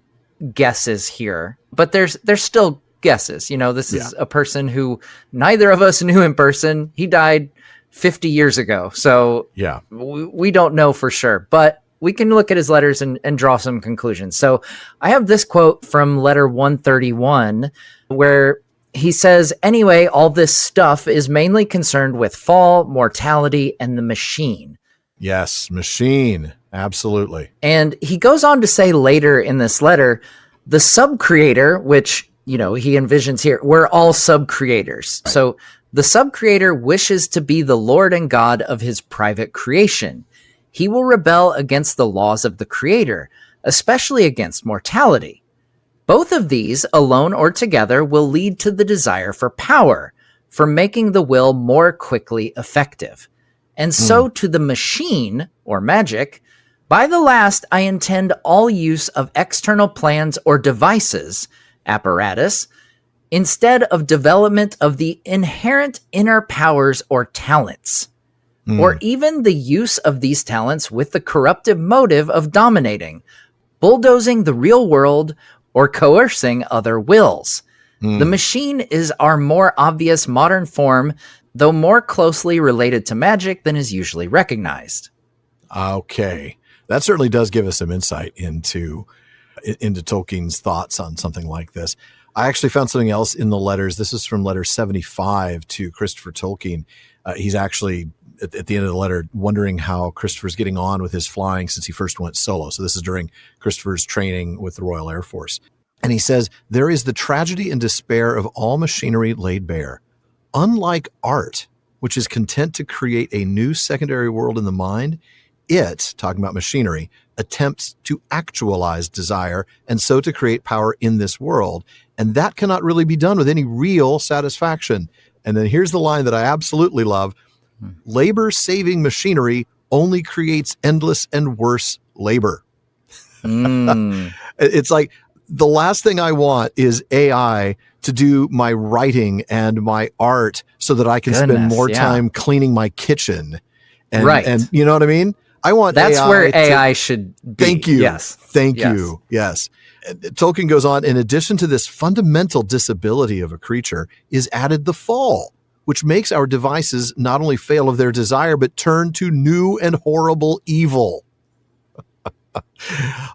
[SPEAKER 2] guesses here, but there's still guesses. This is a person who neither of us knew in person. He died 50 years ago. So
[SPEAKER 1] yeah,
[SPEAKER 2] we don't know for sure, but we can look at his letters and draw some conclusions. So I have this quote from letter 131 where he says, anyway, all this stuff is mainly concerned with fall, mortality, and the machine.
[SPEAKER 1] Yes, machine. Absolutely.
[SPEAKER 2] And he goes on to say later in this letter, the sub-creator, which, he envisions here, we're all sub-creators. Right. So the sub-creator wishes to be the Lord and God of his private creation. He will rebel against the laws of the creator, especially against mortality. Both of these, alone or together, will lead to the desire for power, for making the will more quickly effective. And so to the machine, or magic, by the last I intend all use of external plans or devices, apparatus, instead of development of the inherent inner powers or talents, or even the use of these talents with the corruptive motive of dominating, bulldozing the real world, or coercing other wills. The machine is our more obvious modern form, though more closely related to magic than is usually recognized.
[SPEAKER 1] Okay. That certainly does give us some insight into Tolkien's thoughts on something like this. I actually found something else in the letters. This is from letter 75 to Christopher Tolkien. He's actually, at the end of the letter, wondering how Christopher's getting on with his flying since he first went solo. So this is during Christopher's training with the Royal Air Force. And he says, there is the tragedy and despair of all machinery laid bare. Unlike art, which is content to create a new secondary world in the mind, it, talking about machinery, attempts to actualize desire and so to create power in this world. And that cannot really be done with any real satisfaction. And then here's the line that I absolutely love. Labor-saving machinery only creates endless and worse labor. It's like the last thing I want is AI to do my writing and my art so that I can spend more time cleaning my kitchen. And, and you know what I mean? I want
[SPEAKER 2] that's AI where AI should be.
[SPEAKER 1] Thank you.
[SPEAKER 2] Yes.
[SPEAKER 1] Thank you. Yes. Tolkien goes on, in addition to this fundamental disability of a creature is added the fall, which makes our devices not only fail of their desire, but turn to new and horrible evil.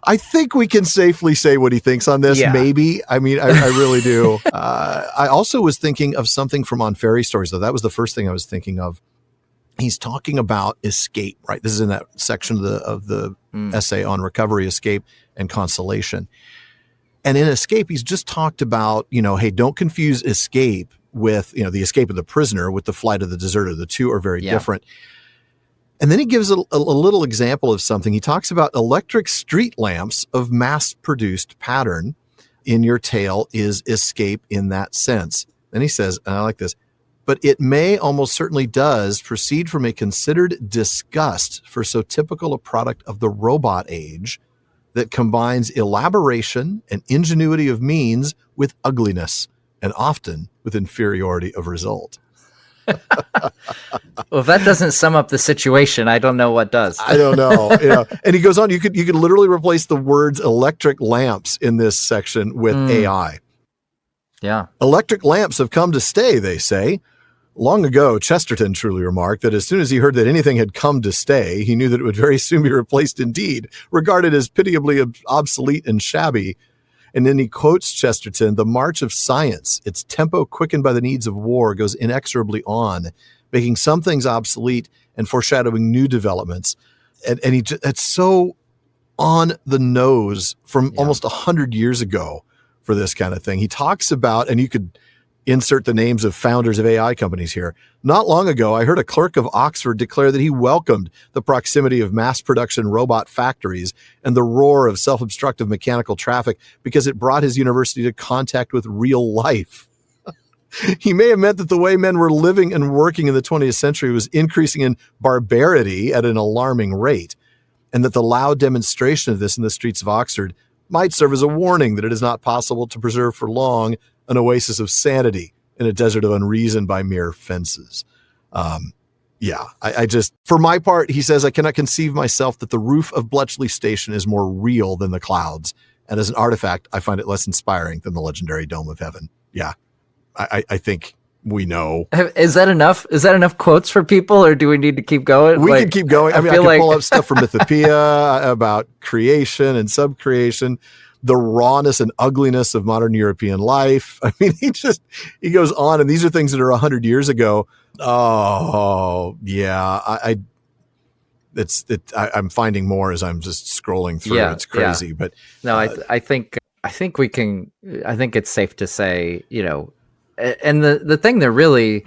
[SPEAKER 1] I think we can safely say what he thinks on this. Yeah. Maybe. I mean, I really do. I also was thinking of something from On Fairy Stories, though. That was the first thing I was thinking of. He's talking about escape, right? This is in that section of the essay on recovery, escape, and consolation. And in escape, he's just talked about, hey, don't confuse escape with, the escape of the prisoner with the flight of the deserter. The two are very different. And then he gives a little example of something. He talks about electric street lamps of mass-produced pattern. In your tale is escape in that sense. Then he says, and I like this, but it may, almost certainly does, proceed from a considered disgust for so typical a product of the robot age that combines elaboration and ingenuity of means with ugliness, and often with inferiority of result.
[SPEAKER 2] Well, if that doesn't sum up the situation, I don't know what does.
[SPEAKER 1] I don't know. And he goes on, you could literally replace the words electric lamps in this section with AI.
[SPEAKER 2] Yeah.
[SPEAKER 1] Electric lamps have come to stay, they say. Long ago, Chesterton truly remarked that as soon as he heard that anything had come to stay, he knew that it would very soon be replaced indeed, regarded as pitiably obsolete and shabby. And then he quotes Chesterton, "The march of science, its tempo quickened by the needs of war, goes inexorably on, making some things obsolete and foreshadowing new developments." And it's so on the nose from almost 100 years ago for this kind of thing. He talks about, and you could insert the names of founders of AI companies here. "Not long ago, I heard a clerk of Oxford declare that he welcomed the proximity of mass production robot factories and the roar of self-obstructive mechanical traffic because it brought his university to contact with real life." He may have meant that the way men were living and working in the 20th century was increasing in barbarity at an alarming rate, and that the loud demonstration of this in the streets of Oxford might serve as a warning that it is not possible to preserve for long an oasis of sanity in a desert of unreason by mere fences. I just, for my part, he says, "I cannot conceive myself that the roof of Bletchley Station is more real than the clouds. And as an artifact, I find it less inspiring than the legendary Dome of Heaven." Yeah, I think we know.
[SPEAKER 2] Is that enough? Is that enough quotes for people, or do we need to keep going?
[SPEAKER 1] We can keep going. I mean, I can pull up stuff from Mythopoeia about creation and subcreation, the rawness and ugliness of modern European life. I mean, he goes on, and these are things that are 100 years ago. Oh yeah. I'm finding more as I'm just scrolling through. It's crazy, but
[SPEAKER 2] no, I think it's safe to say, and the thing that really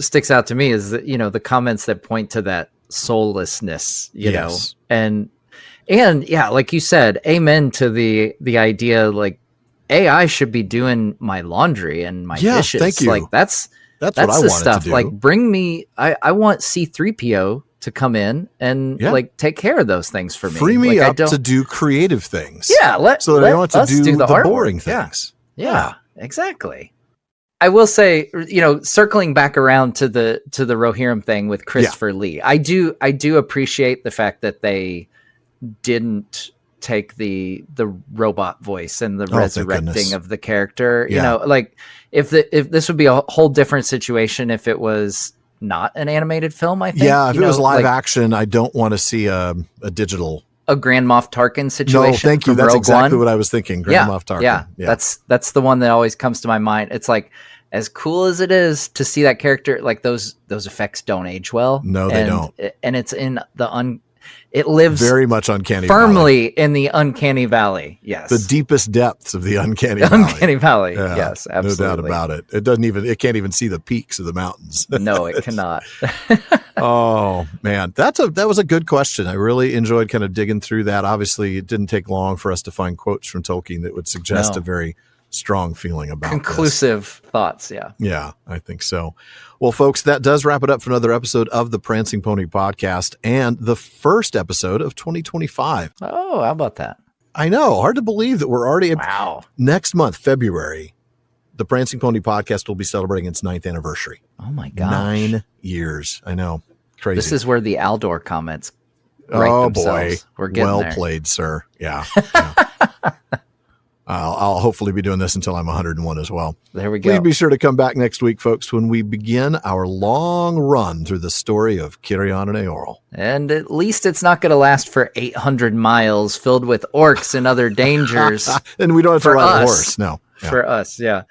[SPEAKER 2] sticks out to me is that, the comments that point to that soullessness, know, and yeah, like you said, amen to the idea, like AI should be doing my laundry and my dishes.
[SPEAKER 1] Thank you.
[SPEAKER 2] Like that's
[SPEAKER 1] what I
[SPEAKER 2] the
[SPEAKER 1] wanted
[SPEAKER 2] stuff.
[SPEAKER 1] to do.
[SPEAKER 2] Like bring me, I want C-3PO to come in and like take care of those things for me.
[SPEAKER 1] Free me
[SPEAKER 2] like,
[SPEAKER 1] up to do creative things.
[SPEAKER 2] Yeah.
[SPEAKER 1] So that I don't have to do the
[SPEAKER 2] artwork.
[SPEAKER 1] boring things.
[SPEAKER 2] Yeah, exactly. I will say, circling back around to the Rohirrim thing with Christopher Lee, I do appreciate the fact that they didn't take the robot voice and the resurrecting of the character. Like if this would be a whole different situation if it was not an animated film. I think.
[SPEAKER 1] Yeah, if it was live action, I don't want to see a digital.
[SPEAKER 2] A Grand Moff Tarkin situation.
[SPEAKER 1] No, thank you. That's exactly what I was thinking. Grand Moff Tarkin.
[SPEAKER 2] Yeah, that's the one that always comes to my mind. It's like, as cool as it is to see that character, like those effects don't age well.
[SPEAKER 1] No, they don't.
[SPEAKER 2] And it's in it lives
[SPEAKER 1] very much uncanny
[SPEAKER 2] firmly in the uncanny valley. Yes,
[SPEAKER 1] the deepest depths of the uncanny
[SPEAKER 2] valley. Yeah, yes, absolutely,
[SPEAKER 1] no doubt about it. It can't even see the peaks of the mountains.
[SPEAKER 2] No, it cannot.
[SPEAKER 1] Oh man, that was a good question. I really enjoyed kind of digging through that. Obviously, it didn't take long for us to find quotes from Tolkien that would suggest a very strong feeling about
[SPEAKER 2] conclusive thoughts.
[SPEAKER 1] Yeah, I think so. Well, folks, that does wrap it up for another episode of the Prancing Pony Podcast and the first episode of 2025.
[SPEAKER 2] Oh, how about that?
[SPEAKER 1] I know, hard to believe that we're already next month, February. The Prancing Pony Podcast will be celebrating its 9th anniversary.
[SPEAKER 2] Oh my gosh.
[SPEAKER 1] 9 years. I know. Crazy.
[SPEAKER 2] This is where the Aldor comments write themselves.
[SPEAKER 1] Boy.
[SPEAKER 2] We're getting there.
[SPEAKER 1] Played, sir. Yeah. I'll hopefully be doing this until I'm 101 as well.
[SPEAKER 2] There we go.
[SPEAKER 1] Please be sure to come back next week, folks, when we begin our long run through the story of Cirion and Eorl.
[SPEAKER 2] And at least it's not going to last for 800 miles filled with orcs and other dangers.
[SPEAKER 1] And we don't have to ride a horse. No.
[SPEAKER 2] Yeah. For us, yeah.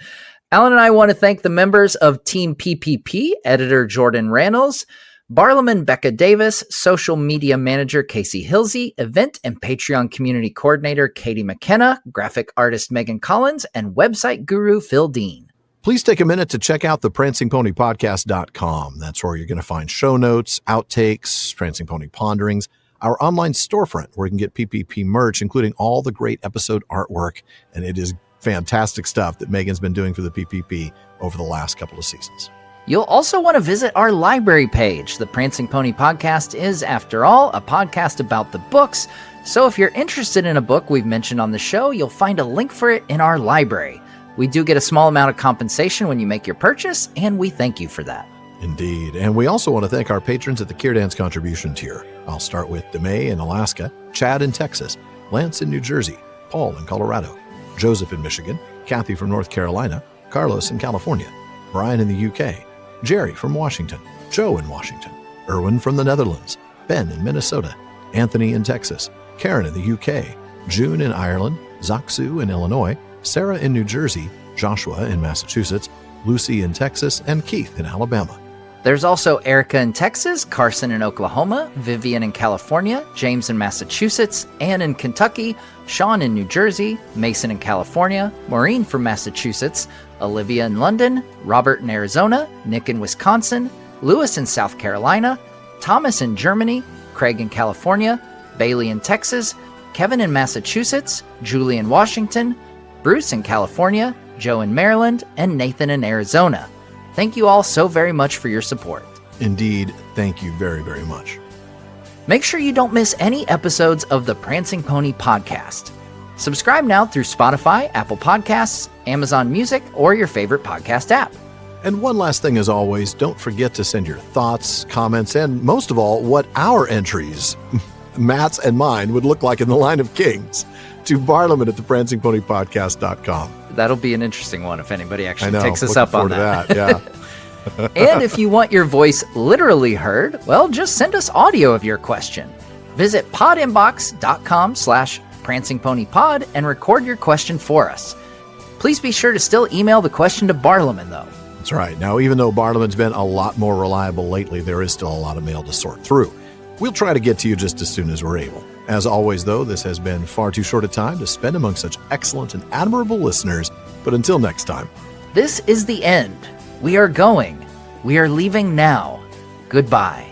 [SPEAKER 2] Alan and I want to thank the members of Team PPP, editor Jordan Rannells, Barlaman Becca Davis, social media manager Casey Hilsey, event and Patreon community coordinator Katie McKenna, graphic artist Megan Collins, and website guru Phil Dean.
[SPEAKER 1] Please take a minute to check out the prancingponypodcast.com. That's where you're going to find show notes, outtakes, Prancing Pony Ponderings, our online storefront where you can get PPP merch, including all the great episode artwork. And it is fantastic stuff that Megan's been doing for the PPP over the last couple of seasons.
[SPEAKER 2] You'll also want to visit our library page. The Prancing Pony Podcast is, after all, a podcast about the books. So if you're interested in a book we've mentioned on the show, you'll find a link for it in our library. We do get a small amount of compensation when you make your purchase, and we thank you for that.
[SPEAKER 1] Indeed. And we also want to thank our patrons at the Kierdance contribution tier. I'll start with DeMay in Alaska, Chad in Texas, Lance in New Jersey, Paul in Colorado, Joseph in Michigan, Kathy from North Carolina, Carlos in California, Brian in the UK, Jerry from Washington, Joe in Washington, Erwin from the Netherlands, Ben in Minnesota, Anthony in Texas, Karen in the UK, June in Ireland, Zaksu in Illinois, Sarah in New Jersey, Joshua in Massachusetts, Lucy in Texas, and Keith in Alabama.
[SPEAKER 2] There's also Erica in Texas, Carson in Oklahoma, Vivian in California, James in Massachusetts, Ann in Kentucky, Sean in New Jersey, Mason in California, Maureen from Massachusetts, Olivia in London, Robert in Arizona, Nick in Wisconsin, Lewis in South Carolina, Thomas in Germany, Craig in California, Bailey in Texas, Kevin in Massachusetts, Julie in Washington, Bruce in California, Joe in Maryland, and Nathan in Arizona. Thank you all so very much for your support.
[SPEAKER 1] Indeed, thank you very, very much.
[SPEAKER 2] Make sure you don't miss any episodes of the Prancing Pony podcast. Subscribe now through Spotify, Apple Podcasts, Amazon Music, or your favorite podcast app.
[SPEAKER 1] And one last thing as always, don't forget to send your thoughts, comments, and most of all, what our entries, Matt's and mine, would look like in the line of kings to Barliman at theprancingponypodcast.com.
[SPEAKER 2] That'll be an interesting one if anybody actually takes us up on that.
[SPEAKER 1] Yeah.
[SPEAKER 2] And if you want your voice literally heard, well, just send us audio of your question. Visit podinbox.com/prancingponypod and record your question for us. Please be sure to still email the question to Barliman, though.
[SPEAKER 1] That's right. Now, even though Barliman's been a lot more reliable lately, there is still a lot of mail to sort through. We'll try to get to you just as soon as we're able. As always, though, this has been far too short a time to spend among such excellent and admirable listeners. But until next time.
[SPEAKER 2] This is the end. We are going. We are leaving now. Goodbye.